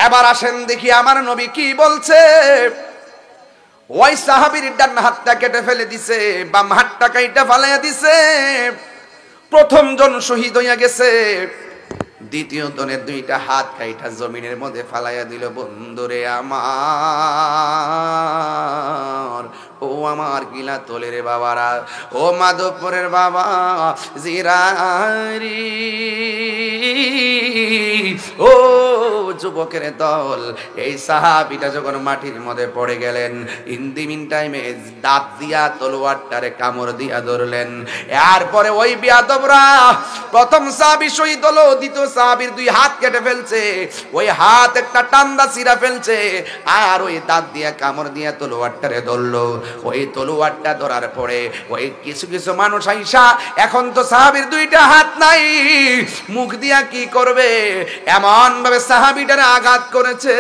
এবার আসেন দেখি আমার নবী কি বলছে। ওই সাহাবীর ডান হাতটা কেটে ফেলে দিছে, বাম হাতটা কাইটা ফালাইয়া দিছে। প্রথম জন শহীদ হইয়া গেছে, দ্বিতীয় জনের দুইটা হাত কাইটা জমিনের মধ্যে ফালাইয়া দিল। বন্ধুরে আমার, ও আমার গিলা তোলের বাবারা, ও মাধবপুরের বাবা জিরারি, ও যুবকের দল, এই সাহাবীটা যখন মাটির মধ্যে পড়ে গেলেন, ইন দি মিন টাইমে দাঁত দিয়া তলোয়ারটারে কামড় দিয়া ধরলেন। এরপরে ওই বিয়াদবরা প্রথম সাহাবী শহীদ হলো, দ্বিতীয় সাহাবীর দুই হাত কেটে ফেলছে, ওই হাত একটা টান্দা ছিঁড়া ফেলছে, আর ওই দাঁত দিয়া কামড় দিয়া তলোয়ারটারে ধরলো। ওই তলোয়ারটা ধরার পরে ওই কিছু কিছু মানুষ আইসা, এখন তো সাহাবীর দুইটা হাত নাই, মুখ দিয়া কি করবে, এমন ভাবে সাহাবীটারে আঘাত করেছে।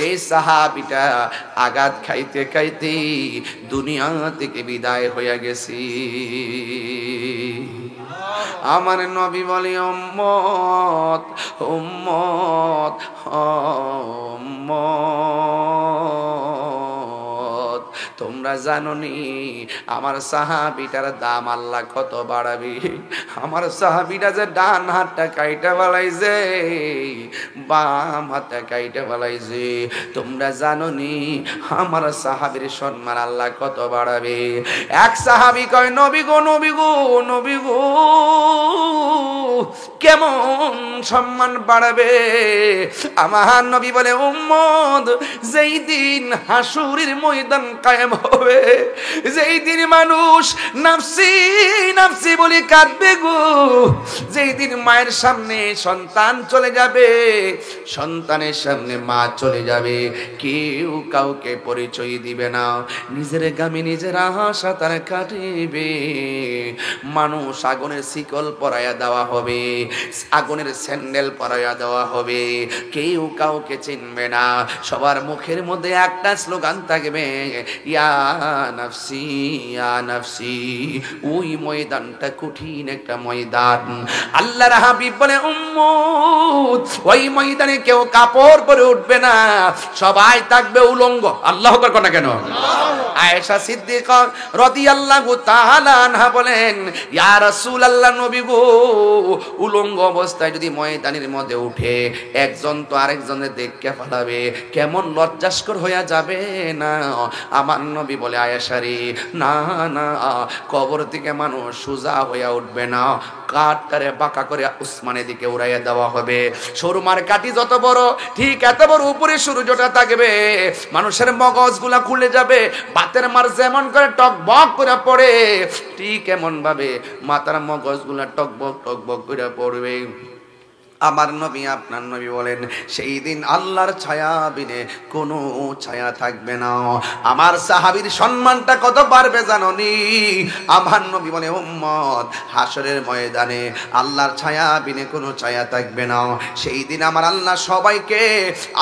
এই সাহাবীটা আঘাত খাইতে খাইতে দুনিয়া থেকে বিদায় হইয়া গেছি। আমার নবী বলে উম্মত উম্মত উম্মত, তোমরা জানোনি আমার সাহাবীটার দাম আল্লাহ কত বাড়াবে। আমার সাহাবীটা যে ডান হাতটা কাইটা ফেলাইছে, বাম হাতটা কাইটা ফেলাইছে, তোমরা জানোনি আমার সাহাবীর সম্মান আল্লাহ কত বাড়াবে। এক সাহাবী কয়, নবী গো নবী গো নবী গো, কেমন সম্মান বাড়াবে? আমার নবী বলে, উম্মত, যেই দিন হাসুরের ময়দান কায়েম হবে, যেই দিন মানুষ নাফসি নাফসি বলে কাঁদবে গো, যেই দিন মায়ের সামনে সন্তান চলে যাবে, সন্তানের সামনে মা চলে যাবে, কেউ কাউকে পরিচয় দিবে না, নিজের গামে নিজের আশা তার কাটিবে। মানুষ আগুনের শিকল পরাইয়া দেওয়া হবে, আগুনের স্যান্ডেল পরাইয়া দেওয়া হবে, কেউ কাউকে চিনবে না। সবার মুখের মধ্যে একটা স্লোগান থাকবে, ইয়া নাফসি ইয়া নাফসি। ওই ময়দানটা কঠিন একটা ময়দান। আল্লাহর হাবিব বলে, উম্মত, ওই ময়দানে কেউ কাপড় পরে উঠবে না, সবাই থাকবে উলঙ্গ। আল্লাহু আকবার কোন কেন? আয়েশা সিদ্দিকা রাদিয়াল্লাহু তাআলা আনহা বলেন, ইয়া রাসূলুল্লাহ, নবী গো, উলঙ্গ অবস্থায় যদি ময়দানের মধ্যে উঠে, একজন তো আরেকজনের দেখকে ফেলাবে, কেমন লজ্জাস্কর হইয়া যাবে না? আমার নবী বলে, আয়েশা রে, না না, কবর থেকে মানুষ সোজা হইয়া উঠবে না, কাঠটারে বাঁকা করে উসমানের দিকে উড়াইয়া দেওয়া হবে। সরুমার কাঠি যত বড়, ঠিক এত বড় উপরে সূর্যটা থাকবে, মানুষের মগজগুলা খুলে যাবে, বাতের মার যেমন করে টকবক করে পড়ে, ঠিক এমন ভাবে মাথার মগজগুলা টকবক টকবক করে পড়বে। আমার নবী আপনার নবী বলেন, সেই দিন আল্লাহর ছায়া বিনে কোনো ছায়া থাকবে না। আমার সাহাবীর সম্মানটা কত বাড়বে জানোনি? আমার নবী বলে, উম্মত, হাসরের ময়দানে আল্লাহর ছায়া বিনে কোনো ছায়া থাকবে না। সেই দিন আমার আল্লাহ সবাইকে,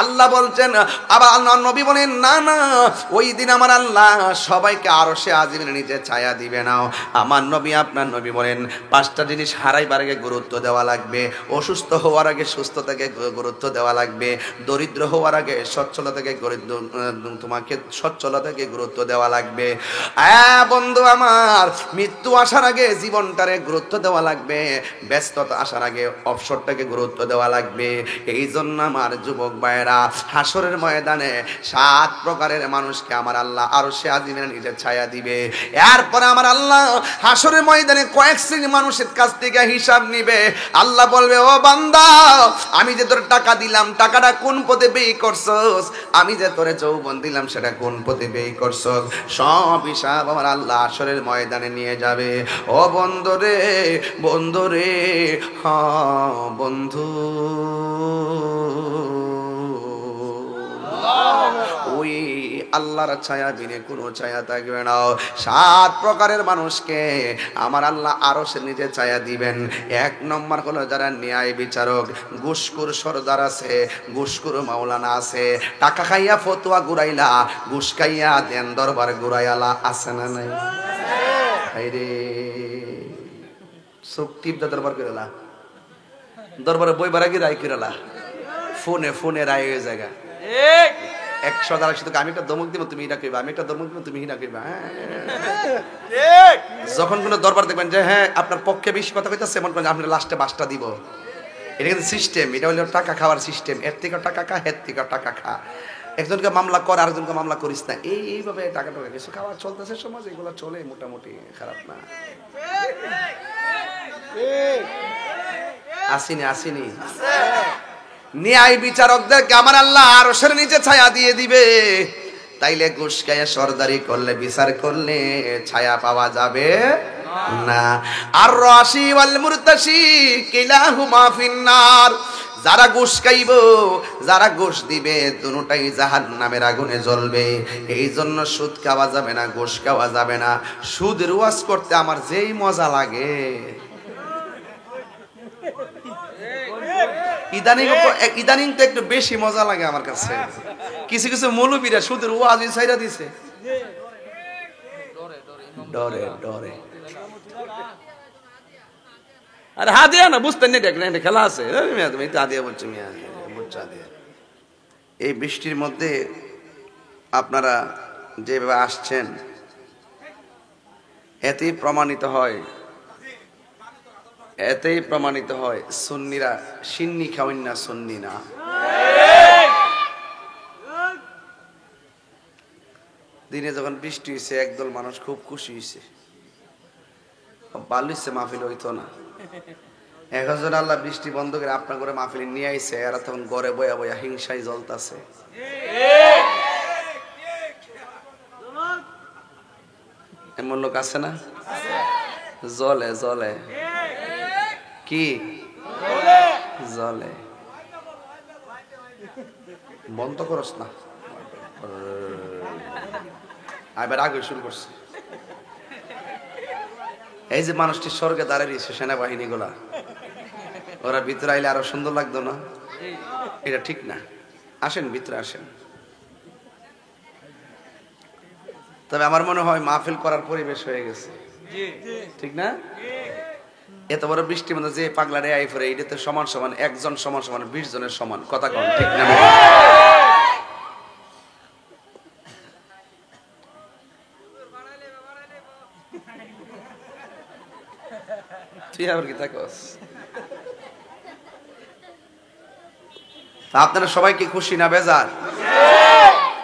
আল্লাহ বলছেন, আবার আল্লাহ নবী বলেন, না না, ওই দিন আমার আল্লাহ সবাইকে আরশে আজিমের নিচে ছায়া দিবে না। আমার নবী আপনার নবী বলেন, পাঁচটা জিনিস হারাইবার আগে গুরুত্ব দেওয়া লাগবে। অসুস্থ হওয়ার আগে সুস্থতাকে গুরুত্ব দেওয়া লাগবে, দরিদ্র হওয়ার আগে সচ্ছলতাকে, তোমাকে সচ্ছলতাকে গুরুত্ব দেওয়া লাগবে। বন্ধু আমার, মৃত্যু আসার আগে জীবনটারে গুরুত্ব দেওয়া লাগবে, ব্যস্ততা আসার আগে অবসরটাকে গুরুত্ব দেওয়া লাগবে। এই জন্য আমার যুবক ভাইয়েরা, হাসরের ময়দানে 7 প্রকারের মানুষকে আমার আল্লাহ আরশে আজিমের নিচে ছায়া দিবে। এরপরে আমার আল্লাহ হাসরের ময়দানে কয়েক শ্রেণী মানুষের কাছ থেকে হিসাব নিবে। আল্লাহ বলবে, ও বান্দা, আমি যে তোর টাকা দিলাম, টাকাটা কোন পথে ব্যয় করছস? আমি যে তোরে যৌবন দিলাম, সেটা কোন পথে ব্যয় করছস? সব হিসাব আমার আল্লাহ হাসরের ময়দানে নিয়ে যাবে। ও বন্ধু রে, বন্ধু রে, হ্যাঁ বন্ধু, ওই আল্লাহর ছায়া বিনে কোনো ছায়া থাকবে না। 7 প্রকারের মানুষকে আমার আল্লাহ আরশের নিচে ছায়া দিবেন। 1 নম্বর হলো যারা ন্যায় বিচারক, ঘুষখোর সরদার আছে, ঘুষখোর মাওলানা আছে, টাকা খাইয়া ফতোয়া ঘুরাইলা, ঘুষ খাইয়া দেন দরবার ঘুরাইলা, আছে না নাই? হায়রে, চোখ টিপ দরবার করেলা, দরবারে বই বাড়া কি রায় করেলা, ফোনে রায় হয়ে জায়গা 100 দ্বারা শুধু আমি একটা দমক দিব তুমি এটা কইবা, আমি একটা দমক দিব তুমি হিনা কইবা। যখন কোনো দরবার দেখবেন যে হ্যাঁ আপনার পক্ষে বেশি কথা কইতাছে, মনে করেন আপনার লাস্টে 5টা দিব। এটা কিন্তু সিস্টেম, এটা হলো টাকা খাওয়ার সিস্টেম। এর থেকে টাকা খা, এর থেকে টাকা খা। একজনকে মামলা কর, আরেকজনকে মামলা করিস না। এইভাবে টাকা কিছু খাওয়া চলতেছে সমাজ, এগুলো চলে মোটামুটি, খারাপ না। আসিনি ন্যায় বিচারকদেরকে আমার আল্লাহ আরশের নিচে ছায়া দিয়ে দিবে। তাইলে ঘুষ খাইয়া সরদারি করলে, বিচার করলে ছায়া পাওয়া যাবে না। আর রাশি ওয়াল মুরতাশি কিলাহুমা ফিন্নার। যারা ঘুষ খাইব, যারা ঘুষ দিবে, দুটোটাই জাহান্নামের আগুনে জ্বলবে। এই জন্য সুদ খাওয়া যাবে না, ঘুষ খাওয়া যাবে না। সুদের ওয়াজ করতে আমার যেই মজা লাগে, ইদানিং তো একটু বেশি মজা লাগে আমার কাছে। কিছু কিছু মৌলবীরা সুদের ওয়াজই ছাইরা দিছে ডরে ডরে। আরে হাদিয়া না, বুঝতেন না এটা খেলা আছে। তুমি হাদিয়া বলছো মিয়া, বুঝছো হাদিয়া। এই বৃষ্টির মধ্যে আপনারা যেভাবে আসছেন, এতেই প্রমাণিত হয় সুন্নিরা সিন্নি খাওয়েন না, সুন্নি না। দিনে যখন বৃষ্টি হয়েছে, একদল মানুষ খুব খুশি হয়েছে, ভালো হয়েছে, মাহফিল হইতো না। এখন আল্লাহ বৃষ্টি বন্ধ করে আপনার করে মাহফিল নিয়ে আইছে, এরা তখন ঘরে বয়া বয়া হিংসায় জ্বলতাছে। এমন লোক আছে না? জ্বলে কি জ্বলে, বন্ধ করস না। এবার আগে শুরু করছে। এই যে মানুষটি স্বর্গে দাঁড়িয়েছে, সেনাবাহিনী গুলা, ওরা ভিতরে আইলে আরো সুন্দর লাগতো না? এটা ঠিক না। আসেন ভিতরে আসেন। তবে আমার মনে হয় মাহফিল করার পরিবেশ হয়ে গেছে, ঠিক না? এত বড় বৃষ্টির মধ্যে যে পাগলারে আই পড়ে, এটা তো সমান সমান, একজন সমান সমান 20 জনের সমান। কথা কন, ঠিক না? তুই আবার কি থাকস? আপনারা সবাই কি খুশি না বেজার?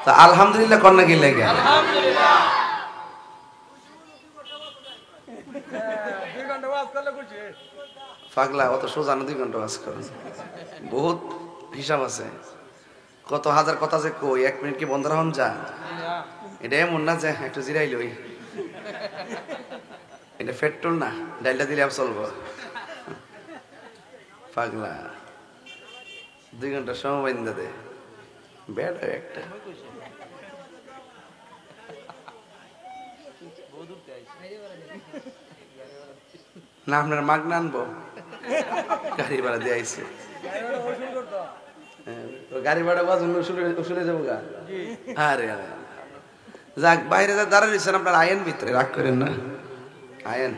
তা আলহামদুলিল্লাহ কন্যা কি লেগে? পাগলা অত সোজা না, 2 ঘন্টা ওয়াজ করে, বহুত হিসাব আছে। কত হাজার কথা যে কই, 1 মিনিট কি বন্ধ রাখুন যা? এটা এমন না যে একটু জিরাই লই, এটা পেট্রোল না, ডাইলটা দিলে চলবো। পাগলা 2 ঘন্টা সময় বাইন্দা দে, ব্যাড একটা। না আপনার মাগনা আনবো, গাড়ি ভাড়া দিয়ে আইছে, গাড়ি ভাড়া উসুলে যাবো গা। আরে যাক, বাইরে যা দাঁড়া দিচ্ছেন আপনার, আয়েন ভিতরে, রাগ করেন না, আয়েন।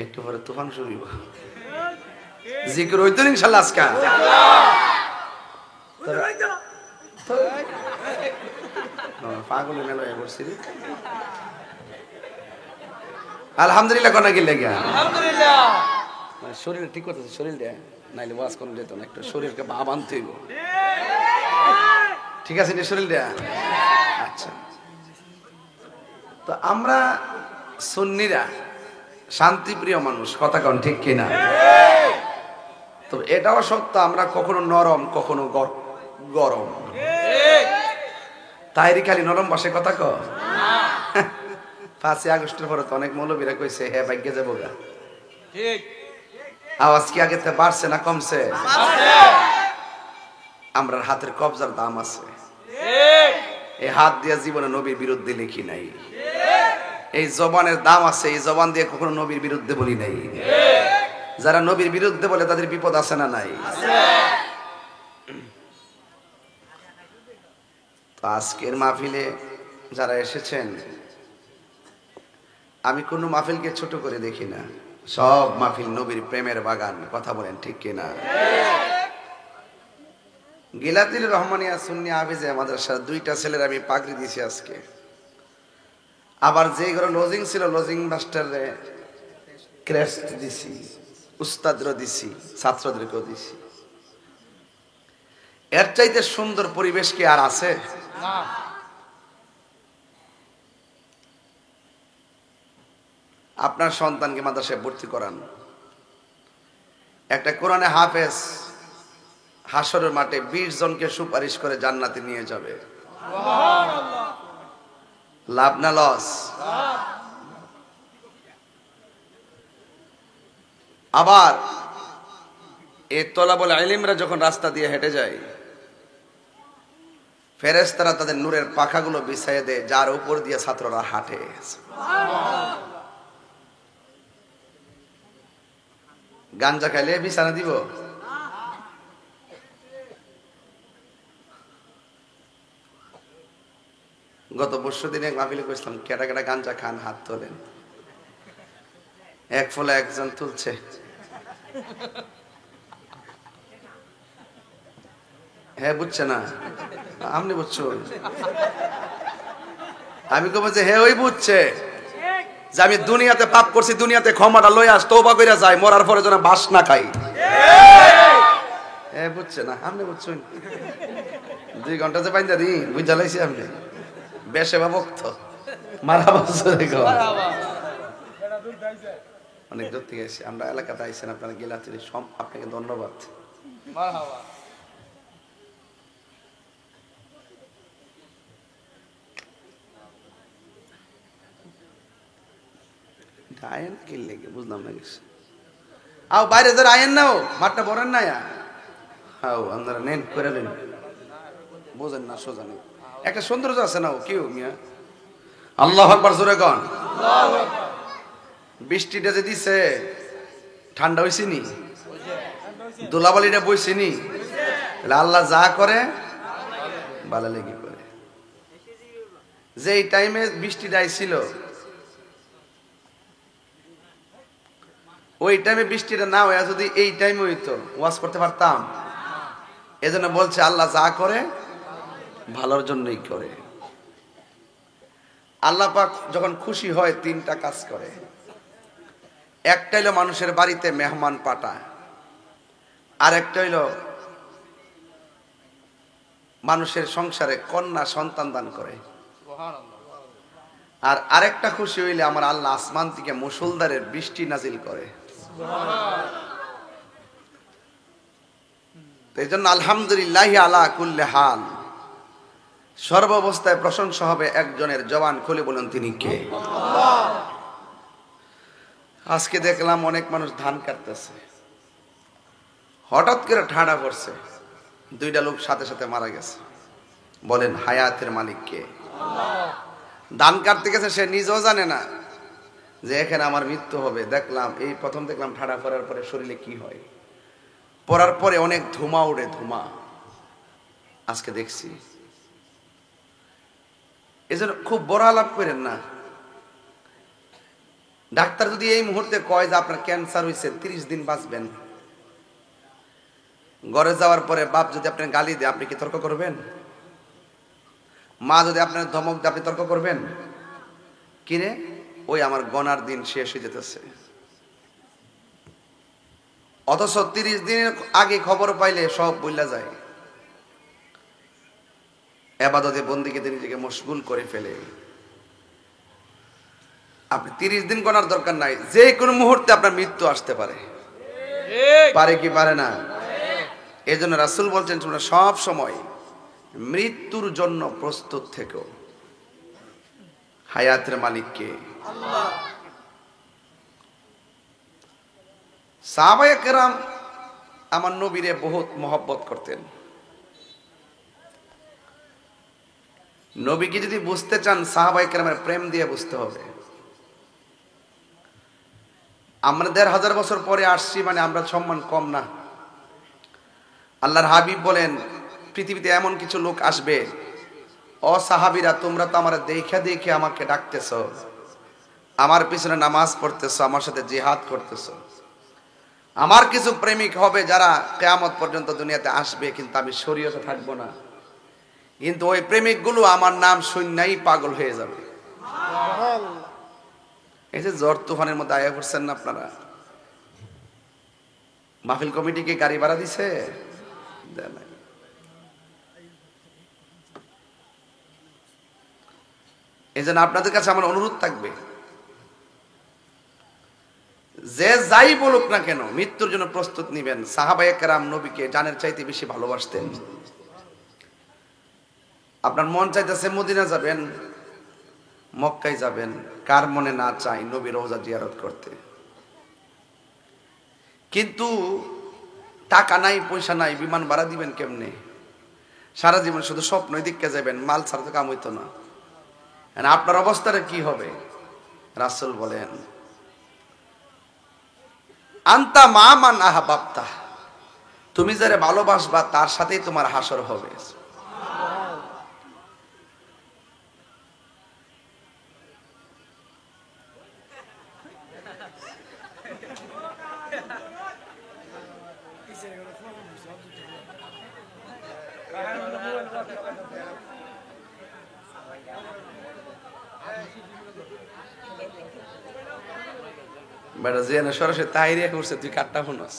একটু পরে তুফান শুরু হইব, জিকির হইতো ইনশাল্লাহ আজকে। পাগল মেলা হয়ে পড়ছি। আলহামদুলিল্লাহ কোন কি লেগে? আলহামদুলিল্লাহ। শরীর ঠিক করতেছে, শরীর দেয় নাইলে ওয়াজ করা যেত না। একটা শরীরকে ভাব আনতে হইব, ঠিক আছে? শরীর দেয়া। আচ্ছা, তো আমরা সুন্নিরা শান্তিপ্রিয় মানুষ, কথা কন, ঠিক কিনা? তো এটাও সত্য, আমরা কখনো নরম, কখনো গরম। তাইরি খালি নরম বসে কথা ক। 5 আগস্টের পরে তো অনেক মৌলবীরা কইছে হ্যাঁ ভাগ্যে যাবো গা। আওয়াজ কি আগে বাড়ছে না কমছে? আমরা হাতের কবজার দাম আছে। এই হাত দিয়ে জীবনে নবীর বিরুদ্ধে লিখি নাই। এই জবানের দাম আছে, এই জবান দিয়ে কখনো নবীর বিরুদ্ধে বলি নাই। যারা নবীর বিরুদ্ধে বলে তাদের বিপদ আছে না নাই? তো আজকের মাহফিলে যারা এসেছেন, আমি কোনো মাহফিলকে ছোট করে দেখি না, সব মাহফিল নবীর প্রেমের বাগান। কথা বলেন ঠিক কিনা? গিলাতিল রহমানিয়া সুন্নি হাফিজে মাদ্রাসার 2টা ছেলের আমি পাগড়ি দিয়েছি আজকে। আবার যে ঘরে লজিং ছিল লজিং মাস্টারে ক্রেস্ট দিছি, উস্তাদরও দিছি, ছাত্রদেরকেও দিছি। এর চাইতে সুন্দর পরিবেশ কি আর আছে? না। আপনার সন্তানকে মাদ্রাসায় ভর্তি করান। একটা কোরআনে হাফেজ হাসরের মাঠে 20 জনকে সুপারিশ করে জান্নাতে নিয়ে যাবে। সুবহানাল্লাহ। লাভ না লস? আবার এই তলাবুল ইলমরা যখন রাস্তা দিয়ে হেঁটে যায়, ফেরেশতারা তাদের নূরের পাখাগুলো বিছাইয়ে দেয় যার উপর দিয়ে ছাত্ররা হাঁটে। গাঞ্জা খাইলে বিছানা দিব? গত পরশু দিনে মাহফিলে কইছিলাম কেটা কেটা গাঞ্জা খান হাত তোলেন। এক ফলে একজন তুলছে। হ্যাঁ বুঝছে না, আপনি বুঝছো? আমি কব যে হ্যাঁ ওই বুঝছে যে আমি দুনিয়াতে পাপ করছি, দুনিয়াতে ক্ষমাটা লই আস, তওবা কইরা যাই, মরার পরে যেন বাস না খাই। হ্যাঁ বুঝছে না, আপনি বুঝছেন? 2 ঘন্টা যে বাইন্দা দিই বুঝা লাইছি আপনি বেশে বা ভক্ত মারা বছরে অনেক দূর থেকে এসে আমরা এলাকাতে আইসেন, আপনারা গেলাতে আপনাকে ধন্যবাদ। আয়েন কি লেগে বুঝলাম না কিছু। আও বাইরে যারা আয়েন নাও মাঠটা বড়েন না, হাও আপনারা নেন করে নেন, বোঝেন না সোজা নেই। একটা সৌন্দর্য আছে না কেউ মিয়া। আল্লাহু আকবার জোরে কোন। বৃষ্টিটা যে দিছে ঠান্ডা হইছে নি? দোলাবালিটা বইছে নি? আল্লাহ যা করে ভালো লেগে করে। যে টাইমে বৃষ্টিটা আইছিল ওই টাইমে বৃষ্টিটা না হয়ে যদি এই টাইমে হইতো ওয়াজ করতে পারতাম? এজন্য বলছে আল্লাহ যা করে ভালোর জন্যই করে। আল্লাহ পাক যখন খুশি হয় 3টা কাজ করে। একটা হইলো মানুষের বাড়িতে মেহমান পাঠায়, আর একটা হইলো মানুষের সংসারে কন্যা সন্তান দান করে, আর আরেকটা খুশি হইলে আমার আল্লাহ আসমান থেকে মুষলধারের বৃষ্টি নাজিল করে। এই জন্য আলহামদুলিল্লাহ আলা কুল্লি হাল, সর্বাবস্থায় প্রশংসা হবে একজনের। জবান খুলে বলুন তিনি কে? আজকে দেখলাম অনেক মানুষ ধান কাটতেছে, হঠাৎ করে ঠান্ডা পড়ছে, 2টা লোক সাথে সাথে মারা গেছে। বলেন হায়াতের মালিক কে? ধান কাটতে গেছে, সে নিজেও জানে না যে এখানে আমার মৃত্যু হবে। দেখলাম এই প্রথম দেখলাম ঠান্ডা পড়ার পরে শরীরে কি হয়, পড়ার পরে অনেক ধুমা উড়ে, ধুমা আজকে দেখছি। এজন্য খুব বড় আলাপ করেন না। ডাক্তার যদি এই মুহূর্তে কয় যে আপনার ক্যান্সার হয়েছে, 30 দিন বাঁচবেন, ঘরে যাওয়ার পরে বাপ যদি আপনার গালি দেয় আপনি কি তর্ক করবেন? মা যদি আপনার ধমক দেয় আপনি তর্ক করবেন? কিরে ওই আমার গনার দিন শেষ হয়ে যেতেছে, অথচ 30 দিনের আগে খবর পাইলে সব বইলা যায়। ইবাদতে বন্দেগীতে নিজেকে মশগুল করে ফেলে। আপনি 30 দিন গনার দরকার নাই, যে কোনো মুহূর্তে আপনার মৃত্যু আসতে পারে। পারে কি পারে না? এই জন্য রাসূল বলছেন তোমরা সব সময় মৃত্যুর জন্য প্রস্তুত থেকো। হায়াতের মালিক কে? আল্লাহ। সাহাবায়ে কেরাম আমার নবীরে বহুত মহব্বত করতেন। নবীকে যদি বুঝতে চান সাহাবায়ে কেরামের প্রেম দিয়ে বুঝতে হবে। আমরা 1500 বছর পরে আসছি মানে আমরা সম্মান কম না। আল্লাহর হাবিব বলেন পৃথিবীতে এমন কিছু লোক আসবে, ও সাহাবীরা তোমরা তো আমার দেখে দেখে আমাকে ডাকতেছো, আমার পিছনে নামাজ পড়তেছো, আমার সাথে জিহাদ করতেছো, আমার কিছু প্রেমিক হবে যারা কিয়ামত পর্যন্ত দুনিয়াতে আসবে, কিন্তু আমি শরীয়তে থাকবো না। কিন্তু ওই প্রেমিকগুলো আমার নাম শুননাই পাগল হয়ে যাবে। এই যে ঝড় তুফানের মধ্যে আয়া পড়ছেন না আপনারা, মাহফিল কমিটিকে গাড়ি ভাড়া দিছে? দেয় নাই। এই জন্য আপনাদের কাছে আমার অনুরোধ থাকবে, যে যাই বলুক না কেন মৃত্যুর জন্য প্রস্তুত নিবেন। সাহাবায়ে কেরাম নবীকে জানের চাইতে বেশি ভালোবাসতেন। আপনার মন চাইতেছে মদিনা যাবেন, মক্কায় যাবেন, কার মনে না চাই নবী রওজা জিয়ারত করতে? কিন্তু টাকা নাই, পয়সা নাই, বিমান ভাড়া দিবেন কেমনে? সারা জীবন শুধু স্বপ্নই দিকে যাবেন, মাল ছাড়া তো কাম হইতো না। আপনার অবস্থাটা কি হবে? রাসূল বলেন, আনতা মা মান আহাবাবতা, তুমি যারা ভালোবাসবা তার সাথেই তোমার হাসর হবে। বেটা জিয়ানা সরাসরি তাহিরিয়া করছে, তুই কাটটা শুনস।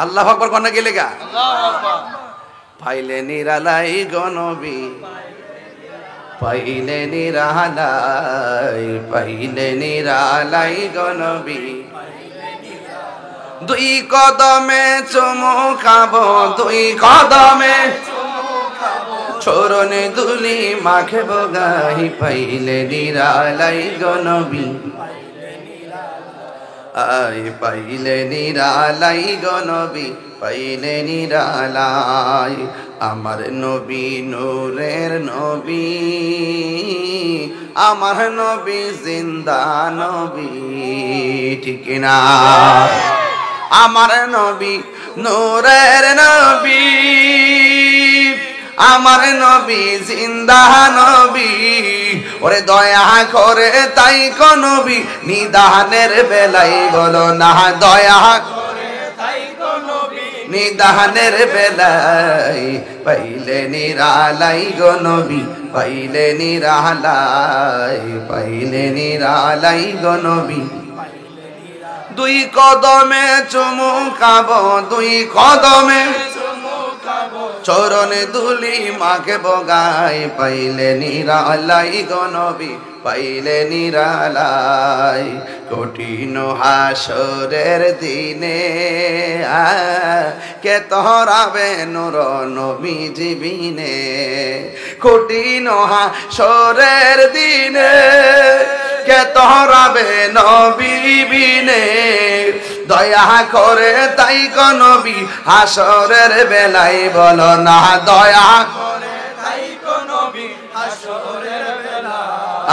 আল্লাহু আকবার কোন গেলে গা? পাইলে নিরালাই গনবী, পাইলে নিরালাই, পাইলে নিরালাই গনবী, দুই কদমে চুমু খাবো, দুই কদমে চরণে দুলি মাখে বগাই, পাইলে নিরালাই গনবী, আই পাইলে নিরালাই গনবী, পাইলে নিরালাই। আমার নবী নূরের নবী, আমার নবী জিন্দা নবী, ঠিক না? আমার নবী নূরের নবী, আমার নবী জিন্দা নবী, ওরে দয়া করে তাই কোন নবী নিদানের বেলায় বলো না, দয়া করে তাই কোন নবী নিদানের বেলায়, পাইলে নিরালাই গো নবী, পাইলে নিরালাই, পাইলে নিরালাই গো নবী, দুই কদমে চুমু খাবো, দুই কদমে চরণে দুলি মাকে বগাই, পাইলে নিরালাই গো নবী, পাইলে নিরালাই। কঠিন হাসরের দিনে কে তহরাবে নূর নবী জীবিনে, কঠিন হাসরের দিনে কে তহরাবে নবী বিনে, দয়া করে তাই কোন নবী হাসরের বেলায় বলো না, দয়া করে তাই কোন নবী হাসরের বেলায়,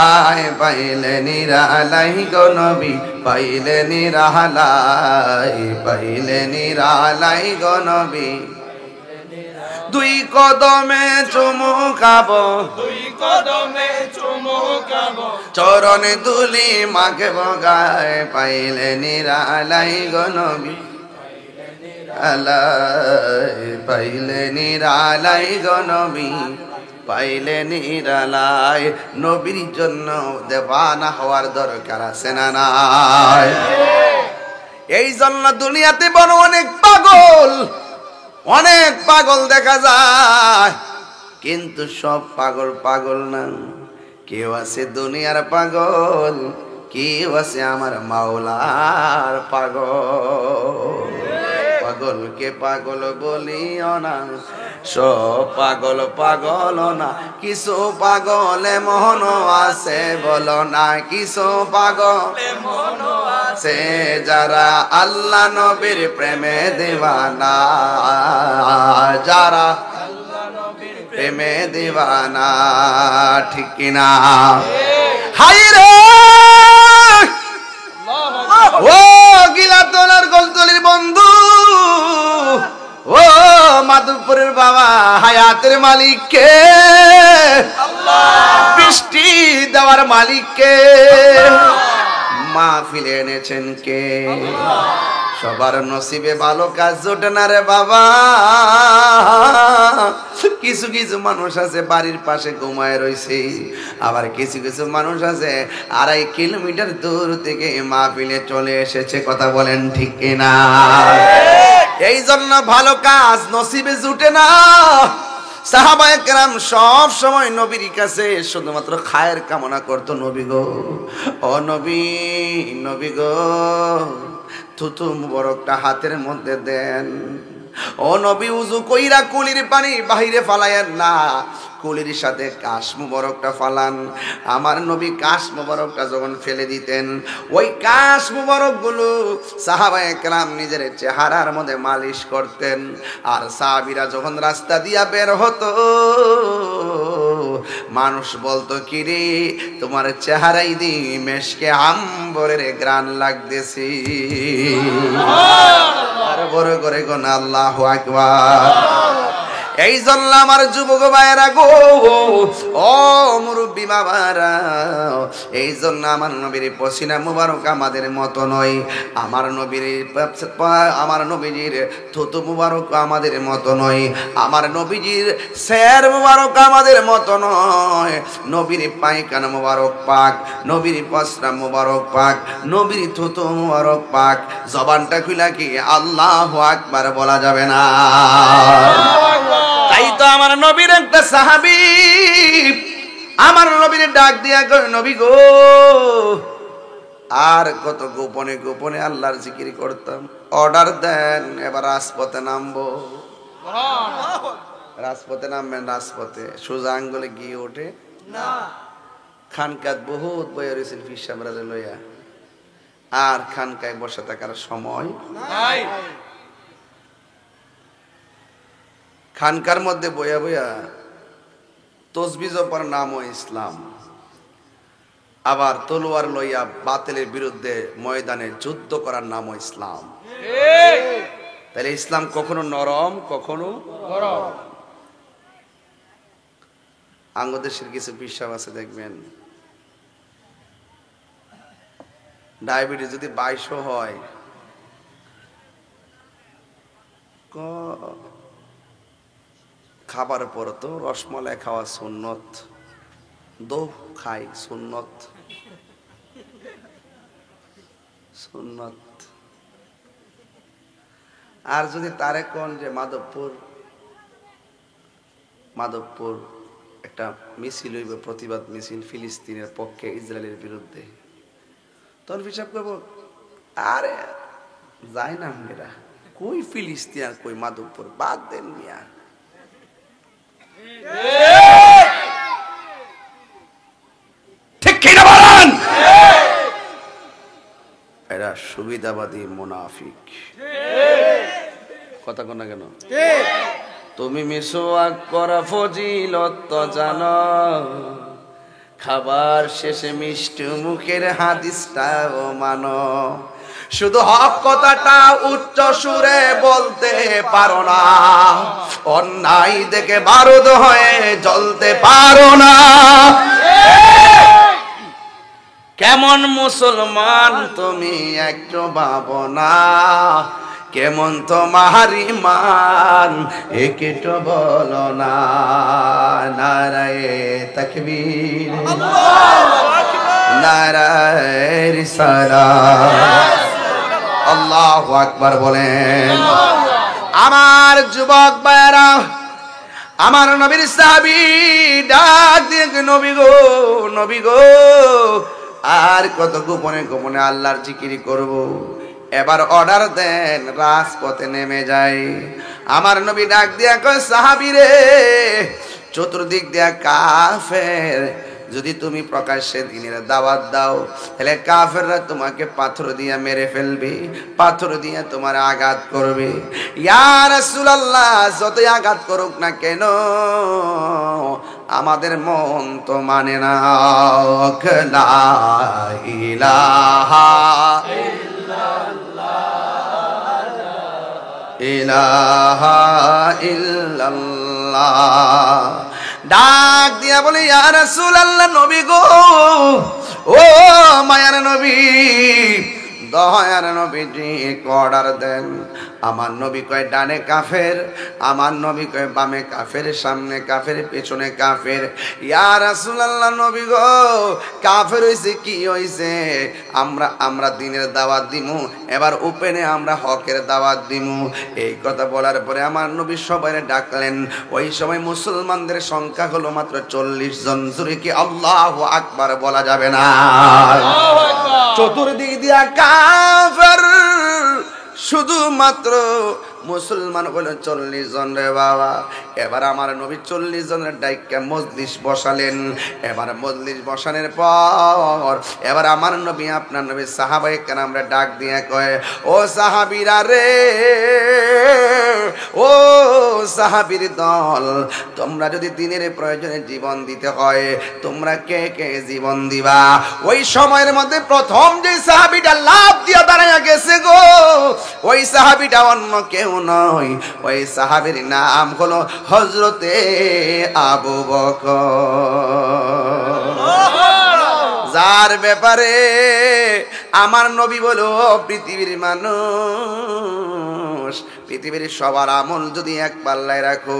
আয় পাইলে নিরালাই গো নবী, পাইলে নিরালাই, পাইলে নিরালাই গো নবী, দুই কদমে চুমু খাবো, দুই কদমে চুমু খাবো, চরণে দুলি মাকে বগায়, পাইলে নিরালাই গো নবী, আলাই, পাইলে নিরালাই গো নবী, পাইলে নিরালাই। নবীর জন্য দেওয়ানা হওয়ার দরকার আছে না নাই? এই জন্য দুনিয়াতে বড় অনেক পাগল, অনেক পাগল দেখা যায়, কিন্তু সব পাগল পাগল না। কেউ আছে দুনিয়ার পাগল, কেউ আছে আমার মাওলার পাগল। পাগলকে পাগল বলিও না, সব পাগল পাগল না, কিছু পাগল এমন আছে বলো না, কিছু পাগল এমন আছে যারা আল্লাহ নবীর প্রেমে দিওয়ানা, যারা আল্লাহ নবীর প্রেমে দিওয়ানা, ঠিক কিনা? হাই রে ও গিলাতলার গোলতলির বন্ধু, ও মাধবপুরের বাবা, হায়াতের মালিক কে? আল্লাহ। বৃষ্টি দেওয়ার মালিক কে? মাহফিলে এনেছেন কে? সবার নসিবে ভালো কাজ জোটে না রে বাবা। কিছু কিছু মানুষ আছে বাড়ির পাশে ঘুমায় রয়েছে, আবার কিছু কিছু মানুষ আছে 2.5 কিলোমিটার দূর থেকে মাহফিলে চলে এসেছে। কথা বলেন ঠিক কিনা? এই জন্য ভালো কাজ নসিবে জুটে না। সাহাবায়ে কেরাম সব সময় নবীর কাছে শুধুমাত্র খায়ের কামনা করতো। নবী গো, ও নবী, নবী গো, থুতু মুবারকটা হাতের মধ্যে দেন। ও নবী, উযু কইরা কুলির পানি বাহিরে ফালায়েন না, কুলির সাথে কাশ মুবারকটা ফালান। আমার নবী কাশ মুবারকটা যখন ফেলে দিতেন, ওই কাশ মুবারক গুলো সাহাবায়ে কেরাম নিজের চেহারার মধ্যে মালিশ করতেন। আর সাহাবীরা যখন রাস্তা দিয়া বের হতো, মানুষ বলতো, কি রে তোমার চেহারাই দি মেশকে আম্বরের গ্রান লাগতেছে। আর বড় করে কোন আল্লাহু আকবার। এই জন্য আমার যুবক ভাইয়েরা গো, ও মুরব্বী বাবারা, এই জন্য আমার নবীর পসিনা মুবারক আমাদের মতো নয়, আমার নবীজির থুতু মুবারক আমাদের মতো নয়, আমার নবীজির স্যার মুবারক আমাদের মতো নয়। নবীর পায়খানা মুবারক পাক, নবীর পসনা মুবারক পাক, নবীর থুতু মুবারক পাক। জবানটা খুলা কি আল্লাহু আকবার বলা যাবে না? তাই তো আমার নবীর একটা সাহাবী আমার নবীর ডাক দিয়া কই, নবী গো। আর কত গোপনে গোপনে আল্লাহর জিকির করতাম। অর্ডার দেন, এবার রাজপথে নামবো। রাজপথে নামবেন, রাজপথে সোজা আঙ্গুলে গিয়ে ওঠে না। খানকাত বহুত বইয়া রয়েছেন পীর সাহেবরা লইয়া, আর খানকায় বসে থাকার সময় নাই। খানকার মধ্যে বইয়া বইয়া তসবিহ জপার নামও ইসলাম, আবার তলোয়ার লইয়া বাতিলের বিরুদ্ধে ময়দানে যুদ্ধ করার নামও ইসলাম। তাহলে ইসলাম কখনো নরম, কখনো গরম। আঙ্গদেশের কিছু বিশ্বাস আছে, দেখবেন ডায়াবেটিস যদি 2200 হয়, খাবার পর তো রসমালাই খাওয়া সুন্নত, দো খাই সুন্নত, সুন্নত। আর যদি তারে কোন যে মাধবপুর একটা মিছিল হইবে, প্রতিবাদ মিছিল ফিলিস্তিনের পক্ষে, ইসরায়েলের বিরুদ্ধে, তখন হিসাব করবো, আরে যাই না মেয়েরা, কই ফিলিস্তিন আর কই মাধবপুর, বাদ দেন মিয়া। ঠিক কিনা বলেন? এরা সুবিধাবাদী মুনাফিক। কথা কোন না কেন? তুমি মিসওয়াক করা ফজিলত তো জানো, খাবার শেষে মিষ্টি মুখের হাদিসটাও মানো, শুধু হক কথাটা উচ্চ সুরে বলতে পারো না, অন্যায় দেখে বারুদ হয়ে জ্বলতে পারো না। কেমন মুসলমান তুমি একটু ভাবো না, কেমন তোমার ঈমান একটু বলো না। নারায়ে তাকবীর, নারায়ে রিসালাত, আল্লাহু আকবার বলেন। আমার যুবক ভাইরা, আমার নবীর সাহাবী ডাক দিয়ে, নবী গো, নবী গো, আর কত গোপনে গোপনে আল্লাহর জিকির করব। এবার অর্ডার দেন, রাজপথে নেমে যাই। আমার নবী ডাক দিয়া কয়, সাহাবী রে, চতুর্দিক দিয়া কাফের, যদি তুমি প্রকাশ্যে দিনের দাওয়াত দাও, তাহলে কাফেররা তোমাকে পাথর দিয়া মেরে ফেলবে, পাথর দিয়া তোমার আঘাত করবে। ইয়া রাসূলুল্লাহ, যতই আঘাত করুক না কেন, আমাদের মন তো মানে না। লা ইলাহা ইলাহা ইল্লাল্লাহ। ডাক দিয়া বলে, ইয়া রাসূলুল্লাহ, নবী গো, ও ও মায়ার নবী, দয়ার নবীজি অর্ডার দেন। আমার নবী কয় ডানে কাফের, আমার নবী কয় বামে কাফের, সামনে কাফের, পেছনে কাফের। ইয়া রাসূলুল্লাহ নবী গো, কাফের হইছে কি হইছে? আমরা দিনের দাওয়াত দিমু, এবার ওপেনে আমরা হকের দাওয়াত দিমু। এই কথা বলার পরে আমার নবী সবাই ডাকলেন। ওই সময় মুসলমানদের সংখ্যা হলো মাত্র 40 জন। জোরে কি আল্লাহু আকবার বলা যাবে না? চতুর্দিক দিয়া কাফের, শুধুমাত্র মুসলমান হলো 40 জন রে বাবা। এবার আমার নবী 40 জনের ডাইকা মজলিস বসালেন। এবার মজলিস বসানোর পর এবার আমার নবী, আপনার নবী সাহাবায়ে কেরামরা ডাক দিয়ে কয়, ও সাহাবীরা রে, ও সাহাবীর দল, তোমরা যদি দিনের প্রয়োজনে জীবন দিতে হয়, তোমরা কে কে জীবন দিবা? ওই সময়ের মধ্যে প্রথম যে সাহাবীটা লাফ দিয়ে দাঁড়ায় গেছে গো, ওই সাহাবীটা অন্য কেউ নয়, ওই সাহাবীর নাম হলো হযরতে আবু বকর, যার ব্যাপারে আমার নবী বলো, পৃথিবীর মানুষ, পৃথিবীর সবার আমল যদি এক পাল্লায় রাখো,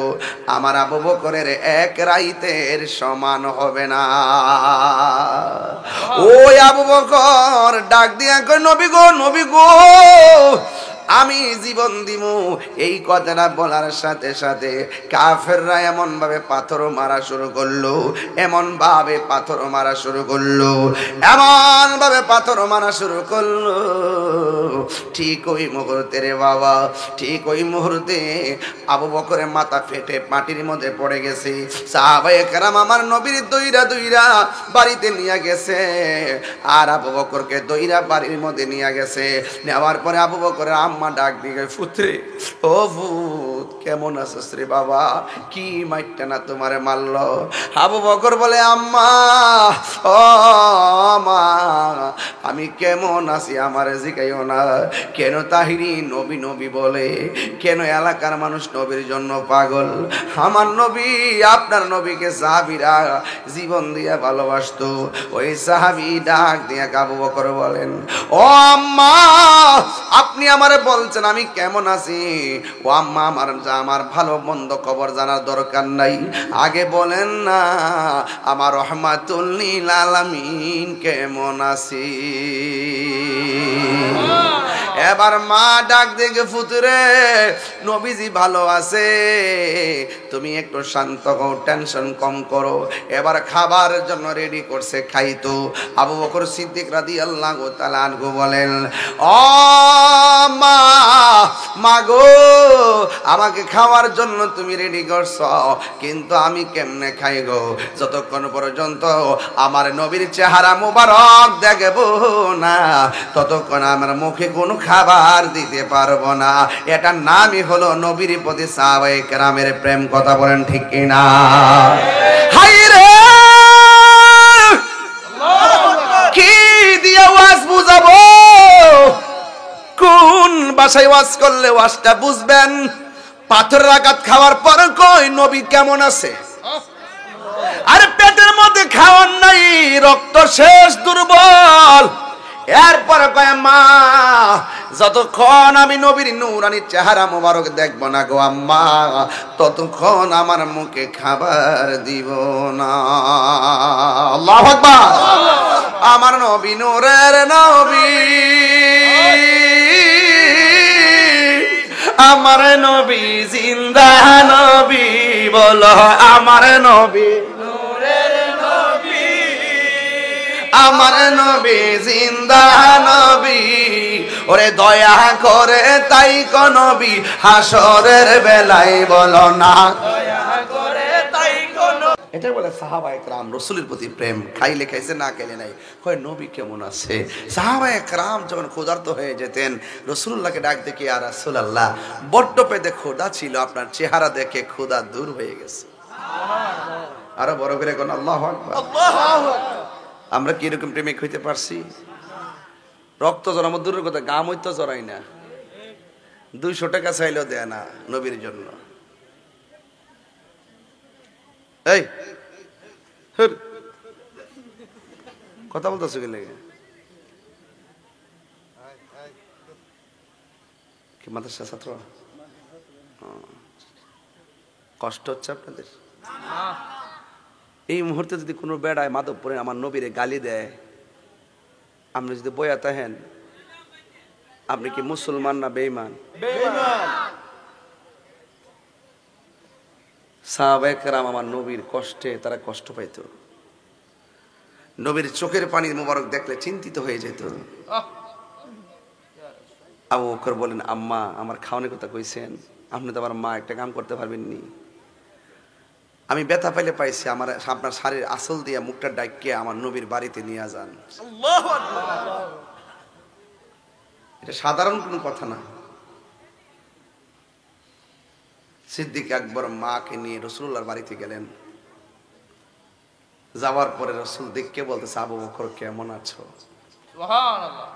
আমার আবু বকরের এক রাইতের সমান হবে না। ওই আবু বকর ডাক দিয়া কয়, নবী গো, নবী গো, আমি জীবন দিমু। এই কথাটা বলার সাথে সাথে কাফেররা এমন ভাবে পাথর মারা শুরু করলো, এমন ভাবে পাথর মারা শুরু করলো, এমন ভাবে পাথর মারা শুরু করলো। ঠিক ওই মুহূর্তে রে বাবা, ঠিক ওই মুহূর্তে আবু বকরের মাথা ফেটে মাটির মধ্যে পড়ে গেছে। সাহাবায়ে কেরাম আমার নবীর দইরা দইরা বাড়িতে নিয়ে গেছে, আর আবু বকরকে দইরা বাড়ির মধ্যে নিয়ে গেছে। নেওয়ার পরে আবু বকরের আম্মা ডাক দিয়ে, পুত্রে, ও পুত, কেমন আছিস রে বাবা? কি মাইরটা না তোমারে মারল? আবু বকর বলে, আম্মা, ও মা, আমি কেমন আছি আমারে জিগাইও না। কেন তাহিরি নবী নবী বলে? কেন এলাকার মানুষ নবীর জন্য পাগল? আমার নবী, আপনার নবীকে সাহাবীরা জীবন দিয়া ভালোবাসতো। ওই সাহাবী ডাক দিয়া আবু বকর বলেন, ও আম্মা, আপনি আমারে বলছেন আমি কেমন আছি? ও আম্মা, আমার ভালো মন্দ খবর জানার দরকার নাই, আগে বলেন না আমার রহমাতুল লিল আলামিন কেমন আছি? এবার মা ডাক দেখে, পুত্রে, নবীজি ভালো আছে, তুমি একটু শান্ত হও, টেনশন কম করো। এবার খাবার জন্য রেডি করছে, খাইতো। আবু বকর সিদ্দিক রাদিয়াল্লাহু তাআলা আনহু বলেন, ও মা, মাগো, আমাকে খাওয়ার জন্য তুমি রেডি করছো, কিন্তু আমি কেমনে খাই গো? যতক্ষণ পর্যন্ত আমার নবীর চেহারা মুবারক দেখবো না, ততক্ষণ আমার মুখে কোনো খাবার দিতে পারবো না। এটার নামই হলো নবীর প্রতি সাহাবায়ে কেরামের প্রেম। কথা বলেন ঠিক কিনা? হাই রে, কি দিয়ে ওয়াজ বুঝাবো? কোন ভাষায় ওয়াজ করলে ওয়াজটা বুঝবেন? পাথর আঘাত খাওয়ার পর কই নবী কেমন আছে? আর পেটের মধ্যে খাওয়ার নাই, রক্ত শেষ, দুর্বল। এরপরে কয়, মা, যতক্ষণ আমি নবীর নূরানি চেহারা মোবারক দেখব না গো আম্মা, ততক্ষণ আমার মুখে খাবার দিব না। আল্লাহু আকবার। আমার নবী নূরের নবী, আমার নবী জিন্দা নবী, বলো আমার নবী নূরের নবী, আমার নবী জিন্দা নবী। ওরে দয়া করে তাই কো নবী, হাসরের বেলায় বলো না দয়া করে তাই কো। এটা বলে সাহাবায়ে কেরাম রাসূলের প্রতি প্রেম। খাইলে খাইছে, না খাইলে নাই। কয় নবী কেমন আছে? সাহাবায়ে কেরাম যখন ক্ষুধার্ত হয়ে যেতেন, রাসূলুল্লাহকে ডাক দেখে, ইয়া রাসূলুল্লাহ, বড্ড পেটে ক্ষুধা ছিল, আপনার চেহারা দেখে ক্ষুধা দূর হয়ে গেছে। আরো বড় করে কোন আল্লাহু আকবার। আমরা কি এরকম প্রেমিক হইতে পারছি? রক্ত জড়ানো দূরের কথা, গাম হইতে জড়াই না, 200 টাকা চাইলেও দেয় না নবীর জন্য। এই কথা বলতেছো কি লেগে? কি মাদ্রাসা ছাত্র? কষ্ট হচ্ছে আপনাদের? এই মুহূর্তে যদি কোনো বেড়ায় মাধবপুরে আমার নবীরে গালি দেয়, আপনি যদি বইয়া থাকেন, আপনি কি মুসলমান না বেঈমান? সাহাবায়ে কেরাম আমার নবীর কষ্টে তারা কষ্ট পাইত। নবীর চোখের পানি মোবারক দেখলে চিন্তিত হয়ে যেত। আবু বকর বলেন, আম্মা আমার খাওয়ানোর কথা কইছেন, আপনি তো আমার মা, একটা কাম করতে পারবেন নি? আমি ব্যথা পাইলে পাইছি, আমার আপনার শাড়ির আসল দিয়ে মুখটা ডাকিয়ে আমার নবীর বাড়িতে নিয়ে যান। এটা সাধারণ কোনো কথা না। সিদ্দিক আকবর মাকে নিয়ে রাসূলুল্লাহর বাড়িতে গেলেন। যাওয়ার পরে রাসূল দেখকে বলতেছে, আবু বকর কেমন আছো? সুবহানাল্লাহ।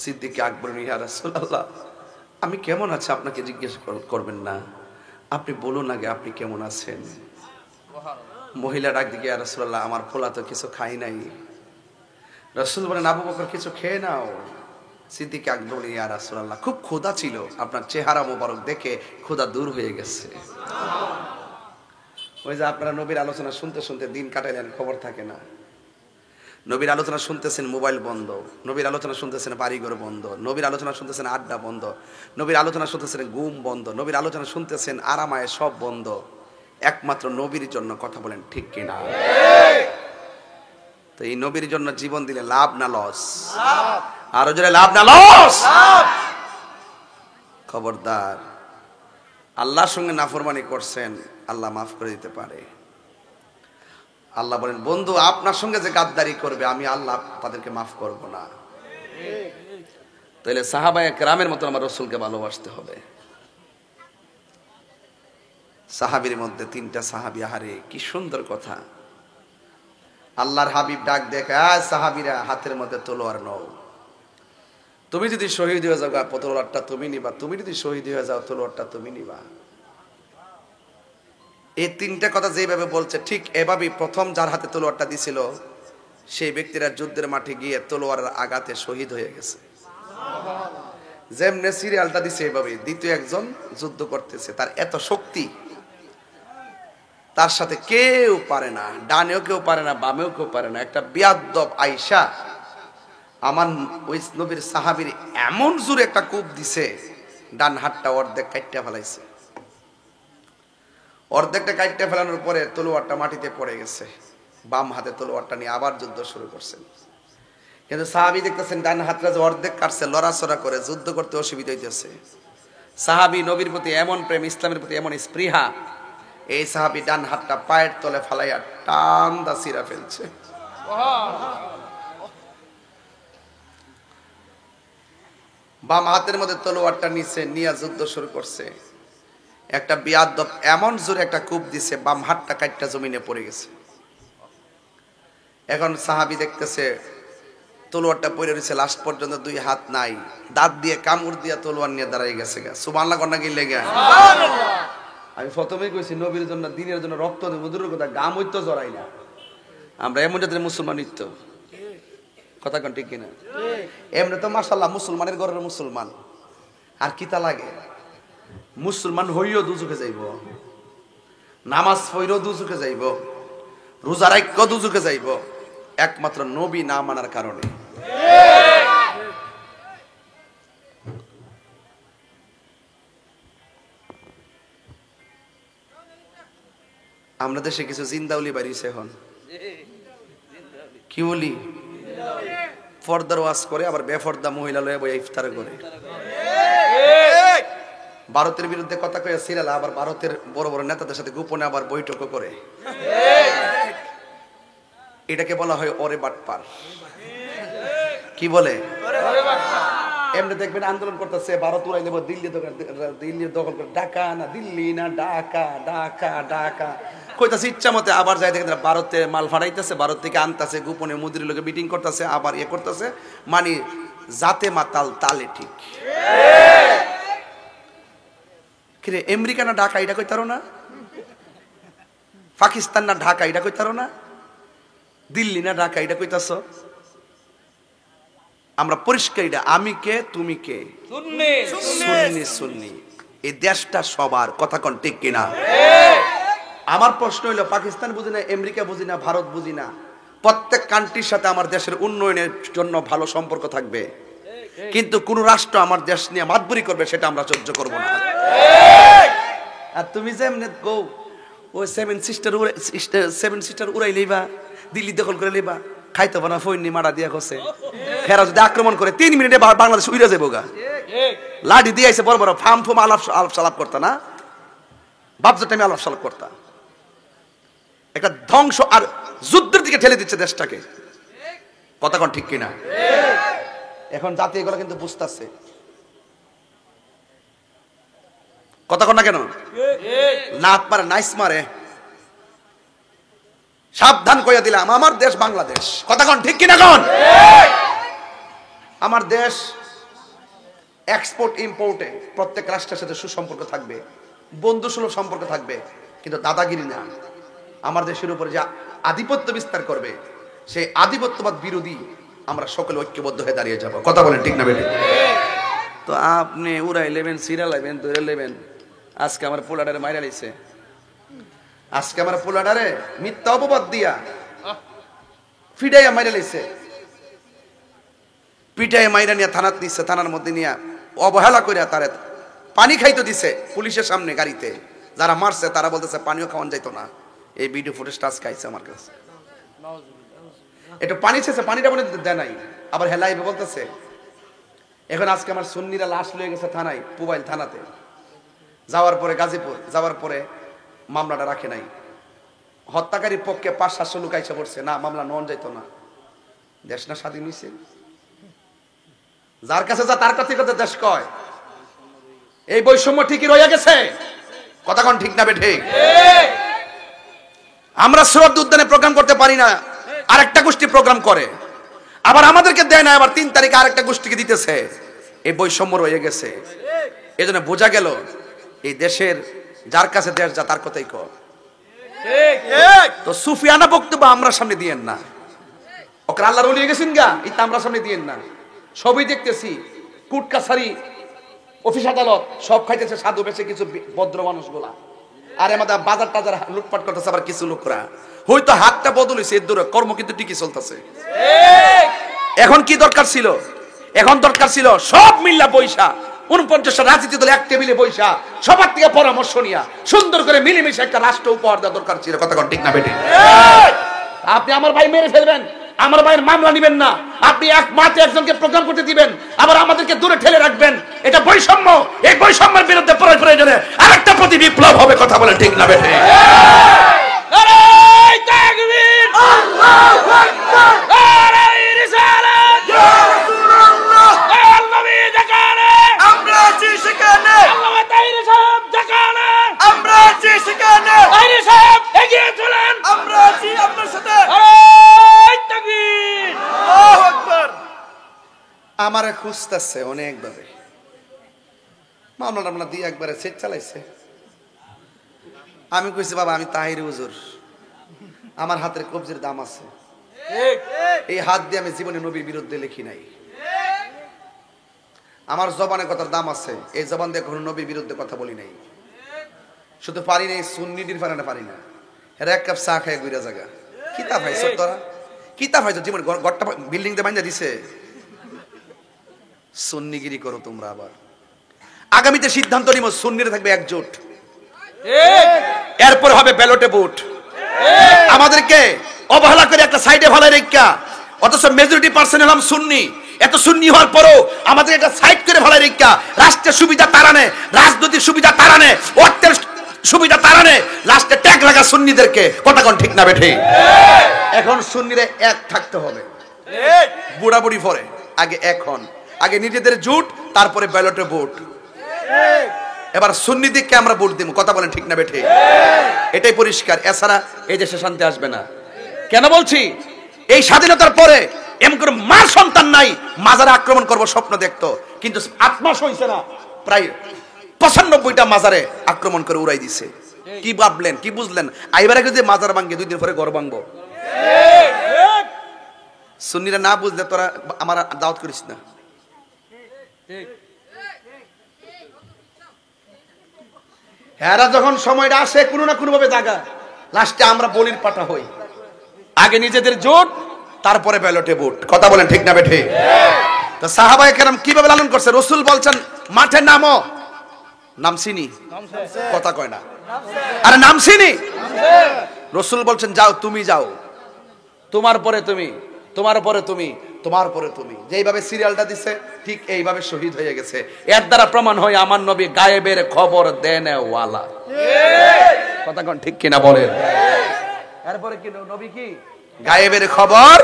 সিদ্দিক আকবর, ইয়া রাসূলুল্লাহ আমি কেমন আছি আপনাকে জিজ্ঞেস করবেন না, আপনি বলুন আগে আপনি কেমন আছেন। মহিলা ডাক দিকে, ইয়া রাসূলুল্লাহ আমার পোলা তো কিছু খাই নাই। রাসূল বলেন, আবু বকর কিছু খেয়ে নাও। সিদ্দিক আকবর, ইয়া রাসূলুল্লাহ খুব ক্ষুধা ছিল, আপনার চেহারা মোবারক দেখে ক্ষুধা দূর হয়ে গেছে। ওই যে আপনারা নবীর আলোচনা শুনতে শুনতে দিন কাটাইলেন, খবর থাকে না। নবীর আলোচনা শুনতেছেন, মোবাইল বন্ধ। নবীর আলোচনা শুনতেছেন, বাড়িঘর বন্ধ। নবীর আলোচনা শুনতেছেন, আড্ডা বন্ধ। নবীর আলোচনা শুনতেছেন, ঘুম বন্ধ। নবীর আলোচনা শুনতেছেন, আরামায়ে সব বন্ধ। একমাত্র নবীর জন্য কথা বলেন ঠিক কিনা? তো এই নবীর জন্য জীবন দিলে লাভ না লস? আরো জোরে লাভ না লস? খবরদার, আল্লাহর সঙ্গে নাফরমানি করছেন, আল্লাহ মাফ করে দিতে পারে। আল্লাহ বলেন, বন্ধু আপনার সঙ্গে যে গাদ্দারি করবে আমি আল্লাহ তাদেরকে মাফ করব না। তাহলে সাহাবায়ে কেরামের মতো আমার রাসূলকে ভালোবাসতে হবে। সাহাবীর মধ্যে 3টা সাহাবী, আহারে কি সুন্দর কথা। আল্লাহর হাবিব ডাক দেখে, সাহাবীরা হাতের মধ্যে তলোয়ার নাও, তুমি যদি শহীদ হয়ে যাও তলোয়ারটা তুমি নিবা, তুমি যদি শহীদ হয়ে যাও তলোয়ারটা তুমি নিবা। এই 3টা কথা যেভাবে বলছে ঠিক এভাবেই প্রথম যার হাতে তলোয়ারটা দিছিল সেই ব্যক্তিরা যুদ্ধের মাঠে গিয়ে তলোয়ারের আঘাতে শহীদ হয়ে গেছে। যেমনে সিরিয়ালটা দিছে এভাবে দ্বিতীয় একজন যুদ্ধ করতেছে, তার এত শক্তি, তার সাথে কেউ পারে না, ডানেও কেউ পারে না, বামেও কেউ পারে না। একটা বিয়াদ্দব আয়েশা আমার ওই নবীর সাহাবীর এমন জোরে একটা কূপ দিছে, ডান হাতটা অর্ধেক কাটতে ফেলাইছে। অর্ধেকটা কাটতে ফেলানোর পরে তলোয়ারটা মাটিতে পড়ে গেছে। বাম হাতে তলোয়ারটা নিয়ে আবার যুদ্ধ শুরু করছেন। কিন্তু সাহাবী দেখতেছেন ডান হাতটা যে অর্ধেক কাটছে, লড়াচড়া করে যুদ্ধ করতে অসুবিধা হইতেছে। সাহাবী নবীর প্রতি এমন প্রেম, ইসলামের প্রতি এমন স্পৃহা, এই সাহাবী ডান হাতটা পায়ের তলে ফালাইয়া টান দা ছিঁড়া ফেলছে। বাম হাতের মধ্যে তলোয়ারটা নিচে নিয়ে যুদ্ধ শুরু করছে। একটা বিয়াদ্দব এমন জোরে একটা কূপ দিছে, বাম হাতটা কাটটা জমিনে পড়ে গেছে। এখন সাহাবী দেখতেছে তলোয়ারটা পড়ে রয়েছে, লাস্ট পর্যন্ত 2 হাত নাই, দাঁত দিয়ে কামড় দিয়ে তলোয়ার নিয়ে দাঁড়াই গেছে। সুবহানাল্লাহ কন্যা কি লেগে? আমি প্রথমেই কইছি নবীর জন্য, দিনের জন্য রক্ত দেব, দূরের কথা গাম হইতো জড়াই না। আমরা এমন জাতের মুসলমান নিত্য, কথা কোন ঠিক কিনা? এমনি তো মাশাআল্লাহ মুসলমানের ঘরের মুসলমান, আর কিতা লাগে? মুসলমান হইও দুজকে যাইব, নামাজ পড়িও দুজকে যাইব, রোজা রাখিও দুজকে যাইব, একমাত্র নবী না মানার কারণে। আমরা দেশে কিছু জিন্দাউলি বাড়িছে এখন, কি বলি, পর্দার ওয়াজ করে, আবার বেপর্দা মহিলা লয়ে বই ইফতার করে। ভারতের বিরুদ্ধে কথা কয়ে সিরিয়াল, আবার ভারতের বড় বড় নেতাদের সাথে গোপনে আবার বৈঠকও করে। এটাকে বলা হয় ওরে বাটপার। কি বলে? এমনি দেখবেন আন্দোলন করতেছে, ভারত উড়াই দেব, দিল্লি দখল করে, ঢাকা না দিল্লি না ঢাকা, ঢাকা ঢাকা কইতাছে ইচ্ছা মতে। আবার যাই দেখেন ভারতে মাল ফাড়াইতেছে, ভারত থেকে আনতেছে, গোপনে মোদির লোকে মিটিং করতেছে, আবার ইয়ে করতেছে, মানে জাতে মাতাল তালে ঠিক। কিরে আমেরিকা না ঢাকা এটা কইতারো না, পাকিস্তান না ঢাকা এটা কইতারো না, দিল্লি না ঢাকা এটা কইতাছ, আমরা পরিষ্কার এটা, আমি কে তুমি কে, সুন্নি সুন্নি। এই দেশটা সবার, কথা কোন ঠিক কিনা? আমার প্রশ্ন হইলো, পাকিস্তান বুঝি না, আমেরিকা বুঝি না, ভারত বুঝি না, প্রত্যেক কান্ট্রির সাথে আমার দেশের উন্নয়নের জন্য ভালো সম্পর্ক থাকবে, কিন্তু কোন রাষ্ট্র আমার দেশ নিয়ে মাতবুরি করবে সেটা আমরা সহ্য করব না। আর তুমি যে এমনি গো ওই সেভেন সিস্টার উড়াই লইবা, দিল্লি দখল করে লইবা, খাইতে না ফৈনি মারা দিয়া খসে, হেরা যদি আক্রমণ করে 3 মিনিটে বাংলাদেশ উড়ে যাবো গা। লাঠি দিয়ে আইসে বড় বড় ফার্ম ফুম আলাপ সালাপ করতা না, বাপজার টাইমে আলাপ সালাপ করতা। একটা ধ্বংস আর যুদ্ধের দিকে ঠেলে দিচ্ছে দেশটাকে, কথা কোন ঠিক কিনা? এখন জাতি এগুলো কিন্তু বুঝতেছে, কথা কোন না কেন? নাক মারে নাইস মারে, সাবধান কইয়া দিলাম, আমার দেশ বাংলাদেশ, কথা কোন ঠিক কিনা? কোন আমার দেশ এক্সপোর্ট ইম্পোর্টে প্রত্যেক রাষ্ট্রের সাথে সুসম্পর্ক থাকবে, বন্ধুসুলভ সম্পর্ক থাকবে, কিন্তু দাদাগিরি না। আমার দেশের উপরে যে আধিপত্য বিস্তার করবে, সেই আধিপত্যবাদ বিরোধী আমরা সকলে ঐক্যবদ্ধ হয়ে দাঁড়িয়ে যাব, কথা বলেন ঠিক না বেটি? তো আপনি উড়াই লেবেন, সিরা লেবেন, ধরে লেবেন। আজকে আমার পোলাডারে মাইরা লাইছে, আজকে আমার পোলাডারে মিথ্যা অপবাদ দিয়া ফিডাইয়া মাইরা লাইছে, পিটাইয়া মাইরা নিয়ে থানাত নিচ্ছে, থানার মধ্যে নিয়ে অবহেলা করিয়া তারে পানি খাইতে দিছে পুলিশের সামনে গাড়িতে। যারা মারছে তারা বলতেছে পানিও খাওয়ান যাইতো না। এই ভিডিও ফুটেজটা আজকে আইছে আমার কাছে, একটু পানি চেয়েছে, পানিটা মনে দেয় নাই, আবার হেলাই বলতেছে। এখন আজকে আমার সুন্নিরা লাশ লয়ে গেছে থানায়, পুবাইল থানাতে, যাওয়ার পরে গাজীপুর যাওয়ার পরে মামলাটা রাখে নাই। হত্যাকারীর পক্ষে 500-700 লোক আইসা পড়ছে, না মামলা নন যাইতো না। দেশ না স্বাধীন হইছে, যার কাছে যা তার কাছে কথা দেশ কয়। এই বৈষম্য ঠিকই রয়ে গেছে, কথা কোন ঠিক না বে ঠিক? আমরা শরৎ উদ্যানে প্রোগ্রাম করতে পারি না, আরেকটা গোষ্ঠী প্রোগ্রাম করে, আবার আমাদেরকে দেয় না, আবার 3 তারিখে আরেকটা গোষ্ঠীকে দিতেছে। এই বৈষম্য রয়ে গেছে। এই জন্য বোঝা গেল এই দেশের যার কাছে দেশ যা তার কথাই কর। তো সুফিয়ানা বক্তব্য আমরা সামনে দিয়েন না, ওকে আল্লাহর ওলি হয়ে গেছেন গা, এটা আমরা সামনে দিয়েন না। সবই দেখতেছি, কোর্ট কাছারি অফিস আদালত সব খাইতেছে সাধু বেশে কিছু ভদ্র মানুষগুলা, আর আমাদের বাজার টাজার লুটপাট করতেছে আবার কিছু লোকরা। হয়তো হাতটা বদল হয়েছে, এর দূরে কর্ম কিন্তু ঠিকই চলতেছে। এখন কি দরকার ছিল? এখন দরকার ছিল সব মিল্লা বৈশা 49টা রাজনীতি দল এক টেবিলে বৈশা সবার থেকে পরামর্শ নিয়া সুন্দর করে মিলেমিশে একটা রাষ্ট্র উপহার দেওয়া দরকার ছিল, কথা কোন ঠিক না বেটি? আপনি আমার ভাই মেরে ফেলবেন, আমার ভাইয়ের মামলা নিবেন না, আপনি এক মাঠে একজনকে প্রোগ্রাম করতে দিবেন, আবার আমাদেরকে দূরে ঠেলে রাখবেন। এটা বৈষম্য। এই বৈষম্যের বিরুদ্ধে প্রয়োজনে আরেকটা প্রতি বিপ্লব হবে, কথা বলে ঠিক না বেটি? আমারে খুঁজতেছে অনেক ভাবে, মামলা টামলা দিয়ে একবারে সেট চালাইছে। আমি কইছি বাবা আমি তাহির হুজুর, আমার হাতের কবজির দাম আছে, এই হাত দিয়ে আমি জীবনে নবীর বিরুদ্ধে লিখি নাই, আমার জবানে কথার দাম আছে, এই জবান দিয়ে কখনো নবীর বিরুদ্ধে কথা বলি নাই। শুধু পারি নাই সুন্নিটির ফারানে পারি না, এরা এক কাপ চা খায় গুইরা জায়গা কিতাব হয় তোরা, কিতাব হয়তো জীবন ঘরটা বিল্ডিং দিয়ে বান্ধা দিছে। সুন্নিগিরি করো তোমরা। আবার আগামীতে সিদ্ধান্ত নিব সুন্নিরা থাকবে একজোট, এরপর হবে ব্যালটে ভোট। আমাদেরকে অবহেলা করে একটা সাইডে ভালো রেখা, অথচ মেজরিটি পার্সেন্ট হলাম সুন্নি। এত সুন্নি হওয়ার পরও আমাদের একটা সাইড করে ভালো রেখা, রাষ্ট্রের সুবিধা তারানে, রাজনৈতিক সুবিধা তারানে, অর্থের সুবিধা তারানে লাস্টে ট্যাগ লাগা সুন্নিদেরকে, কথা কোন ঠিক না বেঠি? এখন সুন্নিরা এক থাকতে হবে, বুড়াবুড়ি পরে আগে এখন, আগে নিজেদের জোট, তারপরে ব্যালটে ভোট। এবার সুন্নি দিককে আমরা ভোট দিব, কথা বলেন ঠিক না বেঠি? এটাই পরিষ্কার, এছাড়া এই দেশে শান্তি আসবে না। কেন বলছি? এই স্বাধীনতার পরে এমন কোন মার সন্তান নাই মাজারে আক্রমণ করব স্বপ্ন দেখতো, কিন্তু 8 মাস হইছে না, প্রায় 95টা মাজারে আক্রমণ করে উড়াই দিছে। কি ভাবলেন, কি বুঝলেন? আইবার আগে যে মাজার ভাঙ্গে 2 দিন পরে ঘর ভাঙবো, সুন্নিরা না বুঝলে তোরা আমার দাওয়াত করিস না। এরা যখন সময়টা আসে কোনো না কোনো ভাবে জাগা, লাস্টে আমরা বলির পাঠা হই। আগে নিজেদের জোট, তারপরে ব্যালটে ভোট। কথা বলেন ঠিক না বেঠে? তো সাহাবায়ে কেরাম কিভাবে লালন করছে? রসুল বলছেন মাঠে নামো, নামছিনি? কথা কয় না, আরে নামছিনি? রসুল বলছেন যাও, তুমি যাও, তোমার পরে তুমি, তোমার পরে তুমি, তোমার পরে তুমি। যেইভাবে সিরিয়ালটা দিছে ঠিক এইভাবে শহীদ হয়ে গেছে। এর দ্বারা প্রমাণ হয় আমার নবী গায়েবের খবর দেন ওয়ালা। কথা কোন ঠিক কিনা বলেন? এরপরে কি নবী কি গায়েবের খবর,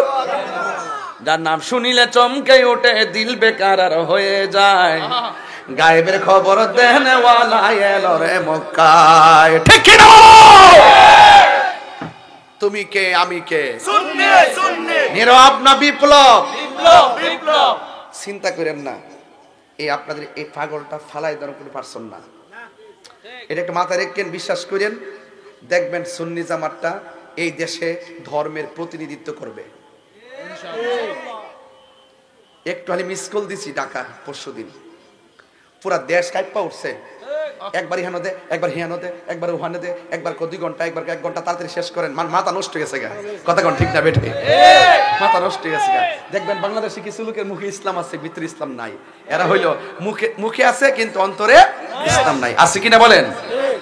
যার নাম শুনিলে চমকে ওঠে দিল বেকার হয়ে যায়। গায়েবের খবর দেন ওয়ালা এলো রে মক্কায়। ঠিক কিনা? তুমি কে আমি কে? সুন্নি সুন্নি। নীরব না বিপ্লব? বিপ্লব বিপ্লব। চিন্তা করেন না এই আপনাদের এই পাগলটা ফালাই দেওয়ার কোনো পারছেন না। এটা একটা মাথায় রেখেন, বিশ্বাস করেন, দেখবেন সুন্নি জামাতটা এই দেশে ধর্মের প্রতিনিধিত্ব করবে। একটু খালি মিস কল দিছি ঢাকা পরশুদিন, পুরা দেশ কাইপা উঠছে। একবার ইহানো দে, একবার হিয়ানো দে, একবার উহানো দে, একবার 2 ঘন্টা, একবার 1 ঘন্টা, তাড়াতাড়ি শেষ করেন। মাথা নষ্ট হয়ে গেছে গা। কথা কোন ঠিক না বেঠে? মাথা নষ্ট হয়ে গেছে গা। দেখবেন বাংলাদেশে কিছু লোকের মুখে ইসলাম আছে, ভিতরে ইসলাম নাই। এরা হইলো মুখে আছে কিন্তু অন্তরে ইসলাম নাই। আছে কিনা বলেন?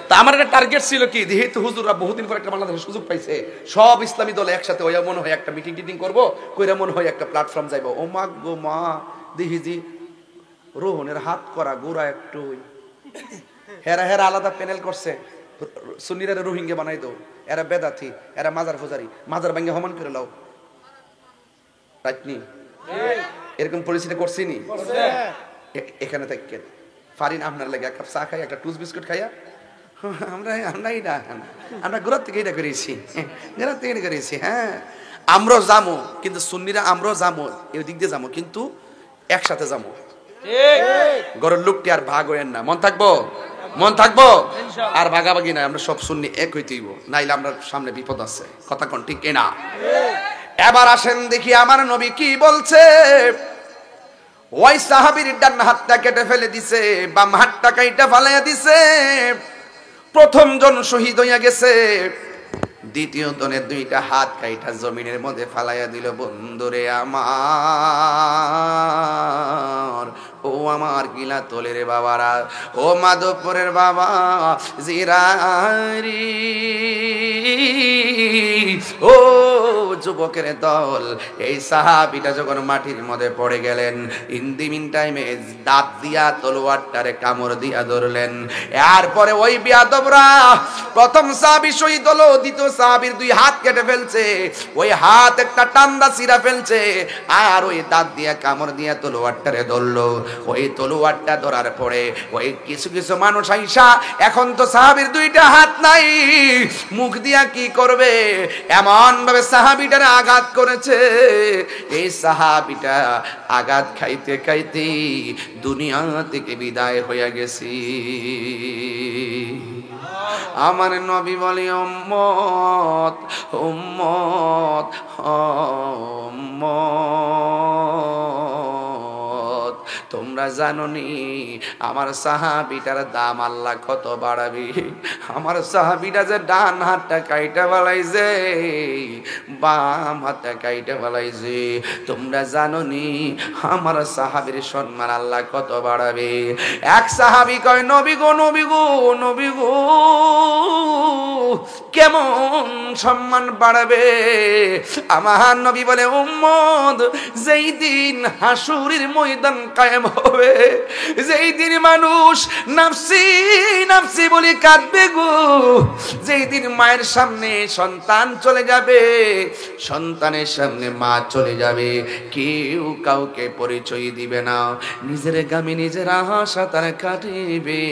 তা আমার একটা টার্গেট ছিল কি, যেহেতু হুজুররা বহুদিন পর একটা বাংলাদেশের সুযোগ পাইছে, সব ইসলামী দলে একসাথে হইয়া মনে হয় একটা মিটিং টিটিং করবো, কইরা মনে হয় একটা প্ল্যাটফর্ম যাইবো। ও মা গো মা, দিহিজি রোহনের হাত করা গোড়া একটু হেরা হেরা আলাদা প্যানেল করছে। সুন্নিরা রোহিঙ্গা বানাই দাও, এরা বেদাতি, এরা মাজার ফুজারি, মাজার ভাঙ্গে হমান করে লাও। রাইটনি? এরকম পরিস্থিতি করছিনি? এখানে থাকেন ফারিন আপনার লাগে 1 কাপ চা খাই, একটা টুস বিস্কুট খাইয়া আমরা গোড়ার থেকে এটা করেছি, গোড়ার থেকে এটা করেছি। হ্যাঁ আমরাও যাবো, কিন্তু সুন্নিরা আমরাও যাবো, এই দিক দিয়ে যাবো, কিন্তু একসাথে যাবো। ঘরের লোকটি আর ভাগ হইেন না, মন থাকবো, মন থাকবো, আর ভাগাভাগি নাই। আমরা সব সুন্নি এক হইতেইব, নাইলে আমরা সামনে বিপদ আছে। কথা কোন ঠিক কিনা? এবার আসেন দেখি আমার নবী কি বলছে। ওই সাহাবীর ডান হাতটা কেটে ফেলে দিছে, বাম হাতটা কাইটা ফালাইয়া দিছে। প্রথম জন শহীদ হইয়া গেছে, দ্বিতীয় জনের 2টা হাত কাইটা জমিনের মধ্যে ফালাইয়া দিল। বন্ধুরে আমার, ও আমার গিলা তোলের বাবারা, ও মাধবপুরের বাবা জিরারি, ও যুবকের দল, এই সাহাবীটা যখন মাটির মধ্যে পড়ে গেলেন, ইন দি মিন টাইমে দাঁত দিয়া তলোয়ারটারে কামড় দিয়া ধরলেন। এরপরে ওই বিয়াদবরা প্রথম সাহাবী শহীদ হলো, দ্বিতীয় সাহাবীর 2 হাত কেটে ফেলছে, ওই হাত একটা টান্দা ছিঁড়া ফেলছে, আর ওই দাঁত দিয়া কামড় দিয়া তলোয়ারটারে ধরলো। ওই তলোয়ারটা ধরার পরে ওই কিছু কিছু মানুষ আইসা, এখন তো সাহাবীর 2টা হাত নাই, মুখ দিয়া কি করবে, এমন ভাবে সাহাবীটারে আঘাত করেছে। এই সাহাবীটা আঘাত খাইতে খাইতে দুনিয়া থেকে বিদায় হইয়া গেছি। আমার নবী বলে উম্মত উম্মত উম্মত, তোমরা জানোনি আমার সাহাবীটার দাম আল্লাহ কত বাড়াবে। আমার সাহাবীটা যে ডান হাতটা কাইটা ফেলাইছে, বাম হাতটা কাইটা ফেলাইছে, তোমরা জানোনি আমার সাহাবীর সম্মান আল্লাহ কত বাড়াবে। এক সাহাবী কয়, নবী গো নবী গো নবী গো, কেমন সম্মান বাড়াবে? আমার নবী বলে, উম্মত যেই দিন হাসুরের ময়দান কায়েম হবে, যেই দিন মানুষ নাফসি নাফসি বলে কাঁদবে গো, যেই দিন মায়ের সামনে সন্তান চলে যাবে, সন্তানের সামনে মা চলে যাবে, কেউ কাউকে পরিচয় দিবে না, নিজের গামে নিজের আশা তার কাটিবে,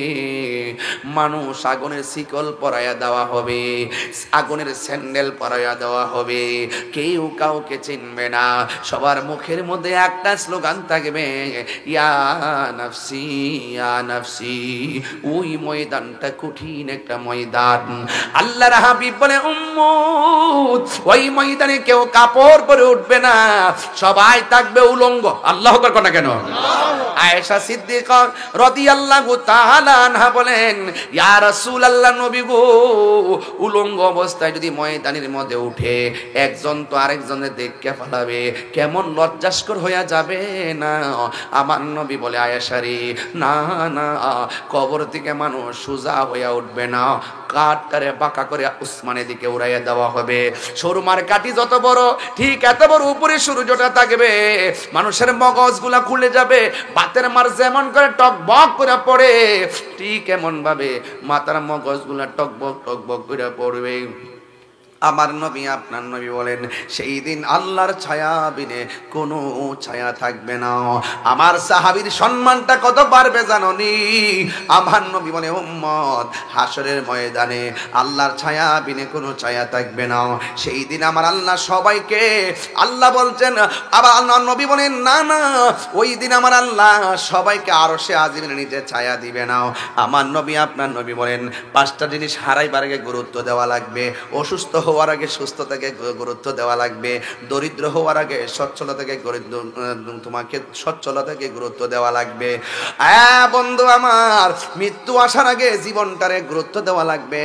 মানুষ আগুনের শিকল পরাইয়া দেওয়া হবে। আগুনের স্যান্ডেল পরাইয়া দেওয়া হবে, কেউ কাউকে চিনবে না, সবার মুখের মধ্যে একটা স্লোগান থাকবে, ইয়া নাফসি ইয়া নাফসি। ওই ময়দানটা কঠিন একটা ময়দান। আল্লাহর হাবিব বলে, উম্মত ওই ময়দানে কেউ কাপড় পরে উঠবে না, সবাই থাকবে উলঙ্গ। আল্লাহু আকবার না কেন? আয়েশা সিদ্দিকা রাদিয়াল্লাহু তাআলা আনহা বলেন, ইয়া রাসূলুল্লাহ, নবী গো, উলঙ্গ অবস্থায় যদি ময়দানের মধ্যে উঠে, একজন তো আরেকজনের দেখে ফেলাবে, কেমন লজ্জাস্কর হয়ে যাবে না? আমার নবী বলে, আয়েশা রে, না না, কবর থেকে মানুষ সোজা হয়ে উঠবে না, কাঠটারে বাঁকা করে উসমানের দিকে উড়াইয়া দেওয়া হবে। সুরমার কাঠি যত বড়, ঠিক এত বড় উপরে সূর্যটা থাকবে, মানুষের মগজগুলা খুলে যাবে, বাতের মার যেমন করে টকবক করে পড়ে, ঠিক এমন ভাবে মাথার মগজগুলা টকবক টকবক করে পড়বে। আমার নবী, আপনার নবী বলেন, সেই দিন আল্লাহর ছায়া বিনে কোনো ছায়া থাকবে না। আমার সাহাবীর সম্মানটা কত বাড়বে জানোনি? আমার নবী বলে, উম্মত, হাসরের ময়দানে আল্লাহর ছায়া বিনে কোনো ছায়া থাকবে না। সেই দিন আমার আল্লাহ সবাইকে, আল্লাহ বলছেন, আবার আল্লাহ নবী বলেন, না না, ওই দিন আমার আল্লাহ সবাইকে আরশে আজিমের নিচে ছায়া দিবে না। আমার নবী, আপনার নবী বলেন, 5টা জিনিস হারাইবার আগে গুরুত্ব দেওয়া লাগবে। অসুস্থ হওয়ার আগে সুস্থতাকে গুরুত্ব দেওয়া লাগবে, দরিদ্র হওয়ার আগে সচ্ছলতাকে, তোমাকে সচ্ছলতাকে গুরুত্ব দেওয়া লাগবে। বন্ধু আমার, মৃত্যু আসার আগে জীবনটারে গুরুত্ব দেওয়া লাগবে,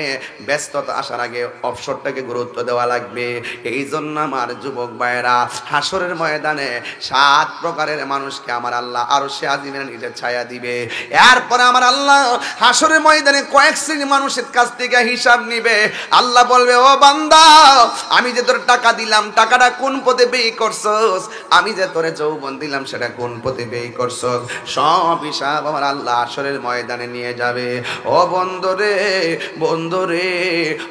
ব্যস্ততা আসার আগে অবসরটাকে গুরুত্ব দেওয়া লাগবে। এই জন্য আমার যুবক ভাইয়েরা, হাসরের ময়দানে 7 প্রকারের মানুষকে আমার আল্লাহ আরশে আজিমের নিচে ছায়া দিবে। এরপরে আমার আল্লাহ হাসরের ময়দানে কয়েক শ্রেণীর মানুষের কাছ থেকে হিসাব নিবে। আল্লাহ বলবে, ও বান্দা, আমি যে তোর টাকা দিলাম, টাকাটা কোন পথে ব্যয় করছস? আমি যে তোরে যৌবন দিলাম, সেটা কোন পথে ব্যয় করছস? সব হিসাব আমার আল্লাহ হাসরের ময়দানে নিয়ে যাবে। ও বন্ধু রে, বন্ধু রে,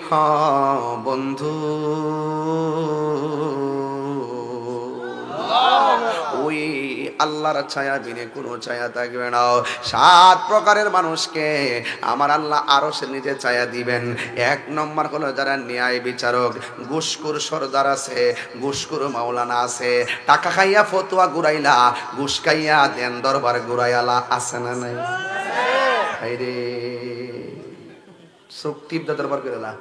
হ্যাঁ বন্ধু, ওই আল্লাহর ছায়া বিনে কোনো ছায়া থাকবে না। 7 প্রকারের মানুষকে আমার আল্লাহ আরশের নিচে ছায়া দিবেন। 1 নম্বর হলো যারা ন্যায় বিচারক, ঘুষখোর সরদার আছে, ঘুষখোর মাওলানা আছে, টাকা খাইয়া ফতোয়া ঘুরাইলা, ঘুষ খাইয়া দেন দরবার ঘুরাইলা, আছে না নাই? আরে চোখ টিপদা দরবার করেলা,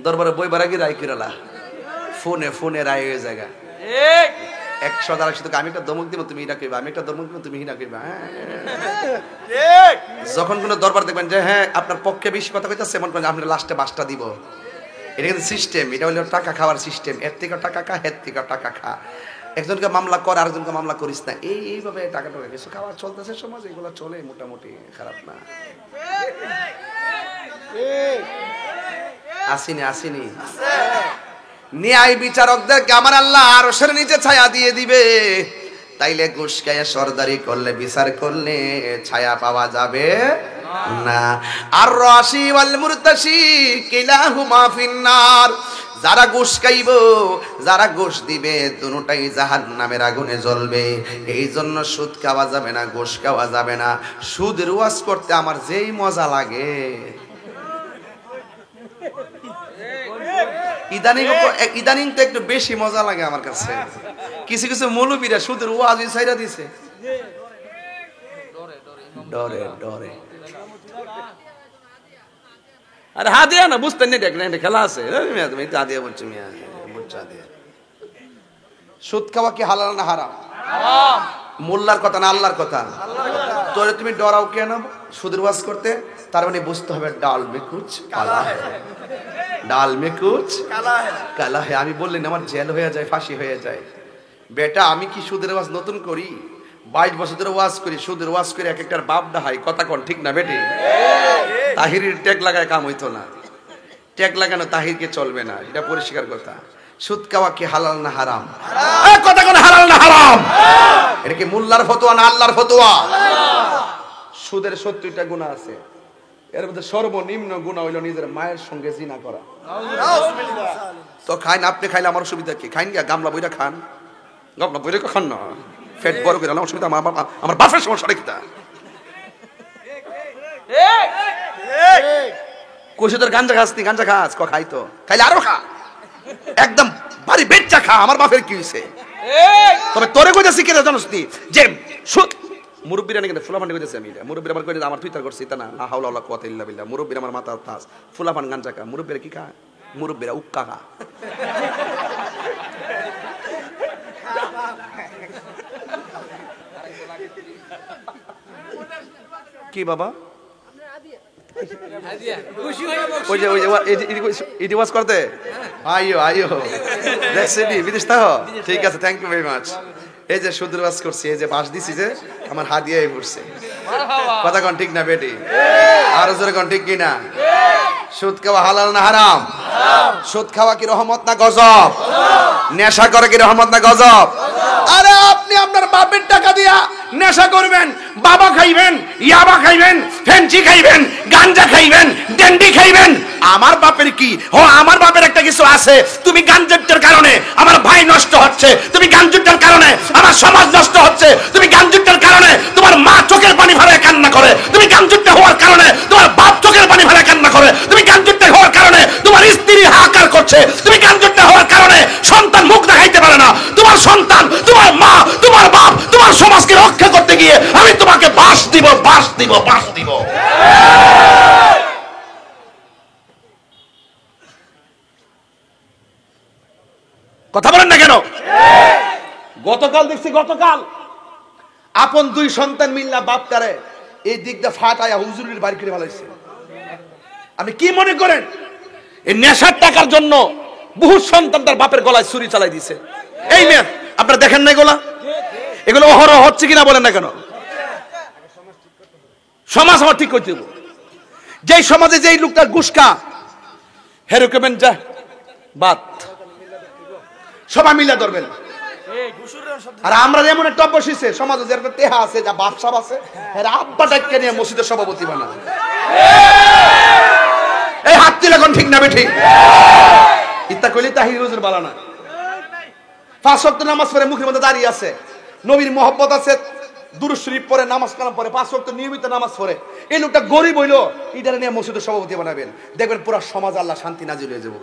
দরবারে বই বাড়া গিয়ে রায় করেলা, ফোনে ফোনে রায় হয়ে জায়গা 100 দ্বারা শুধু আমি একটা দমক দিব, তুমি এটা কইবা, আমি একটা দমক দিব, তুমি হিনা কইবা। যখন কোনো দরবার দেখবেন যে হ্যাঁ আপনার পক্ষে বেশি কথা কইতাছে, মন করেন আপনি লাস্টে 5টা দিব। এটা কিন্তু সিস্টেম, এটা হলো টাকা খাওয়ার সিস্টেম। এর থেকে টাকা খা, এর থেকে টাকা খা, একজনকে মামলা কর, আরেকজনকে মামলা করিস না। এইভাবে টাকা টাকা কিছু খাওয়া চলতেছে সমাজ, এগুলো চলে মোটামুটি, খারাপ না। আসিনি আসিনি ন্যায় বিচারকদেরকে আমার আল্লাহ আরশের নিচে ছায়া দিয়ে দিবে। তাইলে ঘুষ খাইয়া সরদারি করলে, বিচার করলে ছায়া পাওয়া যাবে না। আর রাশি ওয়াল মুরতাশি কিলাহুমা ফিন্নার, যারা ঘুষ খাইব, যারা ঘুষ দিবে, দুটোটাই জাহান্নামের আগুনে জ্বলবে। এই জন্য সুদ খাওয়া যাবে না, ঘুষ খাওয়া যাবে না। সুদের ওয়াজ করতে আমার যেই মজা লাগে, ইদানিং তো একটু বেশি মজা লাগে আমার কাছে। কিছু কিছু মৌলবীরা সুদের ওয়াজ ছাইরা দিছে ডরে ডরে। আরে হাদিয়া না, বুঝতেন না, দেখলেন খেলা আছে, তুমি হাদিয়া বলছো, সুদ খাওয়া কি হালাল না হারাম? মোল্লার কথা না আল্লাহর কথা? তোরে তুমি ডরাও কেন সুদের ওয়াজ করতে? তার মানে বুঝতে হবে ডাল মে কুছ কালা है, ডাল মে কুছ কালা है। আমি বললেন আমার জেল হয়ে যায়, ফাঁসি হয়ে যায়। বেটা, আমি কি সুদের ওয়াজ নতুন করি? 22 বছর ধরে ওয়াজ করি, সুদের ওয়াজ করে এক একটার বাপ ডাহাই, কথা কোন ঠিক না বেটি? তাহিরের ট্যাগ লাগায় কাম হইতো না, ট্যাগ লাগানো তাহিরকে চলবে না, এটা পরিষ্কার কথা। সুদ খাওয়া কি হালাল না হারাম? কথা কোন হালাল না হারাম? এটা কি মোল্লার ফতোয়া না আল্লাহর ফতোয়া? সুদের 70টা গুনাহ আছে, এর মধ্যে সর্বনিম্ন গুনাহ হইল নিজের মায়ের সঙ্গে জিনা করা। তো খাইন, আপনি খাইলে আমার অসুবিধা কি? খাইন গিয়া গামলা বইরা খান, গামলা বইরা খান না, পেট বড় করে আমার অসুবিধা, আমার বাপের সমস্যা রেখে। কইছে তোর গাঞ্জা খাস নি, গাঞ্জা খাস? ক খাই তো, খাইলে আরো খা, একদম ভারী বেচ্চা খা, আমার বাপের কি হইছে। তবে তোরে কইতাছি কি জানোস নি যে সুদ মুরব্বিরা নাকি ফুলাফান কইতেছে, আমি এটা মুরব্বিরা আমার কইতে আমার তুইতার করছি তা না, লা হাওলা ওয়ালা কুওয়াতা ইল্লা বিল্লাহ। মুরব্বিরা আমার মাথা তাস, ফুলাফান গাঞ্জা খা, মুরব্বিরা কি খায়? মুরব্বিরা উক্কা খা। কি বাবা ওই যে ইডি ওয়াজ করতে আইও আইও দেখছেন বিদেশ থাকো, ঠিক আছে, থ্যাংক ইউ ভেরি মাচ। এই যে সুদূর ওয়াজ করছি, এই যে বাস দিছি যে আমার হাদিয়া পড়ছে, কথা কোন ঠিক না বেটি? আর জোরে কোন ঠিক কি না? সুদ খাওয়া হালাল না হারাম? সুদ খাওয়া কি রহমত না গজব? নেশা করে কি রহমত না গজব? আরে আপনি আপনার বাপের টাকা দিয়া নেশা করবেন, বাবা খাইবেন, ইয়াবা খাইবেন, ফেন্সি খাইবেন, গাঞ্জা খাইবেন, ডেন্ডি খাইবেন, আমার বাপের কি? ও আমার বাপের একটা কিছু আছে। তুমি গাঞ্জাটার কারণে আমার ভাই নষ্ট হচ্ছে, তুমি গাঞ্জাটার কারণে আমার সমাজ নষ্ট হচ্ছে, তুমি গাঞ্জাটার কারণে তোমার মা চোখের পানি ফেলে কান্না করে, তুমি গাঞ্জাটা হওয়ার কারণে তোমার বাপ চোখের পানি ফেলে কান্না করে, তুমি গাঞ্জাটা হওয়ার কারণে তোমার স্ত্রী হাহাকার করছে, তুমি গাঞ্জাটা হওয়ার কারণে সন্তান মুখ দেখাইতে পারে না, তোমার সন্তান, তোমার মা, তোমার বাপ, তোমার সমাজকে রক্ষা করতে গিয়ে আমি তোমাকে বাস দিব, বাস দিব, বাস দিব। কথা বলেন না কেন? গতকাল দেখছি, গতকাল আপন দুই সন্তান মিল্লা বাপটারে এই দিকটা ফাটায়া হুজুরের বাড়ি করে ফেলাইছে। আপনি কি মনে করেন এই নেশার টাকার জন্য বহু সন্তান তার বাপের গলায় ছুরি চালাই দিছে? এই মেয়ে আপনারা দেখেন না এগুলা? এগুলো অহরহ হচ্ছে কিনা বলেন না কেন? সমাজ আমার ঠিক করতে হবে। যেই সমাজে যেই লোকটা গুসকা হেরোকেমেন যা বাত সবাই মিলে ধরবেন। আর আমরা যেমন একটা বসেছে সমাজে যে একটা টেহা আছে, যা বাপসাব আছে, এর আব্বা ডাক্কে নিয়ে মসজিদের সভাপতি বানাবে। এই হাত দিলে কোন ঠিক না বেঠি? ইত্তা কইলে তাহির হুজুর বালা না। 5 ওয়াক্ত নামাজ পড়ে মুখের মধ্যে দাঁড়িয়ে আছে, নবীর মহব্বত আছে, দুরূদ শরীফ পড়ে, নামাজ কালাম পড়ে, 5 ওয়াক্ত নিয়মিত নামাজ পড়ে। এই লোকটা গরিব হইলো, ইদারে নিয়ে মসজিদের সভাপতি বানাবেন, দেখবেন পুরো সমাজ আল্লাহ শান্তি নাজিল হয়ে যাবে।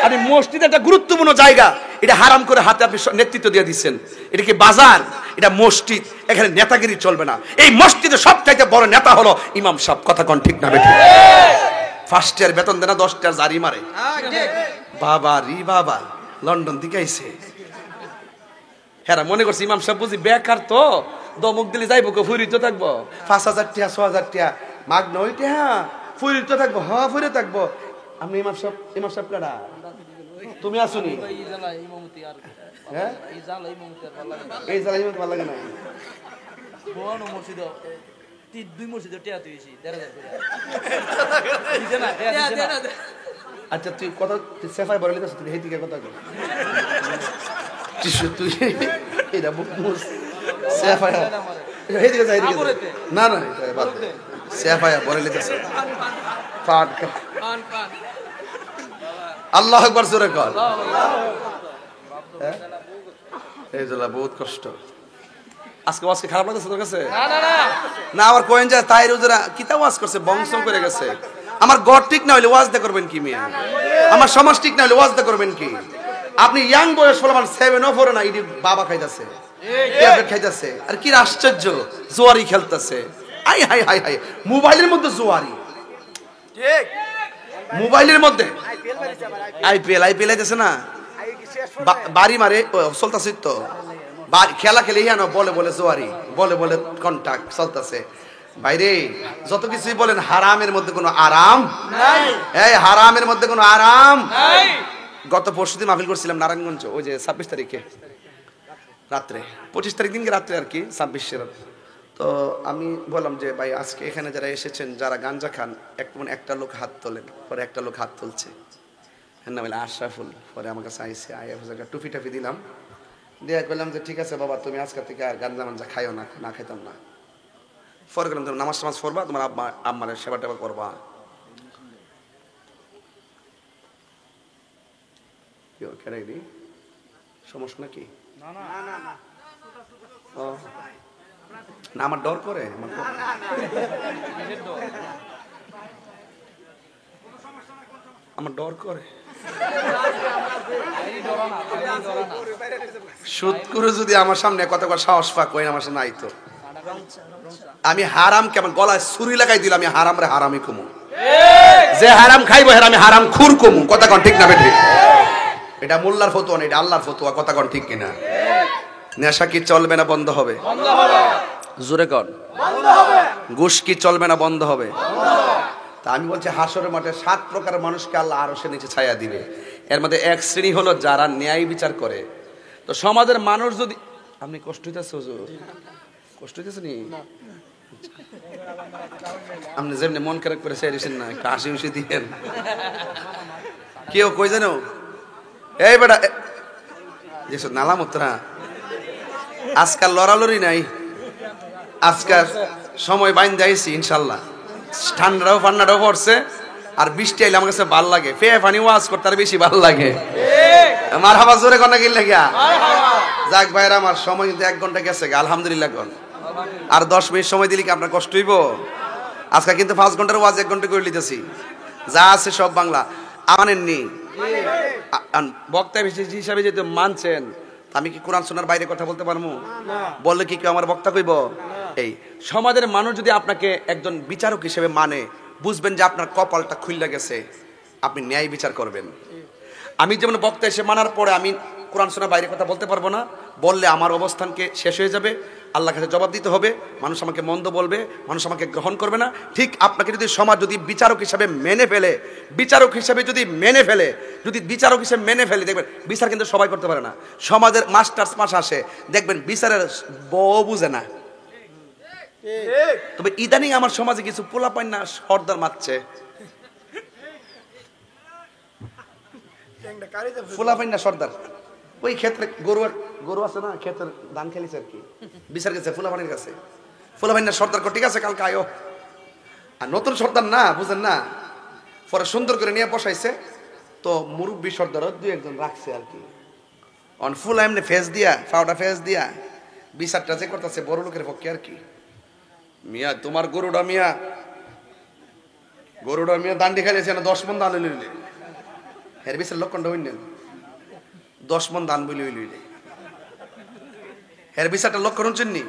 আপনি মসজিদ একটা গুরুত্বপূর্ণ জায়গা, এটা হারাম করে হাতে আপনি নেতৃত্ব দিয়ে দিচ্ছেন। এটা কি বাজার? এটা মসজিদ, এখানে নেতাগিরি চলবে না। এই মসজিদে সবচাইতে বড় নেতা হলো ইমাম সাহেব, কথা কোন ঠিক না বেঠিক? ফার্স্ট ইয়ার বেতন দেনা 10 টাকা জারি মারে। বাবা রি বাবা, লন্ডন থেকে আইছে। হ্যাঁ মনে করছি ইমাম সাহেব বুঝি বেকার, তো দমক দিলে যাইব ফুরিত থাকবো, 5000 টাকা 6000 টাকা মাগ নই টাকা ফুরিত থাকবো। হ্যাঁ ফুরে থাকবো। আমি ইমাম সাহেব কারা? তুমি আসুনি? হ্যাঁ এই জালা ইমামতি ভালো লাগে না। আচ্ছা তুই কথা সেফাই বলে লিখেছ, তুই হেদিকে কথা কর। তুই এটা সেফাই হেদিকে যাই না না সেফাই বলে লিখেছ। আল্লাহু আকবার জোরে কর। এই জলা বহুত কষ্ট। আজকে ওয়াজ কি খারাপ লাগছে তোর কাছে? না আবার কোয়েন যায় তাই রোজরা কিতা ওয়াজ করছে, বংশ করে গেছে। আমার ঘর ঠিক না হইলে ওয়াজ দা করবেন কি মিয়া? আমার সমাজ ঠিক না হইলে ওয়াজ দা করবেন কি? আপনি ইয়াং বয়স ফলমান 7 ও 4 না ইডি বাবা খাইতাছে, ট্যাবলেট খাইতাছে, আর কি আশ্চর্য জোয়ারি খেলতেছে। আই হাই হাই হাই, মোবাইলের মধ্যে জোয়ারি, ঠিক মোবাইলের মধ্যে আইপিএল আইতেছে না, বাড়ি মারে চলতেছে তো, খেলা খেলে ইহানো বলে বলে জোয়ারি, বলে বলে কন্টাক্ট চলতেছে। ভাইরে যত কিছুই বলেন হারামের মধ্যে কোনো আরাম নাই। এই হারামের মধ্যে কোনো আরাম নাই। গত পরশুদিন মাহফিল করছিলাম নারায়ণগঞ্জ, ওই যে 26 তারিখে রাত্রে, 25 তারিখ দিনকে রাত্রে আর কি, 26-এর। তো আমি বললাম যে ভাই আজকে এখানে যারা এসেছেন যারা গাঞ্জা খান একটা লোক হাত তোলেন। পরে একটা লোক হাত তুলছে, হ্যাঁ না বলে আশরাফুল। পরে আমার কাছে আইসে আইয়া টুপি টাফি দিলাম, দিয়ে বললাম যে ঠিক আছে বাবা তুমি আজকে থেকে আর গাঞ্জা মাঞ্জা খাইও না, না খাইতাম না। পরে গেলাম তুমি নামাজ টামাজ পড়বা, তোমার আম্মার সেবা টেবা করবা। সমস্যা নাকি? না আমার ডর করে, আমার ডর করে। সুদকুরু যদি আমার সামনে কত কথা সাহস পাক কই আমার সামনে আইতো, আমি হারাম কেমন গলায় ছুরি লাগাই দিলাম, আমি হারাম রে হারামই কমু, যে হারাম খাইবো হের আমি হারাম খুর কমু। কথা কোন ঠিক না বেঠিক? এটা মোল্লার ফতোয়া না, এটা আল্লাহর ফতোয়া। কথা কোন ঠিক কিনা? নেশা কি চলবে না বন্ধ হবে? জোরে কর। ঘুষ কি চলবে না বন্ধ হবে? তা আমি বলছি হাসরের মাঠে 7 প্রকারের মানুষকে আল্লাহ আরশের নিচে ছায়া দিবে। এর মধ্যে এক শ্রেণী হলো যারা ন্যায় বিচার করে। তো সমাজের মানুষ যদি, আপনি কষ্ট হইতেছে হুজুর? কষ্ট হইতেছে নি? আপনি যেমনি মন খারাপ করে সেরেছেন না, একটা হাসি হুসি দিয়েন। কেউ কই জানো এই বেটা যেসব নালামুত্রা, আজকাল লড়ালড়ি নাই, আজকাল সময় বাইন যাইছি ইনশাল্লাহ। ঠান্ডাটাও পড়ছে, আর বৃষ্টি আইলে আমার কাছে ভাল লাগে। ফে পানি ওয়াজ করতে আর বেশি ভাল লাগে। আমার হাবা জোরে কন্যা গিল গিয়া যাক ভাইরা, আমার সময় কিন্তু 1 ঘন্টা গেছে, আলহামদুলিল্লাহ। আর 10 মিনিট সময় দিলে কি আপনার কষ্ট হইব? আজকে কিন্তু 5 ঘন্টার ওয়াজ 1 ঘন্টা করে লিতেছি, যা আছে সব বাংলা। আমানেননি বক্তা হিসাবে যদি মানছেন, আমি কি কোরআন সুন্নাহর বাইরে কথা বলতে পারবো? বললে কি কেউ আমার বক্তা কইব? এই সমাজের মানুষ যদি আপনাকে একজন বিচারক হিসেবে মানে, বুঝবেন যে আপনার কপালটা খুইলা গেছে, আপনি ন্যায় বিচার করবেন। আমি যেমন বক্তা এসে মানার পরে আমি কোরআন সুন্নাহর বাইরে কথা বলতে পারবো না, বললে আমার অবস্থানকে শেষ হয়ে যাবে, আল্লাহর কাছে জবাব দিতে হবে, মানুষ আমাকে মন্দ বলবে, মানুষ আমাকে গ্রহণ করবে না। ঠিক আপনাকে যদি সমাজ যদি বিচারক হিসাবে মেনে ফেলে, দেখবেন বিচার কিন্তু সবাই করতে পারে না। সমাজের মাস্টার্স পাশ আসে, দেখবেন বিচারের বউ বুঝে না। তবে ইদানিং আমার সমাজে কিছু পোলাপাইন না সর্দার মারছে, পোলাপাইন না সর্দার। ওই ক্ষেত্রে গরু আছে না, ক্ষেতের ধান খেলিছে আর কি, বিচার গেছে ফুলাবানির কাছে। ফুলাবানি না সর্দার ঠিক আছে কালকে আয়ো। আর নতুন সর্দার না, বুঝেন না, পরে সুন্দর করে নিয়ে বসাইছে। তো মুরব্বী সর্দারও 2-1 রাখছে আর কি। অন ফুলা এমনি ফেস দিয়া, পাউডার ফেস দিয়া বিচারটা যে করতেছে বড় লোকের পক্ষে আর কি। মিয়া তোমার গরুটা মিয়া দান্ডি খেলেছে না, 10 মন দান লইলে এর বিচার লক্ষণটা হইলেন 10 মন দান বলি লইলে এর বিচারটা লক্ষণ হচ্ছেন নি?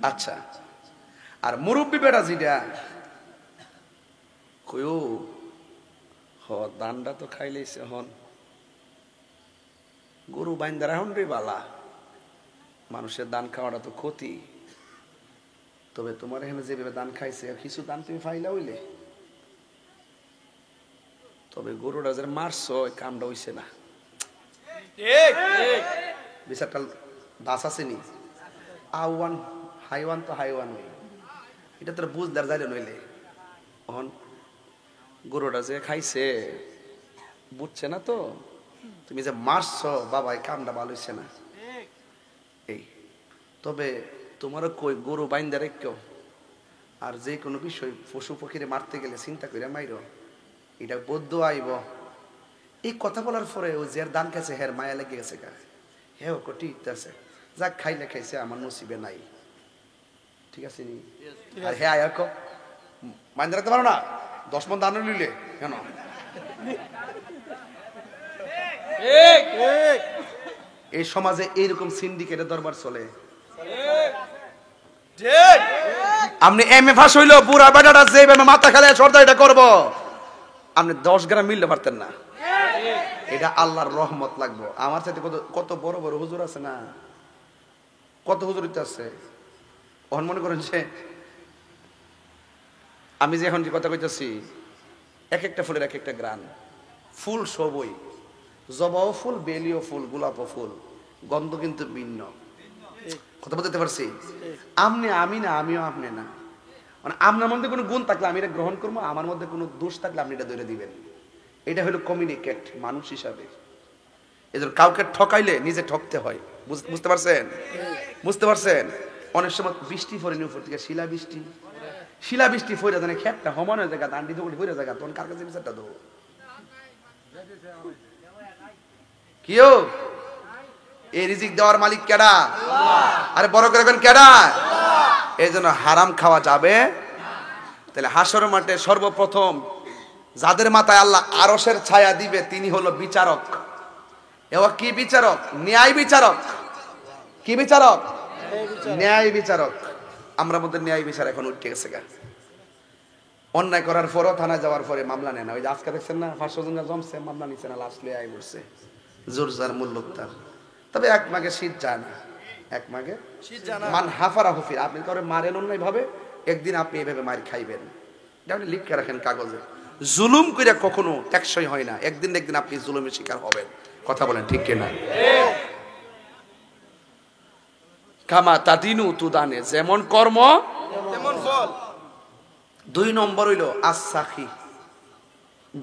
আচ্ছা, আর মুরব্বী বেটা যেটা কইও দানটা তো খাইলেছে, হন গরু বাইন্দার এখন রে বালা, মানুষের দান খাওয়াটা তো ক্ষতি। তবে তোমার এখানে যেভাবে দান খাইছে, কিছু দান তুমি ফাইলা হইলে, তবে গরুটা যে মারছ কামটা হইছে না। বিচারটা দাস আসেনি, আওয়ান হাইওয়ান তো হাইওয়ান, এটা তোর বুঝদার যাইলে নইলে অহন গরুটা যে খাইছে বুঝছে না তো, তুমি যে মারছ বাবা এই কামটা ভালো হইছে না। এই তবে তোমারও কই গরু বাইন্দা রেখেও, আর যে কোনো বিষয় পশু পক্ষীরে মারতে গেলে চিন্তা করে মাইর, এটা বদ্ধ আইব। এই কথা বলার পরে ও যে দান খাইছে হের মায়া লেগে গেছে গা, হে ও ঠিক আছে, যাক খাইলে খাইছে, আমার নসিবে নাই, ঠিক আছে নি? আর হে আয়া মাইন্দা রাখতে পারো না, 10 মন দান নিলে কেন? এই সমাজে এইরকম সিন্ডিকেটের দরবার চলে। আপনি এম এ পাস হইলো, বুড়া বেটাটা যেভাবে মাথা খেলে সর্দার এটা করবো, আপনি 10 গ্রাম মিললে পারতেন না। এটা আল্লাহর রহমত লাগবো। আমার সাথে কত বড় বড় হুজুর আছে না, কত হুজুর আছে। ওখানে মনে করেন যে আমি যে এখন যে কথা কইতেছি, এক একটা ফুলের এক একটা গ্রান, ফুল সবই, জবাও ফুল, বেলিও ফুল, গোলাপও ফুল, গন্ধ কিন্তু ভিন্ন। কথা বলতে পারছি? আপনি আমি না, আমিও আপনি না। মানে আপনার মধ্যে কোনো গুণ থাকলে আমি এটা গ্রহণ করবো, আমার মধ্যে কোনো দোষ থাকলে আপনি এটা ধরে দিবেন। এটা হলো কমিউনিকেট মানুষ হিসাবে। এজন্য কাউকে ঠকাইলে নিজে ঠকতে হয়। বুঝতে পারছেন? বুঝতে পারছেন? অনেক সময় বৃষ্টি পড়েনি উপর থেকে, শিলা বৃষ্টি পড়ে জানে খেতটা সমান হয়ে জায়গা, দান্ডি দৌড়ি পড়ে জায়গা, তখন কার কাছে বিচারটা দেবো? কিও এই রিজিক দেওয়ার মালিক কেডা? আরে বড় করবেন কেডা? এই জন্য হারাম খাওয়া যাবে। তাহলে হাসরের মাঠে সর্বপ্রথম যাদের মাথায় আল্লাহ আরশের ছায়া দিবে তিনি হলো বিচারক। এবার কি বিচারক? ন্যায় বিচারক। কি বিচারক? ন্যায় বিচারক। আমরা মধ্যে ন্যায় বিচার এখন উঠে গেছে গা। অন্যায় করার পরও থানায় যাওয়ার পরে মামলা নেয় না। ওই যে আজকে দেখছেন না 500 জন জমছে, মামলা নিচ্ছে না, লাস্ট লিয়ে আয় বলছে জোর যার মূল্য তার। তবে এক মাগে শীত যায় না, এক মাগে মান হাফারা হুফির। আপনি করে মারেন অন্যায় ভাবে, একদিন আপনি এইভাবে মার খাইবেন। আপনি লিখে রাখেন কাগজে। জুলুম করে কখনো টেকসই হয় না, একদিন একদিন আপনি জুলুমের শিকার হবেন। কথা বলেন ঠিক কিনা? কামা তাদিনু তুদানে, যেমন কর্ম তেমন ফল। 2 নম্বর হইল আস-সাখী,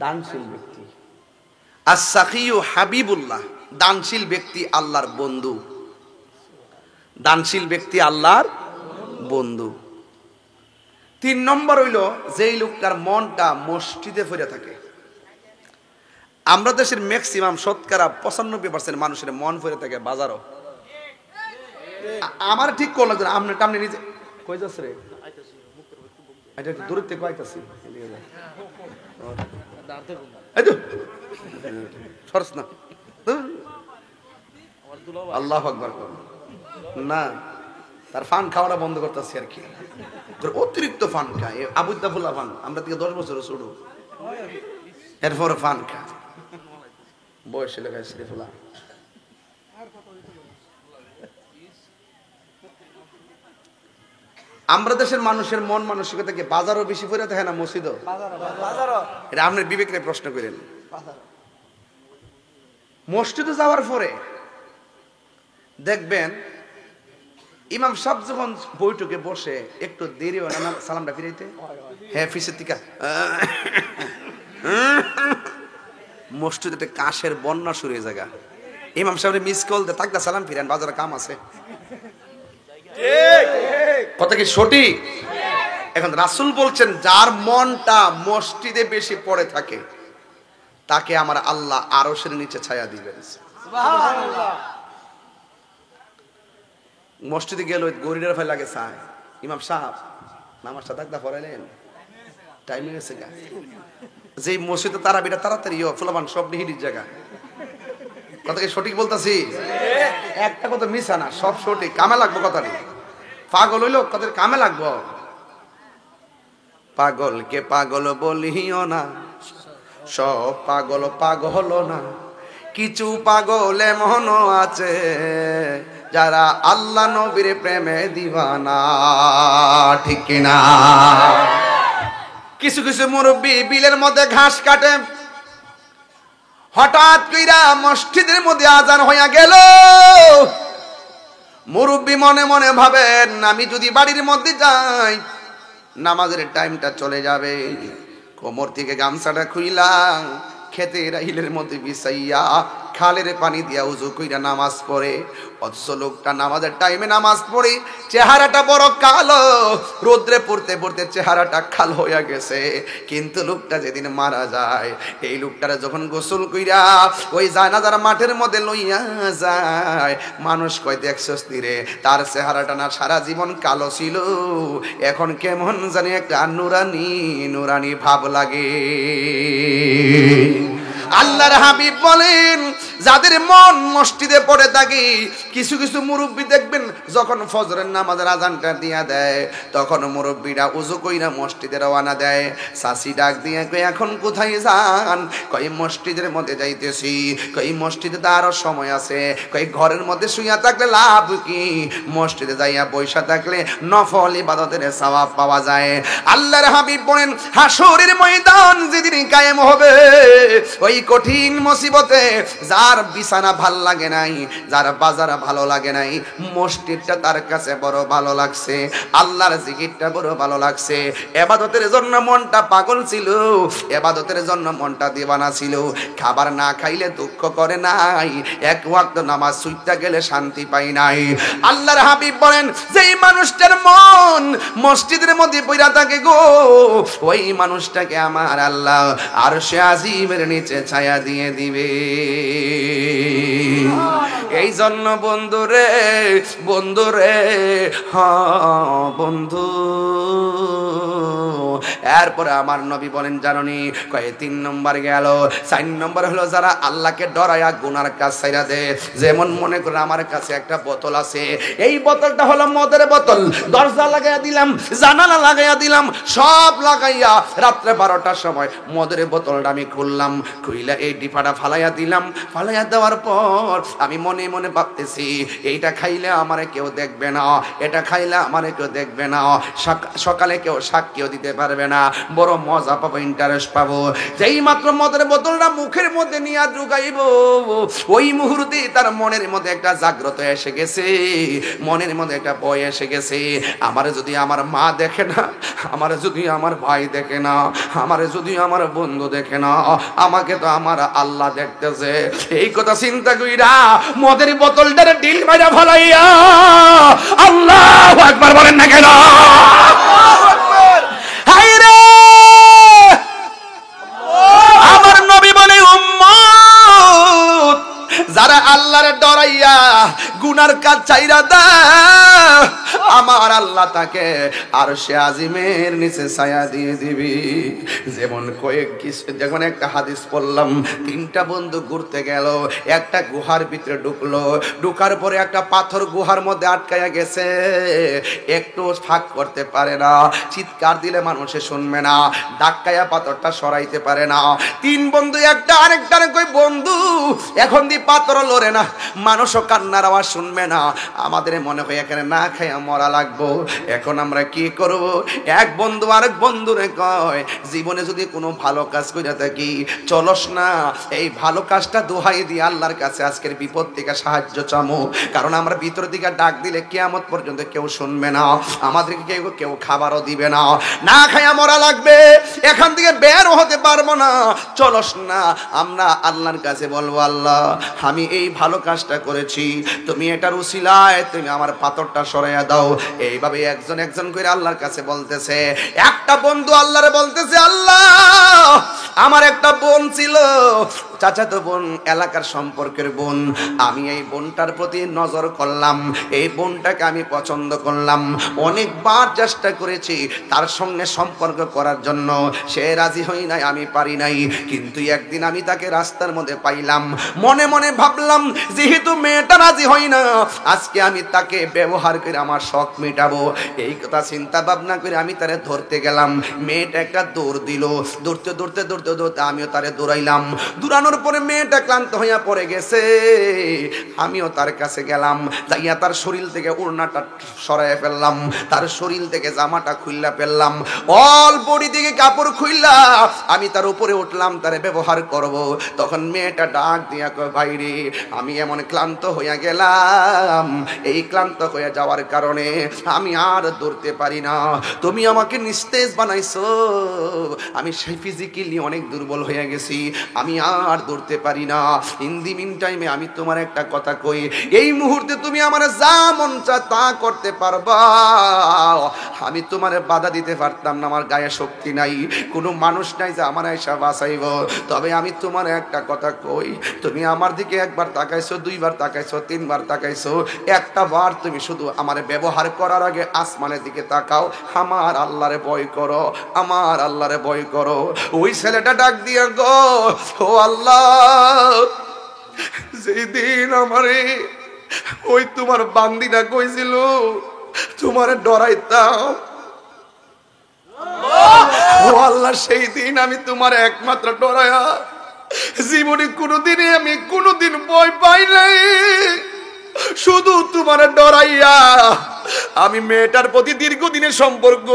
দানশীল ব্যক্তি। আস-সাখিয়ু হাবিবুল্লাহ, দানশীল ব্যক্তি আল্লাহর বন্ধু। দানশীল ব্যক্তি আল্লাহর বন্ধু। 3 নম্বর হইল যেই লোকটার মনটা মসজিদে পড়ে থাকে। আমরা দেশের ম্যাক্সিমাম শতকরা 95% মানুষের মন পড়ে থাকে বাজারও। আমার ঠিক করলো আপনি টামনে নিজে কই যাস রে, এটা একটু দূরের থেকে আইতাছি, আল্লাহু আকবার না, তার ফান খাওয়াটা বন্ধ করতেছি আর কি। অতিরিক্ত ফান খায় আবুদ্দাফুল্লাহ ফান, আমরা থেকে 10 বছর ছোট, এরপরে ফান খায় বয়সে লেখায় শরীফুল্লাহ। আমরা দেশের মানুষের মন মানসিকতা কি বাজারও বেশি পড়ে থাকে না মসজিদও? এটা আপনার বিবেকরে প্রশ্ন করেন। মসজিদে যাওয়ার পরে দেখবেন ইমাম সাহেব যখন বৈঠকে বসে একটু দেরি হয় না সালামটা ফিরাইতে, হ্যাঁ ফিসের টিকা মসজিদে কাশের বন্যা শুরু হয়ে জায়গা। ইমাম সাহেব মিস কল দে তাকদা সালাম ফিরেন, বাজারে কাম আছে। কথা কি সঠিক? এখন রাসূল বলছেন যার মনটা মসজিদে বেশি পড়ে থাকে তাকে আমার আল্লাহ আরশের নিচে ছায়া দিবেন। সুবহানাল্লাহ। মসজিদে গেল গরিবের ভাই লাগে চায়, ইমাম সাহেব নামাজটা তাকদা পড়াইলেন, টাইম হয়ে গেছে গা। যেই মসজিদে তারাবিটা তাড়াতাড়ি ফুলাবান সব নিহিরির জায়গা। কথা কি সঠিক বলতাছি? একটা কথা মিছা না, সব সঠিক। কামে লাগবো কথা নেই, পাগল হইল তাদের কামে লাগবো। পাগলকে পাগল বলিও না, সব পাগল পাগল না, কিছু পাগল এমন আছে যারা আল্লাহ নবীর প্রেমে দিওয়ানা। ঠিক কিনা? কিছু কিছু মুরব্বী বিলের মধ্যে ঘাস কাটে, হঠাৎ কইরা মসজিদের মধ্যে আজান হইয়া গেল। মুরব্বী মনে মনে ভাবেন আমি যদি বাড়ির মধ্যে যাই নামাজের টাইমটা চলে যাবে। কোমর থেকে গামছাটা খুইলাম, খেতে রাইলের মধ্যে বিছাইয়া খালের পানি দিয়া উজু কইরা নামাজ পড়ে। অথচ লোকটা নামাজের টাইমে নামাজ পড়ে চেহারাটা বড় কালো, রোদ্রে পড়তে পড়তে চেহারাটা কালো হইয়া গেছে। কিন্তু লোকটা যেদিন মারা যায় এই লোকটারে যখন গোসল কইরা ওই জানাজার মাঠের মধ্যে লইয়া যায়, মানুষ কয় দেখছস রে তার চেহারাটা না সারা জীবন কালো ছিল, এখন কেমন জানি একটা নুরানি নুরানি ভাব লাগে। আল্লাহর হাবিব বলেন যাদের মন মসজিদে পড়ে থাকে, কিছু কিছু মুরব্বী দেখবেন যখন ফজরের নামাজের আজানটা দিয়া দেয় তখন মুরব্বীরা উযু কইরা মসজিদে রওনা দেয়। চাচি ডাক দিয়ে কই এখন কোথায় যান? কই মসজিদের মধ্যে যাইতেছি। কই মসজিদে তো আরো সময় আছে। কই ঘরের মধ্যে শুইয়া থাকলে লাভ কি, মসজিদে যাইয়া বৈশা থাকলে নফল ইবাদতের সওয়াব পাওয়া যায়। আল্লাহর হাবিব বলেন হাসরের ময়দান যেদিন কায়েম হবে ওই কঠিন মুসিবতে যার বিছানা ভাল লাগে নাই, যার বাজার ভালো লাগে নাই, মসজিদটা তার কাছে বড় ভালো লাগছে, আল্লাহর জিকিরটা বড় ভালো লাগছে। ইবাদতের জন্য মনটা পাগল ছিল, ইবাদতের জন্য মনটা দিওয়ানা ছিল। খাবার না খাইলে দুঃখ করে নাই, এক ওয়াক্ত নামাজ ছুটতে গেলে শান্তি পাই নাই। আল্লাহর হাবিব বলেন যেই মানুষটার মন মসজিদের মধ্যে পইরা থাকে গো, ওই মানুষটাকে আমার আল্লাহ আরশে আজিমের নিচে ছায়া দিয়ে দিবে। এই জন্য বন্ধুরে বন্ধুরে বন্ধু এরপরে আমার নবী বলেন জাননি কয় 3 নম্বর গেল 4 নম্বর হলো যারা আল্লাহকে ডরায়া গুনার কাজ ছাইরা দেয়। যেমন মনে করে আমার কাছে একটা বোতল আছে, এই বোতলটা হলো মদের বোতল, দরজা লাগাইয়া দিলাম, জানালা লাগাইয়া দিলাম, সব লাগাইয়া রাত্রে 12টার সময় মদের বোতলটা আমি খুললাম, খুইলা এই ডিপাটা ফালাইয়া দিলাম। ফালাইয়া দেওয়ার পর আমি মনে মনে ভাবতেছি এইটা খাইলে আমারে কেউ দেখবে না, এটা খাইলে আমারে কেউ দেখবে না, সকালে কেউ সাক্ষীও দিতে পারবে না, বড় মজা পাবো, ইন্টারেস্ট পাবো। যেই মাত্র মদের বোতলটা মুখের মধ্যে নিয়ে ঢুকাইব, ওই মুহূর্তে তার মনের মধ্যে একটা জাগ্রত এসে গেছে, মনের মধ্যে একটা ভয় এসে গেছে। আমারে যদি আমার মা দেখে না, আমারে যদি আমার ভাই দেখে না, আমারে যদি আমার বন্ধু দেখে না, আমাকে তো আমার আল্লাহ দেখতেছে। এই কথা চিন্তা কইরা মদের বোতলটারে ডিল মাইরা ফলাইয়া আল্লাহু আকবার বলেন না কেন? আমার নবী বলে উম্মত যারা আল্লাহর ডরাইয়া গুনার কাজ চাইরা দেয়, আমার আল্লাহ তাকে আরশে আজিমের নিচে ছায়া দিয়ে দিবি। যেমন একটা হাদিস পড়লাম, 3টা বন্ধু ঘুরতে গেল, একটা গুহার ভিতরে ঢুকলো, ঢুকার পরে একটা পাথর গুহার মধ্যে আটকায়া গেছে, একটু ফাঁক করতে পারে না, চিৎকার দিলে মানুষে শুনবে না, ডাক্কায়া পাথরটা সরাইতে পারে না। 3 বন্ধু একটা আরেকটারে কই বন্ধু এখন দি পাথর লড়ে না, মানুষও কান্নার আওয়াজ শুনবে না, আমাদের মনে হয় এখানে না খাইয়া মরা লাগবো, এখন আমরা কি করব? এক বন্ধু আরেক বন্ধুরে কয় জীবনে যদি কোনো ভালো কাজ কইরা থাকি চলস না, এই ভালো কাজটা দোহাই দিয়ে আল্লাহর কাছে আজকের বিপদ থেকে সাহায্য চামো, কারণ আমরা ভিতর দিকে ডাক দিলে কিয়ামত পর্যন্ত কেউ শুনবে না, আমাদেরকে কেউ খাবারও দিবে না, না খাইয়া মরা লাগবে, এখান থেকে বের হতে পারবো না, চলস না আমরা আল্লাহর কাছে বলবো আল্লাহ আমি এই ভালো কাজটা করেছি, তুমি এটার উসিলায় তুমি আমার পাথরটা সরাইয়া দাও। এইভাবে একজন একজন করে আল্লাহর কাছে বলতেছে। একটা বন্ধু আল্লাহরে বলতেছে আল্লাহ আমার একটা বোন ছিল, চাচাতো বোন, এলাকার সম্পর্কের বোন, আমি এই বোনটার প্রতি নজর করলাম, এই বোনটাকে আমি পছন্দ করলাম, অনেকবার চেষ্টা করেছি তার সঙ্গে সম্পর্ক করার জন্য, সে রাজি হই নাই, আমি পারি নাই, কিন্তু একদিন আমি তাকে রাস্তার মধ্যে পাইলাম, মনে মনে ভাবলাম যেহেতু মেয়েটা রাজি হয় না, আজকে আমি তাকে ব্যবহার করে আমার শখ মেটাবো। এই কথা চিন্তা ভাবনা করে আমি তারে ধরতে গেলাম, মেয়েটা একটা দৌড় দিল, দৌড়তে দৌড়তে দৌড়তে দৌড়তে আমিও তারে দৌড়াইলাম, দৌড়ানোর পরে মেয়েটা ক্লান্ত হইয়া পড়ে গেছে, আমিও তার কাছে গেলাম, যাইয়া তার শরীর থেকে ওড়নাটা সরাইয়া ফেললাম, তার শরীর থেকে জামাটা খুইলা ফেললাম, অল বডি থেকে কাপড় খুইলা আমি তার উপরে উঠলাম, তারে ব্যবহার করব। তখন মেয়েটা ডাক দিয়া কয় ভাই রে আমি এমন ক্লান্ত হইয়া গেলাম, এই ক্লান্ত হয়ে যাওয়ার কারণে আমি আর দৌড়তে পারি না, তুমি আমাকে নিস্তেজ বানাইছো, আমি সেই ফিজিক্যালি অনেক দুর্বল হয়ে গেছি, আমি আর দৌড়তে পারি না। ইন দি মিন টাইমে আমি তোমার একটা কথা কই, এই মুহূর্তে তুমি আমার যা মন চায় তা করতে পারবা, আমি তোমার বাধা দিতে পারতাম না, আমার গায়ে শক্তি নাই, কোনো মানুষ নাই যে আমার এসে বাঁচাইব, তবে আমি তোমার একটা কথা কই, তুমি আমার দিকে একবার তাকাইছো, 2বার তাকাইছো, 3বার তাকাইছো, একটা বার তুমি শুধু আমার ব্যবহার করার আগে আসমানের দিকে তাকাও, আমার আল্লাহরে ভয় করো, আমার আল্লাহরে ভয় করো। ওই ছেলেটা ডাক দিয়ে গো ও আল্লাহ, যেদিন আমারে ওই তোমার বান্দিনা কইছিল তোমার ডরাইতাম, ও আল্লাহ সেই দিন আমি তোমার একমাত্র ডরায়া জীবনে কোনোদিন ভয় পাই নাই, শুধু তোমার ডরাইয়া আমি মেয়েটার প্রতি দীর্ঘদিনের সম্পর্ক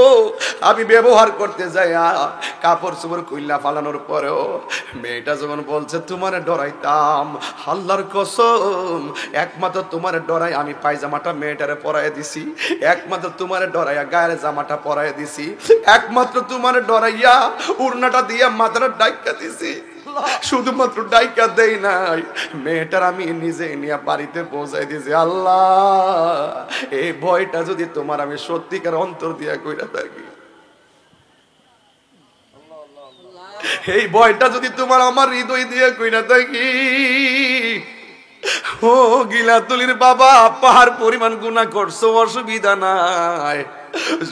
আমি ব্যবহার করতে যাইয়া কাপড় চোপড় খুইলা ফালানোর পরেও মেয়েটা যখন বলছে তোমার ডরাইতাম, আল্লাহর কসম একমাত্র তোমার ডরাই আমি পায়জামাটা মেয়েটারে পরাইয়া দিছি, একমাত্র তোমার ডরাইয়া গায়ের জামাটা পরাইয়া দিছি, একমাত্র তোমার ডরাইয়া উড়নাটা দিয়ে মাথাটা ডাইকা দিছি, শুধুমাত্র ডাইকা দেই নাই, মেয়েটার আমি নিজে নিয়ে বাড়িতে পৌঁছাই দিয়েছি। আল্লাহ এই ভয়টা যদি তোমার আমি সত্যিকার অন্তর দিয়া কইরা থাকি, এই ভয়টা যদি তোমার আমার হৃদয় দিয়ে কইরা থাকি, ও গিলাতুলির বাবা, পাহাড় পরিমাণ গুনাহ করছো, অসুবিধা নাই।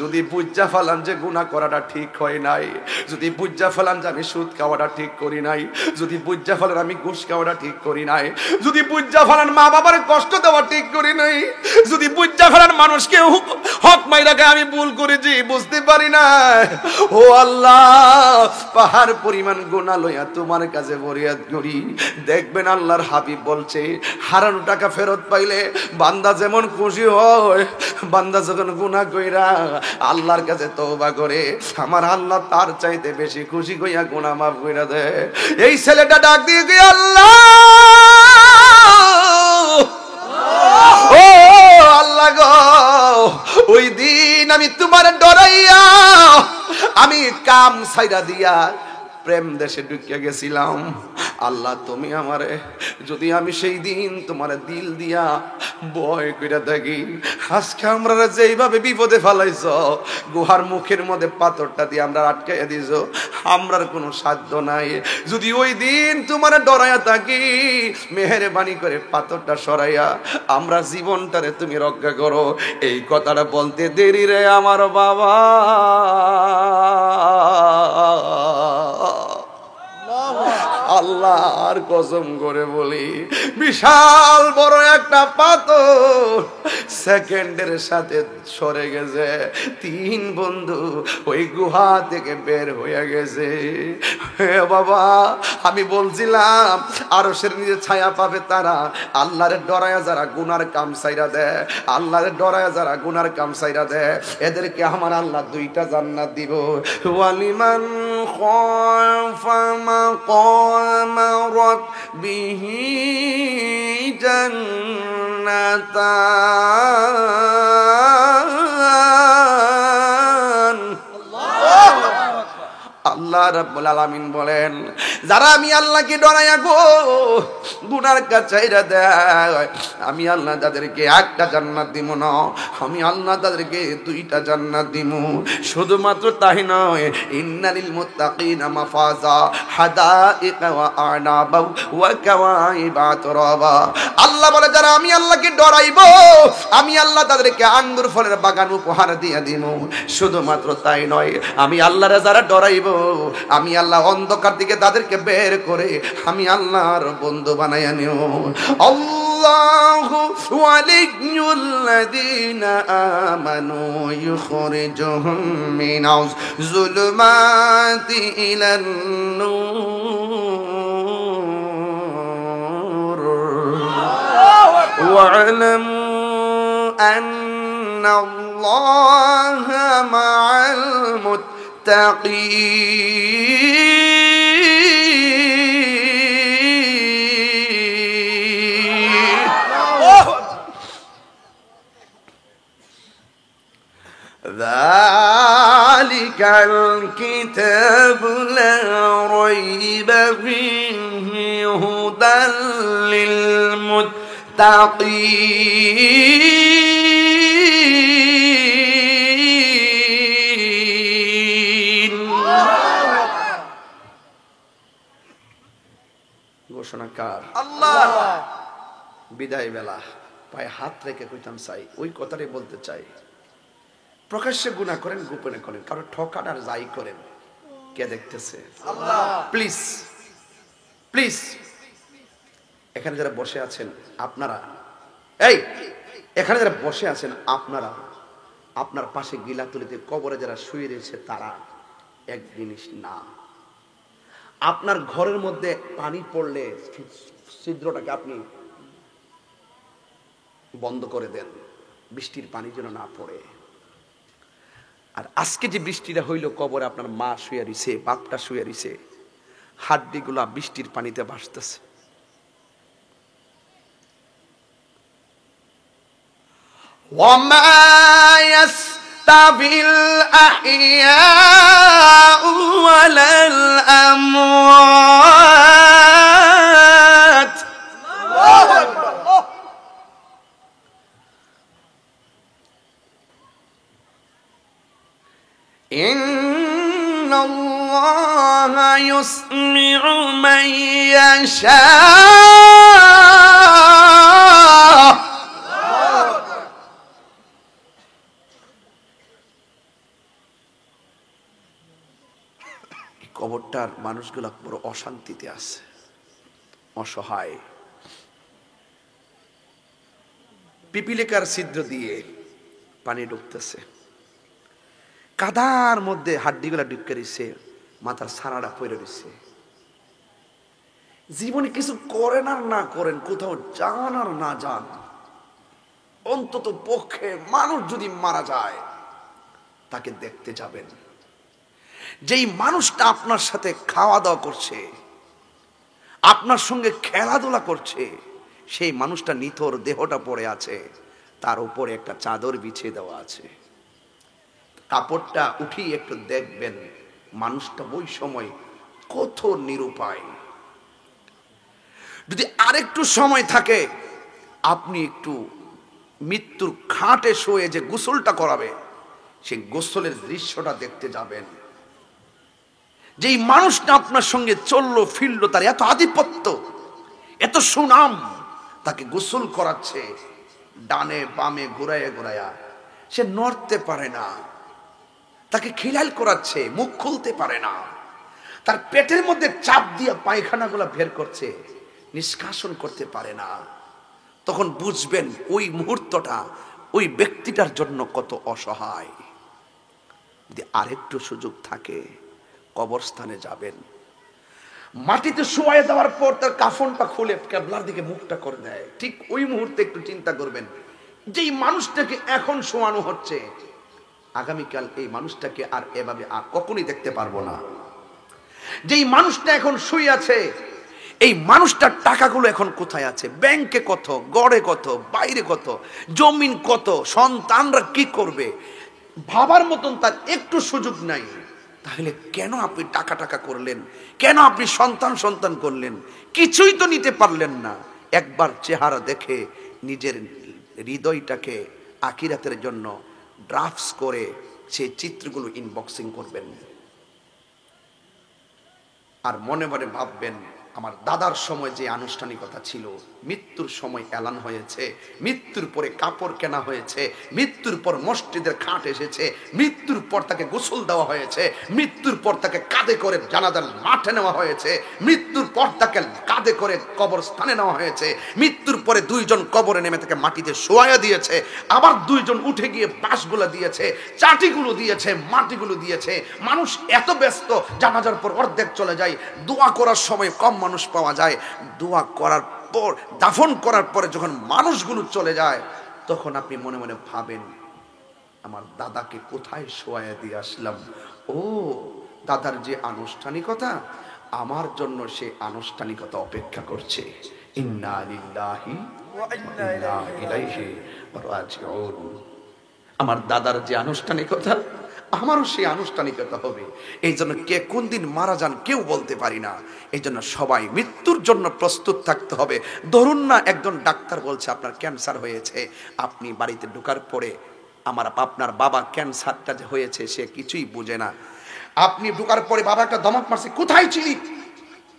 যদি বুঝা ফেলান যে গুনাহ করাটা ঠিক হয় নাই, যদি বুঝা ফেলান যে আমি সুদ খাওয়াটা ঠিক করি নাই, যদি বুঝা ফেলান আমি ঘুষ খাওয়াটা ঠিক করি নাই, যদি বুঝা ফেলান মা বাবার কষ্ট দেওয়া ঠিক করি নাই, যদি বুঝা ফেলান মানুষকে হক মাইরাকে আমি ভুল করেছি বুঝতে পারি না, ও আল্লাহ পাহাড় পরিমাণ গুনাহ লইয়া তোমার কাছে ফরিয়াদ করি। দেখবেন আল্লাহর হাবিব বলছে, হারানো টাকা ফেরত পাইলে বান্দা যেমন খুশি হয়, বান্দা যখন গুনাহ কইরা আল্লাহর কাছে তওবা করে, আমার আল্লাহ তার চাইতে বেশি খুশি হইয়া গুনাহ মাফ কইরা দেয়। এই ছেলেটা ডাক দিয়ে কি, আল্লাহ ও আল্লাহ গো, ওই দিন আমি তোমার ডরাইয়া আমি কাম ছাইরা দিয়া প্রেম দেশে ঢুকিয়া গেছিলাম। আল্লাহ তুমি আমারে, যদি আমি সেই দিন তোমার দিল দিয়া ভয় কইরা থাকি, আজকে আমরা যেইভাবে বিপদে ফেলাইছ, গুহার মুখের মধ্যে পাথরটা দিয়ে আমরা আটকাইয়া দিছ, আমরার কোনো সাধ্য নাই। যদি ওই দিন তোমার ডরাইয়া থাকি, মেহেরবানি করে পাথরটা সরাইয়া আমরা জীবনটারে তুমি রক্ষা করো। এই কথাটা বলতে দেরি রে আমার বাবা। আল্লাহর কসম করে বলি, বিশাল বড় একটা পাথর সেকেন্ডের সাথে সরে গেছে। তিন বন্ধু ওই গুহা থেকে বের হয়ে গেছে। হে বাবা, আমি বলছিলাম আরশের নিচে ছায়া পাবে তারা, আল্লাহরে ডরায়া যারা গুনার কাম সাইরা দেয়, আল্লাহরে ডরায়া যারা গুনার কাম সাইরা দেয়, এদেরকে আমার আল্লাহ দুইটা জান্নাত দিব। ওয়ালিমান খাফা মাকাম রাব্বিহি জান্নাতান। আল্লাহ রাব্বুল আলামিন বলেন, যারা আমি আল্লাহকে ডরাইয়া গো গুনার কাজ ছাইরা দেয়, আমি আল্লাহ তাদেরকে একটা জান্নাত দিব না, আমি আল্লাহ তাদেরকে দুইটা জান্নাত দিব। শুধুমাত্র তাই নয়, ইন্নালিল মুত্তাকিনা মাফাজা হাদাইকা ওয়া আনাবা ওয়া কাওয়াইবা তুরাবা। আল্লাহ বলে, যারা আমি আল্লাহকে ডরাইবো, আমি আল্লাহ তাদেরকে আঙ্গুর ফলের বাগান উপহার দিয়ে দিব। শুধুমাত্র তাই নয়, আমি আল্লাহরে যারা ডরাইবো, আমি আল্লাহ অন্ধকার দিকে তাদেরকে বের করে আমি আল্লাহর বন্ধু বানাইয়া নিও। আল্লাহু ওয়ালিয়্যুল্লাযীনা আমানু ইউখরিজুহুম মিনাজ যুলুমাতি ইলান নূর ওয়া'লামু আন্নাল্লাহা মা'আল ذلك الكتاب لا ريب فيه هدى للمتقين. ঘোষণাকার আল্লাহ। বিদায় বেলা পায়ে হাত রেখে কইতাম চাই, ওই কথাটাই বলতে চাই, প্রকাশ্যে গুনাহ করেন, গোপনে করেন, কারো ঠকান আর যাই করেন, কে দেখতেছে? আল্লাহ। প্লিজ প্লিজ, এখানে যারা বসে আছেন আপনারা, এই এখানে যারা বসে আছেন আপনারা, আপনার পাশে গিলাতুলিতে কবরে যারা শুয়ে রয়েছে তারা এক জিনিস না। আপনার ঘরের মধ্যে পানি পড়লে ছিদ্রটাকে আপনি বন্ধ করে দেন, বৃষ্টির পানি যেন না পড়ে। আর আজকে যে বৃষ্টিটা হইল, কবরে আপনার মা শুয়ে রইছে, বাপটা শুয়ে রইছে, হাড্ডিগুলা বৃষ্টির পানিতে ভাসতেছে। ওয়ামা ইয়াস্তাবিল আহইয়াউ ওয়ালাল আমওয়াত। ইন্নাল্লাহা ইউসমিউ মান ইয়াশা মানুষগুলো বড় অশান্তিতে আছে, অসহায়। পিপিলিকার ছিদ্র দিয়ে পানি ঢুকতেছে, কাদার মধ্যে হাড্ডিগুলা ঢুকে রয়েছে, মাথার ছানাটা পড়ে রয়েছে। জীবনে কিছু করেন আর না করেন, কোথাও যান আর না যান, অন্তত পক্ষে মানুষ যদি মারা যায় তাকে দেখতে যাবেন। যেই মানুষটা আপনার সাথে খাওয়া দাওয়া করছে, আপনার সঙ্গে খেলাধুলা করছে, সেই মানুষটা নিথর দেহটা পড়ে আছে, তার উপরে একটা চাদর বিছিয়ে দেওয়া আছে। কাপড়টা উঠিয়ে একটু দেখবেন মানুষটা ওই সময় কত নিরুপায়। যদি আরেকটু সময় থাকে, আপনি একটু মৃত্যুর খাটে শুয়ে যে গোসলটা করাবে, সেই গোসলের দৃশ্যটা দেখতে যাবেন। যেই মানুষটা আপনার সঙ্গে চললো ফিরলো, তার এত আধিপত্য, এত সুনাম, তাকে গোসল করাচ্ছে, ডানে বামে ঘুরাইয়া ঘুরাইয়া, সে নড়তে পারে না। তাকে খিলাল করাচ্ছে, মুখ খুলতে পারে না, তার পেটের মধ্যে চাপ দিয়ে পায়খানাগুলো বের করছে, নিষ্কাশন করতে পারে না। তখন বুঝবেন ওই মুহূর্তটা ওই ব্যক্তিটার জন্য কত অসহায়। যদি আরেকটু সুযোগ থাকে, কবরস্থানে যাবেন, মাটিতে শোয়া দেওয়ার পর তার কাফনটা খুলে কেবলার দিকে মুখটা করে দেয়, ঠিক ওই মুহূর্তে একটু চিন্তা করবেন, যেই মানুষটাকে এখন শোয়ানো হচ্ছে, আগামীকাল এই মানুষটাকে আর এভাবে আর কখনই দেখতে পারবো না। যেই মানুষটা এখন শুয়ে আছে, এই মানুষটার টাকাগুলো এখন কোথায় আছে, ব্যাংকে কত, গড়ে কত, বাইরে কত, জমিন কত, সন্তানরা কি করবে, ভাবার মতন তার একটু সুযোগ নাই। তাহলে কেন আপনি টাকা টাকা করলেন, কেন আপনি সন্তান সন্তান করলেন? কিছুই তো নিতে পারলেন না। একবার চেহারা দেখে নিজের হৃদয়টাকে আখিরাতের জন্য ড্রাফটস করে সেই চিত্রগুলো ইনবক্সিং করবেন, আর মনে মনে ভাববেন, আমার দাদার সময় যে আনুষ্ঠানিকতা ছিল, মৃত্যুর সময় এলান হয়েছে, মৃত্যুর পরে কাপড় কেনা হয়েছে, মৃত্যুর পর মসজিদের খাট এসেছে, মৃত্যুর পর তাকে গোসল দেওয়া হয়েছে, মৃত্যুর পর তাকে কাঁধে করে জানাজার মাঠে নেওয়া হয়েছে, মৃত্যুর পর তাকে কাঁধে করে কবরস্থানে নেওয়া হয়েছে, মৃত্যুর পরে দুইজন কবরে নেমে তাকে মাটিতে শোয়া দিয়েছে, আবার দুইজন উঠে গিয়ে বাঁশগুলো দিয়েছে, চাটিগুলো দিয়েছে, মাটিগুলো দিয়েছে। মানুষ এত ব্যস্ত, জানাজার পর অর্ধেক চলে যায়, দোয়া করার সময় কম মানুষ পাওয়া যায়। দোয়া করার পর, দাফন করার পরে যখন মানুষগুলো চলে যায়, তখন আপনি মনে মনে ভাবেন, আমার দাদাকে কোথায় শোয়া দিয়ে আসলাম। ও, দাদার যে আনুষ্ঠানিকতা, আমার জন্য সে আনুষ্ঠানিকতা অপেক্ষা করছে। ইন্না লিল্লাহি ওয়া ইন্না ইলাইহি রাজিউন। আমার দাদার যে আনুষ্ঠানিকতা, আমারও সেই আনুষ্ঠানিকতা হবে। এই জন্য কে কোন দিন মারা যান কেউ বলতে পারি না। এই জন্য সবাই মৃত্যুর জন্য প্রস্তুত থাকতে হবে। ধরুন না একজন ডাক্তার বলছে আপনার ক্যান্সার হয়েছে, আপনি বাড়িতে ঢোকার পরে আপনার বাবা ক্যান্সারটা যে হয়েছে সে কিছুই বুঝে না। আপনি ঢোকার পরে বাবা একটা ধমক মারছে, কোথায় ছিলি,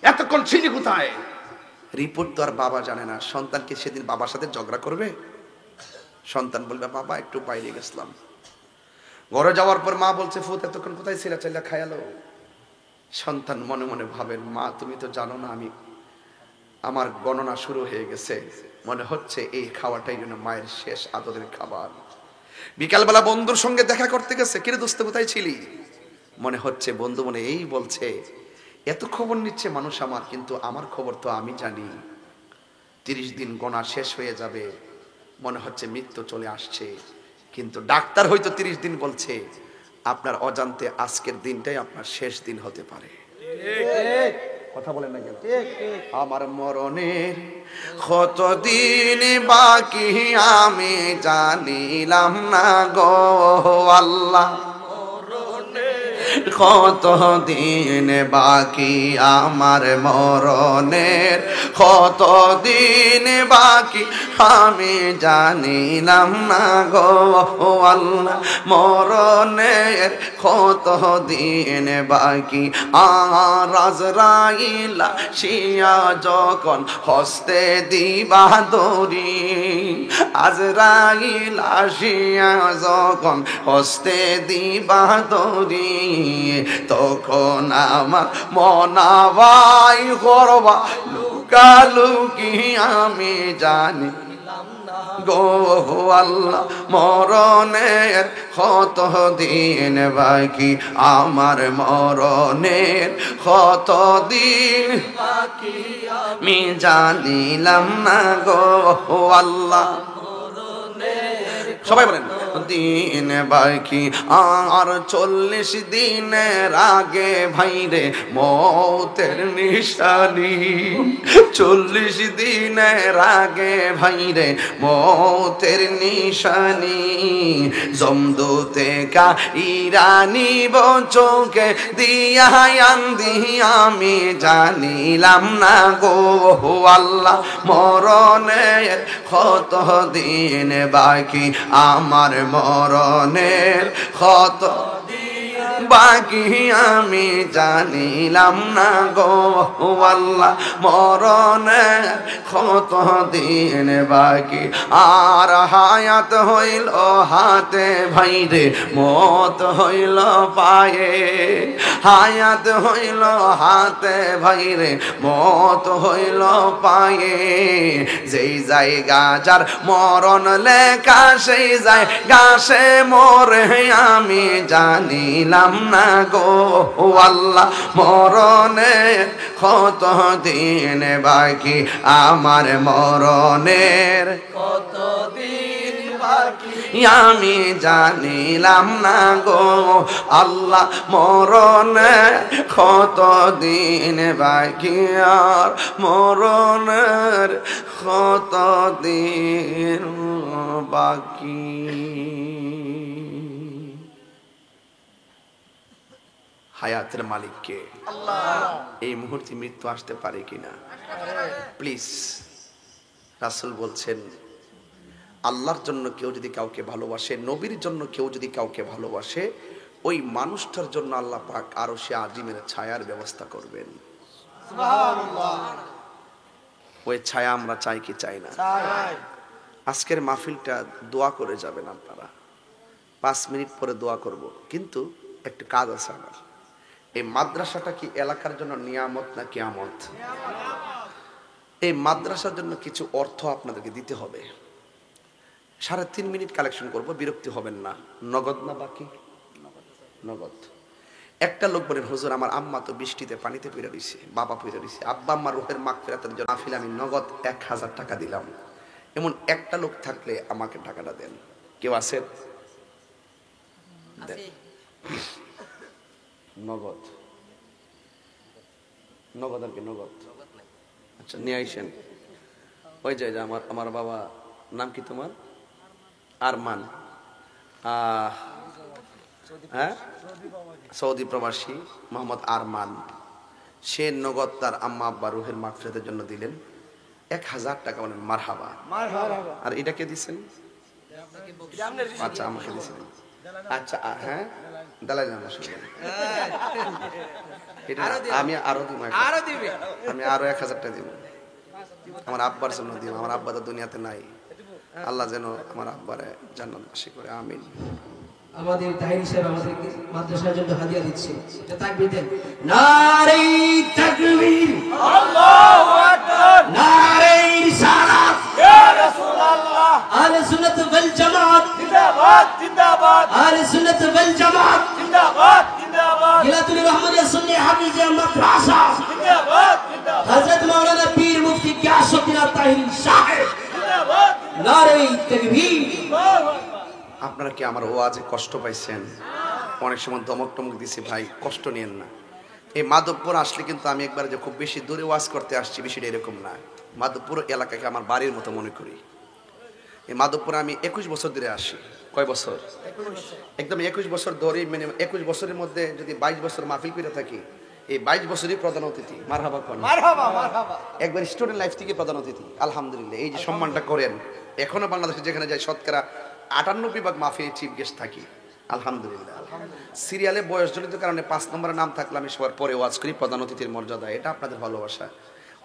এতক্ষণ ছিলি কোথায়? রিপোর্ট তো আর বাবা জানে না। সন্তানকে সেদিন বাবার সাথে ঝগড়া করবে? সন্তান বলবে বাবা একটু বাইরে গেছিলাম। ঘরে যাওয়ার পর মা বলছে ফুত এতক্ষণ কোথায় ছিল, চাইলে খায়ালো। সন্তান মনে মনে ভাবেন, মা তুমি তো জানো না আমার গণনা শুরু হয়ে গেছে, মনে হচ্ছে এই খাওয়াটাই যেন মায়ের শেষ আদরের খাবার। বিকালবেলা বন্ধুর সঙ্গে দেখা করতে গেছে, কিরে দোস্ত কোথায় ছিলি? মনে হচ্ছে বন্ধু মনে এই বলছে, এত খবর নিচ্ছে মানুষ আমার, কিন্তু আমার খবর তো আমি জানি। 30 দিন গণা শেষ হয়ে যাবে, মনে হচ্ছে মৃত্যু চলে আসছে, কিন্তু ডাক্তার হয়তো 30 দিন বলছে, আপনার অজান্তে আজকের দিনটাই আপনার শেষ দিন হতে পারে। কথা বলেন না কেন? আমার মরণের কতদিন বাকি আমি জানিলাম না গো আল্লাহ, কতদিন বাকি আমার মরণের কত দিন বাকি আমি জানিলাম না গো আল্লাহ মরণের কত দিন বাকি আর আজরাইল আসিয়া যখন হস্তে দিবা দড়ি আজরাইল আসিয়া যখন হস্তে দিবা দড়ি তখন আমার মনাবাই করবা লুকালুকি আমি জানি গো আল্লাহ মরণের কত দিন বাকি আমার মরণের কত দিন বাকি আমি জানিলাম না গো আল্লাহ সবাই বলেন দিন বাকি আর 40 দিনের আগে ভাইরে মৌতের নিশানি 40 দিনের আগে ভাইরে মৌতের নিশানি জমদূতে কা ইরানি চোখে দিয়া আন্দি আমি জানিলাম না গো আল্লাহ মরণের কত দিন বাকি আমার মরণের কত বাকি আমি জানিলাম না গো আল্লাহ মরণের কত দিন বাকি আর হায়াত হইল হাতে ভাইরে মত হইল পায়ে হায়াত হইল হাতে ভাইরে মত হইল পায়ে যেই জায়গা যার মরণ লেখা সেই জায়গা সে মরে আমি জানিলাম না গো আল্লাহ মরণের কত দিন বাকি আমার মরণের কত দিন বাকি আমি জানিলাম না গো আল্লাহ মরণের কত দিন বাকি আর মরণের কত দিন বাকি হায়াতের মালিককে আল্লাহ এই মুহূর্তে মৃত্যু আসতে পারে কিনা প্লিজ রাসূল বলছেন আল্লাহর জন্য কেউ যদি কাউকে ভালোবাসে নবীর জন্য কেউ যদি কাউকে ভালোবাসে ওই মানুষটার জন্য আল্লাহ পাক আরশে আজিমের ছায়ার ব্যবস্থা করবেন সুবহানাল্লাহ ওই ছায়া আমরা চাই কি চাই না চাই আজকের মাহফিলটা দোয়া করে যাবেন আপনারা 5 মিনিট পরে দোয়া করব কিন্তু একটা কাজ আছে আমার এই মাদ্রাসাটা কি এলাকার জন্য নিয়ামত না কিয়ামত এই মাদ্রাসার জন্য কিছু অর্থ আপনাদেরকে দিতে হবে 3.5 মিনিট কালেকশন করব বিরক্তি হবেন না নগদ না বাকি নগদ একটা লোক বলেন হুজুর আমার আম্মা তো বৃষ্টিতে পানিতে পড়ে রইছে বাবা পড়ে রইছে আব্বা আম্মার রূহের মাগফিরাতের জন্য আফিল আমি নগদ 1000 টাকা দিলাম এমন একটা লোক থাকলে আমাকে টাকাটা দেন কেউ আছেন নগদ নগদ আর কি নগদ আচ্ছা নিয়ে আইসেন ওই যে আমার বাবা নাম কি তোমার আরমান হ্যাঁ সৌদি প্রবাসী মোহাম্মদ আরমান সে নগদ তার আম্মা আব্বা রুহের মাগফিরাতের জন্য দিলেন 1000 টাকা বলেন মারহাবা আর এটা কে দিছেন আচ্ছা আমাকে দিছেন আচ্ছা হ্যাঁ দালাই জানা শুনবেন এটা আমি আরো দিব আমি আরো 1000 টাকা দিব আমার আব্বার জন্য দিব আমার আব্বা তো দুনিয়াতে নাই আল্লাহ যেন আমার আব্বারে জান্নাতবাসী করে আমিন আমাদের তাহির সাহেব আমাদেরকে মাদ্রাসার জন্য হাদিয়া দিচ্ছে এটা তাকবীর দেন নারে তাকবীর আল্লাহু আকবার নারে রিসালাত ইয়া রাসূলুল্লাহ আহলে সুন্নাত ওয়াল জামাত জিন্দাবাদ জিন্দাবাদ আহলে সুন্নাত ওয়াল জামাত জিন্দাবাদ জিন্দাবাদ গিলাতুল রহমানিয়া সুন্নি হাফিজিয়া মাদ্রাসা জিন্দাবাদ জিন্দাবাদ হযরত মাওলানা পীর মুফতি গিয়াসউদ্দিন তাহিরি সাহেব জিন্দাবাদ নারে তাকবীর আপনারা কি আমার ওয়াজে কষ্ট পাইছেন অনেক সময় দমক টমক দিছি ভাই কষ্ট নিয়েন না এই মাধবপুর আসলে কিন্তু আমি একবার যে খুব বেশি দূরে ওয়াজ করতে আসছি বিষয়টা এরকম না মাধবপুর এলাকাকে আমার বাড়ির মতো মনে করি এই মাধবপুরে আমি 21 বছর ধরে আসি কয় বছর একদম 21 বছর ধরে মানে 21 বছরের মধ্যে যদি 22 বছর মাহফিল করে থাকি এই 22 বছরই প্রধান অতিথি। মারহাবা কোন, একবার স্টুডেন্ট লাইফ থেকে প্রধান অতিথি। আলহামদুলিল্লাহ, এই যে সম্মানটা করেন, এখনো বাংলাদেশে যেখানে যায় শতকরা 98% মাহফিলে চিফ গেস্ট থাকি। আলহামদুলিল্লাহ, সিরিয়ালে বয়সজনিত কারণে 5 নম্বরে নাম থাকলে আমি সবার পরে ওয়াজ করি প্রধান অতিথির মর্যাদা। এটা আপনাদের ভালোবাসা।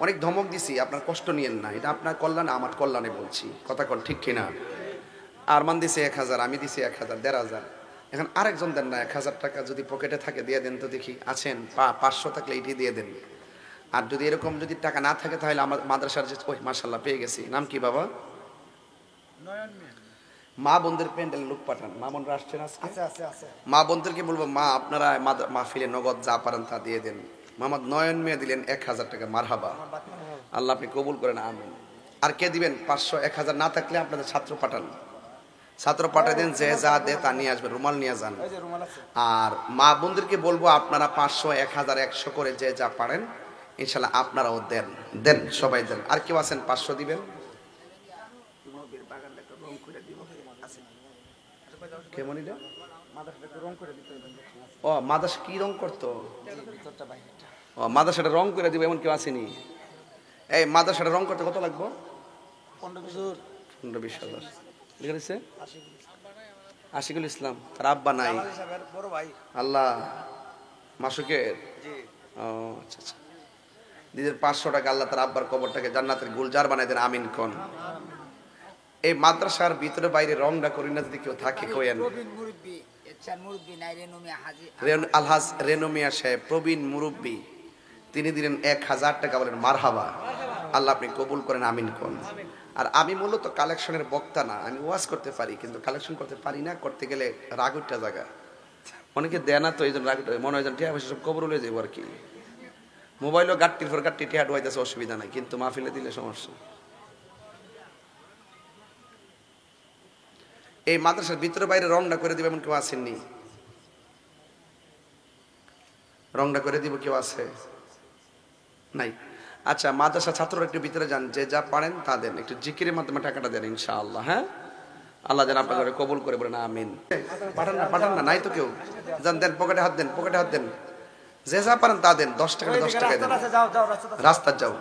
অনেক ধমক দিছি, আপনার কষ্ট নিয়েন না, এটা আপনার কল্যাণে, আমার কল্যাণে বলছি, কথা কন ঠিক কিনা? আরমান দিছে 1000, আমি দিছি 1000, 1500। এখন আরেকজন দেন না 1000 টাকা, যদি পকেটে থাকে দিয়ে দেন তো দেখি। আছেন 500 থাকলে এটি দিয়ে দেন। আর যদি এরকম যদি টাকা না থাকে তাহলে আমার মাদ্রাসার যে, ওই মাশাআল্লাহ পেয়ে গেছি, নাম কি বাবা? মা বোনদের প্যান্ডেল লোক পাঠান, মা বোনরা আসছেন আজকে? মা বোনদেরকে বলবো, মা আপনারা মাহফিলে নগদ যা পারেন তা দিয়ে দেন। মোহাম্মদ নয়ন মিয়া দিলেন 1000 টাকা, মারহাবা, আল্লাহ আপনি কবুল করেন, আমিন। আর কে দিবেন? 500, 1000 না থাকলে আপনাদের ছাত্র পাঠান, ছাত্র পাঠিয়ে দেন, যে যা দে তা নিয়ে আসবেন, রুমাল নিয়ে যান। আর মা বোনদেরকে বলবো আপনারা 500, 1000, 100 করে যে যা পারেন ইনশাল্লাহ আপনারাও দেন, দেন, সবাই দেন। আর কেউ আছেন 500 দিবেন? কেমন এটা? ও মাদ্রাসা কি রং করতো? ও মাদ্রাসাটা রং করে দিব, এমন কেউ আসেনি? এই মাদ্রাসাটা রং করতে কত লাগবে? 15-20 হাজার। লিখেছে আশিকুল ইসলাম, তার আব্বা নাই? আল্লাহ, মাসুকের। ও আচ্ছা আচ্ছা, দিদের 500 টাকা, আল্লাহ তার আব্বার কবরটাকে জান্নাতের গুলজার বানাই দেন, আমিন কোন। এই মাদ্রাসার ভিতরে বাইরে রংটা করি না, যদি কেউ থাকে কইেন। আলহাজ রেনুমিয়া সাহেব, প্রবীণ মুরব্বী, তিনি দিলেন 1000 টাকা, বলেন মারহাবা, আল্লাহ আপনি কবুল করেন, আমিন কোন। আর আমি মূলত কালেকশনের বক্তা না, আমি ওয়াজ করতে পারি কিন্তু কালেকশন করতে পারি না, করতে গেলে রাগ উঠা জায়গা, অনেকে দেয় না, তো এই জন্য রাগ উঠে, মনে হয় যেন টিয়া পয়সা সব কবর হয়ে যাবো আর কি। মোবাইলও গাট্টির পর গাট্টি টিয়া ঢুয়াইতেছে, অসুবিধা নাই, কিন্তু মাহফিলে দিলে সমস্যা। এই মাদ্রাসার ভিতরে বাইরে রংটা করে দিবে এমন কেউ আসেননি? রংটা করে দিব কেউ আছে? নাই। আচ্ছা, মাদ্রাসা ছাত্ররা একটু ভিতরে যান, যে যা পারেন তা দেন, একটু জিকিরের মাধ্যমে টাকাটা দেন ইনশাআল্লাহ। হ্যাঁ, আল্লাহ যেন আপনাদের কবুল করে, বলেন আমিন। পাঠান না, পাঠান না, নাই তো কেউ, যান দেন, পকেটে হাত দেন, পকেটে হাত দেন, যে যা পারেন তা দেন। 10 টাকা 10 টাকা দেন, রাস্তা যাও।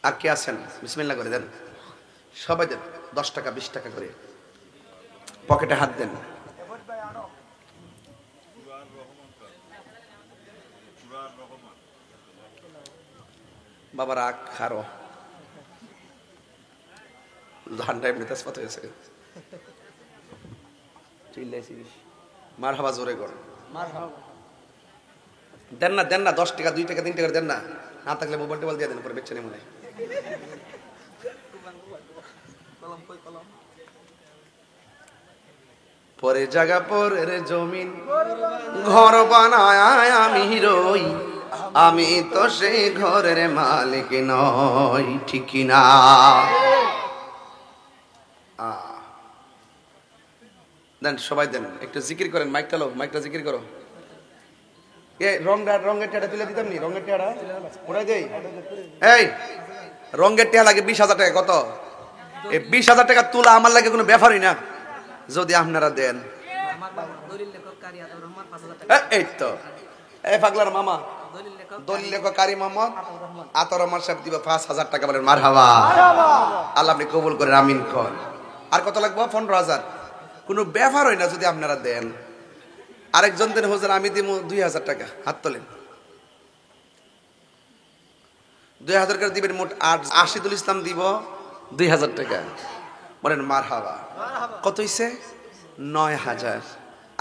আর কে আছেন? বিসমিল্লাহ করে দেন, সবাই দেন, 10 টাকা 20 টাকা করে পকেটে হাত দেন। বাবা রাগ খারো, ধানটা এমনি তেজপাত হয়েছে, চিল্লাইছিস, মারহাবা জোরে কর, দেন না, দেন না, 10 টাকা 2 টাকা 3 টাকা দেন না, না থাকলে মোবাইল টোবাইল দিয়ে দেন, পরে বেচে নেই মনে। পরে জায়গা পরের জমিন ঘর বানায় আমি রই, আমি তো সেই ঘরের মালিক নই, ঠিক না? দেন, সবাই দেন, একটু জিকির করেন, মাইকটা লো, মাইকটা জিকির করো। রঙের টেয়াটা তুলে দিতাম নি, রঙের টেয়াটা ওরাই দেই। এই রঙের টেয়া লাগে 20,000 টাকা। কত? এই 20,000 টাকা তোলা আমার লাগে কোনো ব্যাপারই না, যদি আপনারা দেন। এই তো, এই পাগলার মামা, দলিল লেখক কারি মোহাম্মদ আতর রহমান সাহেব দিব 5,000 টাকা, বলেন মারহাবা, আল্লাহ আপনি কবুল করেন, আমিন কর। আর কত লাগবে? 15,000। কোনো ব্যাপার হয় না যদি আপনারা দেন। আরেকজন দেন, হুজুর আমি দিব 2,000 টাকা, হাত তোলেন। 2,000 করে দিবেন, মোট 8। আশিদুল ইসলাম দিব 2,000 টাকা, বলেন মারহাবা। কত হইছে? 9,000।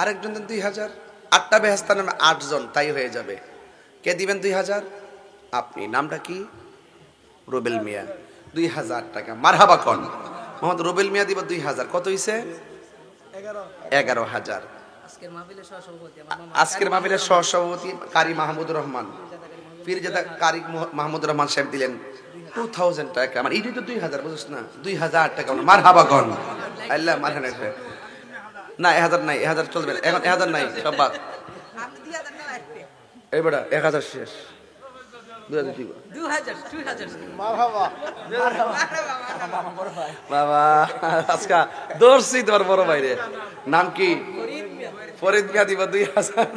আরেকজন দেন 2,000। 8টা বেহেস্তার নামে 8 জন, তাই হয়ে যাবে। কে দিবেন 2,000? আপনি। নামটা কি? রুবেল মিয়া, 2,000 টাকা, মারহাবা কন। মোহাম্মদ রুবেল মিয়া দিব 2,000। কত হইছে? 11,000। আজকের মাহফিলের সহসভাপতি কারি মাহমুদুর রহমান, পীরজাদা কারি মাহমুদুর রহমান সাহেব দিলেন 2,000 টাকা। আমার এটাই তো 2,000, বুঝছ না? 2,000 টাকা, মারহাবা কন। আল্লাহ মারহানা। না 1,000 নাই, 1,000 চলবে না এখন, 1,000 নাই, সব বাদ। এই বেটা 1,000 শেষ। বাবা আজকা দর্শি তোমার বড় ভাইরে নাম কি? ফরিদ মিয়া দিব 2000।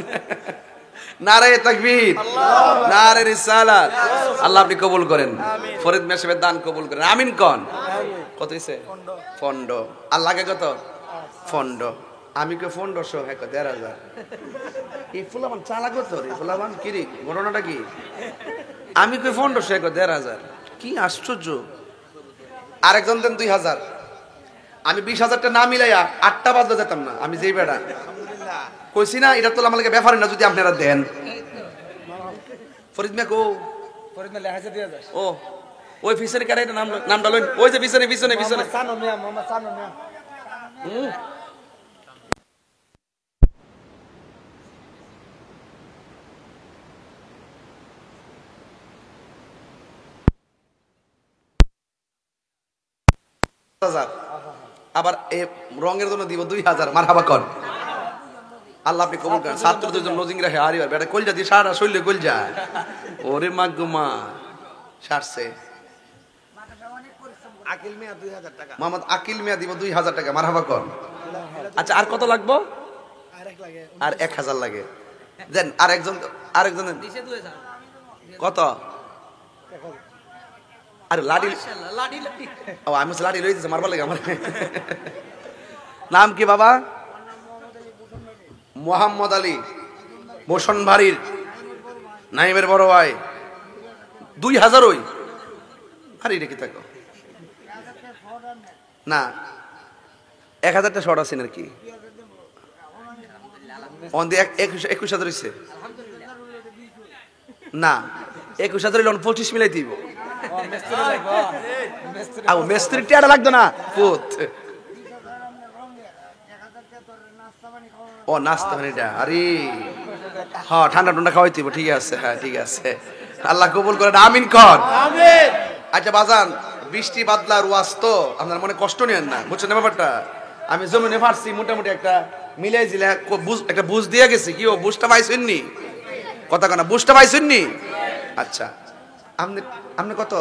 নারে তাকবীর, নারে রিসালাত। আল্লাহ আপনি কবুল করেন, ফরিদ মিয়া সাহেবের দান কবুল করেন, আমিন কোন। কত হইছে? ফন্ড। আল্লাহ কে কত? ফন্ড। আমি কে ফন্ড সহ হ্যাঁ 1,500। এই ফুলাবান চালা কত রে? ফুলাবান কি রে, ঘটনাটা কি? আমি কে ফন্ড সহ 1,500। কি আশ্চর্য। আরেকজন দেন 2000। আমি 20,000টা না মিলাইয়া 8টা বাজতে যেতাম না। আমি যেই বেড়া কইছি না, এটা তো আমার লাগে ব্যাপারই না যদি আপনারা দেন। ফরিদ মিয়া কো? ফরিদ মিয়া লেহাজে দিয়া যায়। ও ওই ফিসের কারে নামটা লইন, ওই যে পিছনে পিছনে পিছনে সানো মিয়া, মোহাম্মদ সানো মিয়া। আবার এ রঙের জন্য দিব 2000। মারহাবা কর। আল্লাহ আপনি কবুল করেন। ছাত্রদের জন্য লজিং রাখে হারিবার বেটা কলজা দিয়ে সারা শৈলে কলজা। ওরে মাগুমা সারছে। আকিল মিয়া 2000 টাকা। মোহাম্মদ আকিল মিয়া দিব 2000 টাকা। মারহাবা কর। আচ্ছা আর কত লাগবে? আর 1000 লাগে। দেন আরেকজন দিছে 2000। কত? আরে লাডি লাডি লাডি। ও আমি লাডি লই দিছে মারবার লাগে আমার। নাম কি বাবা? মোহাম্মদ আলী মোশন ভারীর নাইমের বড় ভাই। 2000 ওই। আরে রেখে থাকো না, 1000টা শর্ট আছে নাকি? অন দিয়ে 21,000 হইছে না, 21,000 হইলে 25 মিলাই দিব। মেস্ত্রি টিয়াটা লাগতো না পুত। ও নাস্তা পানিটা, আরে হ্যাঁ ঠান্ডা ঠান্ডা খাওয়াই দিব। ঠিক আছে, হ্যাঁ ঠিক আছে। আল্লাহ কবুল করেন, আমিন কর। আচ্ছা বাজান, বৃষ্টি বাদলা রোয়াজ তো আপনার মনে কষ্ট নেন না, বুঝছেন না ব্যাপারটা? আমি জমিনে ফারছি মোটামুটি একটা মিলাই দিলে একটা বুঝ দিয়ে গেছি। কি ও বুঝটা পাইছেননি? কথা কেনা বুঝটা পাইছেননি? আচ্ছা আপনি আপনি কত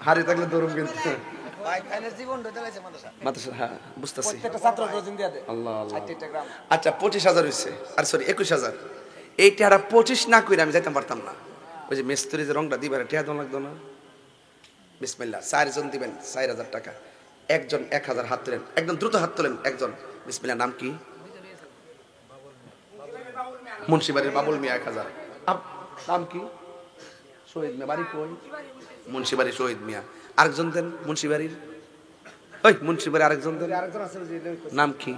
হারি থাকলে ধরুন কিন্তু আচ্ছা 25,000 হয়েছে। আর সরি 21,000। এই টেহারা 25 না করে আমি যাইতে পারতাম না। ওই যে মিস্ত্রি যে রংটা দিবার টেহা দেওয়া লাগতো না। বিসমিল্লাহ। 4 জন দিবেন 4,000 টাকা। একজন 1,000 হাত তোলেন, একদম দ্রুত হাত তোলেন একজন। বিসমিল্লাহ। নাম কি? মুন্সিবাড়ির বাবুল মিয়া 1000। নাম কি? শহীদ মিয়া। বাড়ি কই? মুন্সিবাড়ি শহীদ মিয়া। আরেকজন দেন মুন্সিবাড়ির। ওই মুন্সিবাড়ি আরেকজন দেন। নাম কি?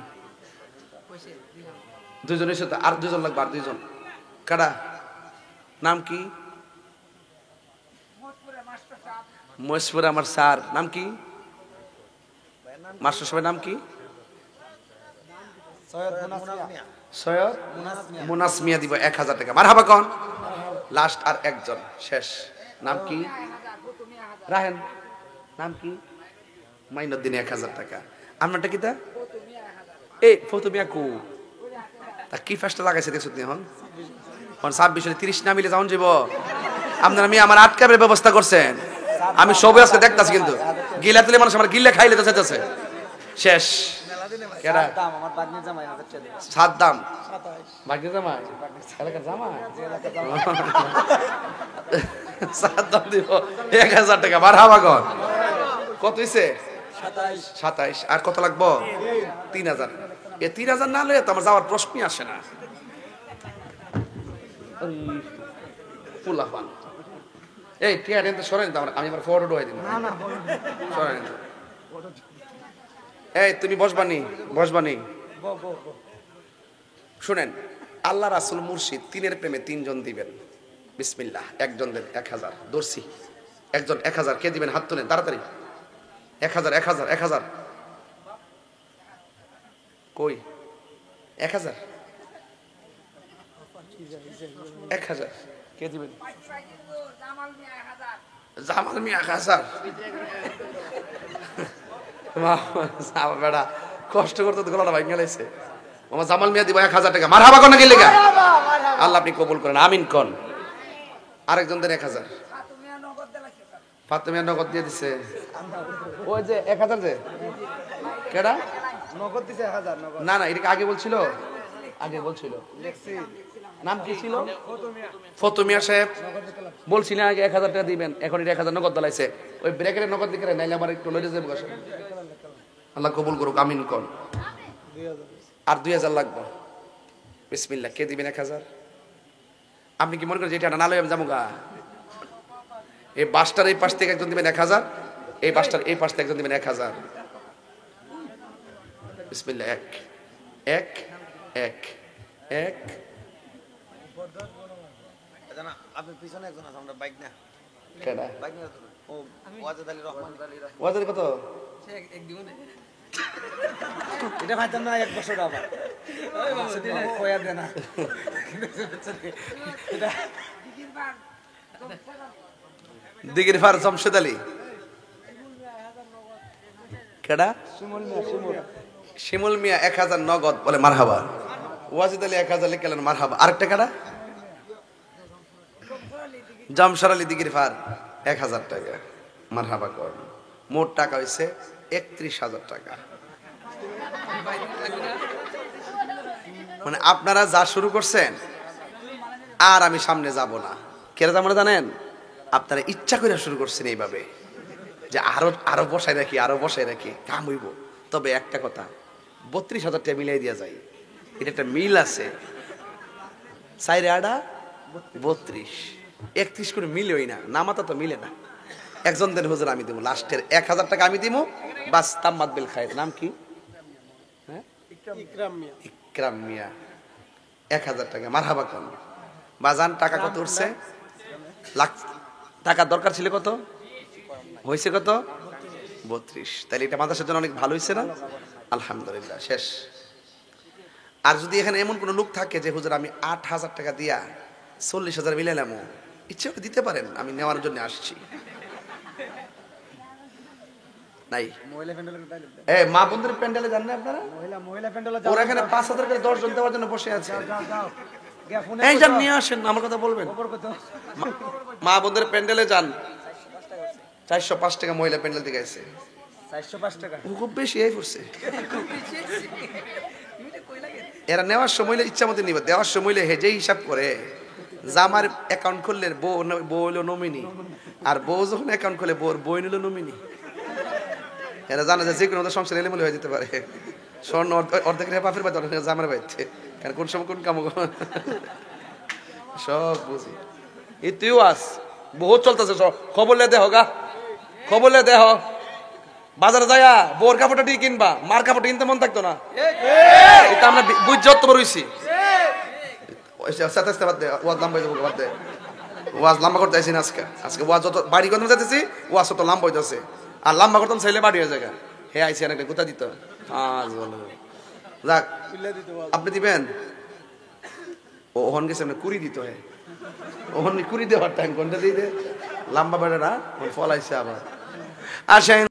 দুজনের সাথে আর 2জন লাগবে। আর 2জন কারা? নাম কি? মহেশপুরে আমার স্যার। নাম কি? মাস্টার সাহেবের নাম কি? সৈয়দ মুনাস মিয়া দিব 1000 টাকা। মারহাবা কোন। লাস্ট আর একজন শেষ। নাম কি? রাহেন। নাম কি? মাইনুদ্দিন 1000 টাকা। আপনারটা কি? তা এই ফতুমিয়া কু তা কি ফার্স্টে লাগাইছে দেখছো তুমি? এখন 26 30 না মিলে যাওন যাব। আপনারা আমি আমার আটকাবের ব্যবস্থা করছেন। আমি সবই আজকে দেখতাছি, কিন্তু গিলা তুলে মানুষ আমার গিল্লা খাইলে তো চাইতেছে। শেষ। কেডা? আমার বাগনি জামাই সাদ্দাম। বাগনি জামাই এলাকার জামাই সাদ্দাম দিব 1000 টাকা। মারহাবা কর। কত হইছে? 27। আর কত লাগবো? 3000। এ 3000 না লইয়া তো আমার যাওয়ার প্রশ্নই আসে না। ফুলাফান এই টিয়া দেন তো সরেন। আমি আমার ফটো ঢোয়াই দিন। সরেন। এই তুমি বসবানি বসবানি। শুনেন, আল্লাহ রাসূল মুর্শিদ 3-এর প্রেমে 3 জন দিবেন। বিসমিল্লাহ। একজন দেন 1000। দর্শি একজন 1000। কে দিবেন? হাত তোলেন তাড়াতাড়ি। 1000 1000 1000 কই? 1000 1000 কে দিবেন? জামাল মিয়া 1000। বেড়া কষ্ট করতে তো গলাটা ভাঙা লাইছে। আমার জামাল মিয়া দিব 1000 টাকা। মারহাবা কোন গেলে গা। আল্লাহ আপনি কবুল করেন, আমিন কোন। আরেকজনদের 1000, ফাতেমিয়া নগদ দিয়ে দিছে। ওই যে 1000 যে কেডা নগদ দিছে 1000 নগদ। না না, এটা আগে বলছিল, আগে বলছিল নাম কি ছিল? ফতুমিয়া সাহেব বলছি না আগে 1000 টাকা দিবেন, এখন এটা 1000 নগদ দলাইছে। ওই ব্রেকের নগদ দিকে নাইলে আমার একটু লইতে যাবো। আল্লাহ কবুল করুক, আমিন কোন। আর 2000 লাগবে। বিসমিল্লাহ, কে দিবেন 1000? আপনি কি মনে করেন যে এটা না লই আমি যাবো গা? এই বাসটার এই পাশ থেকে একজন দিবেন 1000, এই বাসটার এই পাশ থেকে একজন দিবেন 1000। বিসমিল্লাহ, 1 1 1 1। জানা আপনি পিছনে একজন আছে, আমরা বাইক না, কেডা বাইক না তো ও ওয়াজেদ আলী রহমান। ওদের কত? এটা ভাইতাম না 1 বছর আবার কয়া দে না। দিগির ফার জমশেদ আলী কেডা? শিমুল মিয়া 1000 নগদ বলে মারহাবা। ওয়াজিদ আলী 1000 লিখলেন মারহাবা। আরেকটা কেডা? জামশার আলী দিগির ফার 1000 টাকা মারহাবা কর। মোট টাকা হইছে 31,000 টাকা। মানে আপনারা যা শুরু করছেন আর আমি সামনে যাব না। কেন আমরা জানেন? আপনারা ইচ্ছা করে শুরু করছেন এইভাবে যে আরো বসাই রাখি, আরো বসাই রাখি, কাম হইব। তবে একটা কথা, 32,000 টাকা মিলাই দিয়া যায়, এটা একটা মিল আছে। 4 আড়া 32, 31 করে মিলেই না, নামাতা তো মিলে না। একজন দেন হুজুর আমি দিব, লাস্টের 1000 টাকা আমি দিব, বাস তাম্মাদ বিল খায়ের। নাম কি? হ্যাঁ, ইকরাম মিয়া 1000 টাকা মারহাবা কোন। বাজান টাকা কত উঠছে? লাখ টাকা দরকার ছিল কত? হয়েছে কত? 32। তাহলে এটা মাদ্রাসার জন্য অনেক ভালো হয়েছে না? আলহামদুলিল্লাহ। শেষ। আর যদি এখানে এমন কোন লোক থাকে যে হুজুর আমি 8,000 টাকা দিয়া 40,000 মিলাইলাম, ইচ্ছে করে দিতে পারেন, আমি নেওয়ার জন্য আসছি। নাই মা বন্ধুর প্যান্ডেলে যান না আপনারা? ওরা এখানে 5,000 করে 10 জন দেওয়ার জন্য বসে আছে। এই যান, নিয়ে আসেন, আমার কথা বলবেন। মা বন্ধুর প্যান্ডেলে যান, 405 টাকা মহিলা প্যান্ডেল থেকে আছে। 405 টাকা খুব বেশি এই পড়ছে। এরা নেওয়ার সময় ইচ্ছা মতো নিবে, দেওয়ার সময় হেজে হিসাব করে। জামার অ্যাকাউন্ট খুললে বউ হলো নমিনি, আর বউ যখন অ্যাকাউন্ট খুলে বউর বই নিল নমিনি। এরা জানে যে কোনো সংসার এলেমেলে হয়ে যেতে পারে। স্বর্ণ অর্ধেক বাপের বাড়িতে, অর্ধেক জামার বাড়িতে, কারণ কোন সময় কোন কাম সব বুঝি। এই তুইও আস, বহুত চলতেছে। খবর লে দেহ গা, খবর লে দেহ। বাজারে যায়া বোর কাপড়টা ঠিক কিনবা, মার কাপড়টা কিনতে মন থাকতো না। এটা আমরা বুঝ যত বড় হইছি। ওয়াজ লম্বা করতে আইসি না আজকে। আজকে ওয়াজ যত বাড়ি করতে যাইতেছি, ওয়াজ তত লম্বা হইতেছে। আর লম্বা করতাম চাইলে বাড়ি হয়ে জায়গা। হে আইসি অনেকটা কোথা দিত। যাক, আপনি দিবেন? ওহন গেছে কুড়ি দিত। হ্যাঁ, ওহন কুড়ি দেওয়ার টাইম কোনটা দিয়ে দে। লম্বা বেড়া না ফল আইসে আবার আসেন।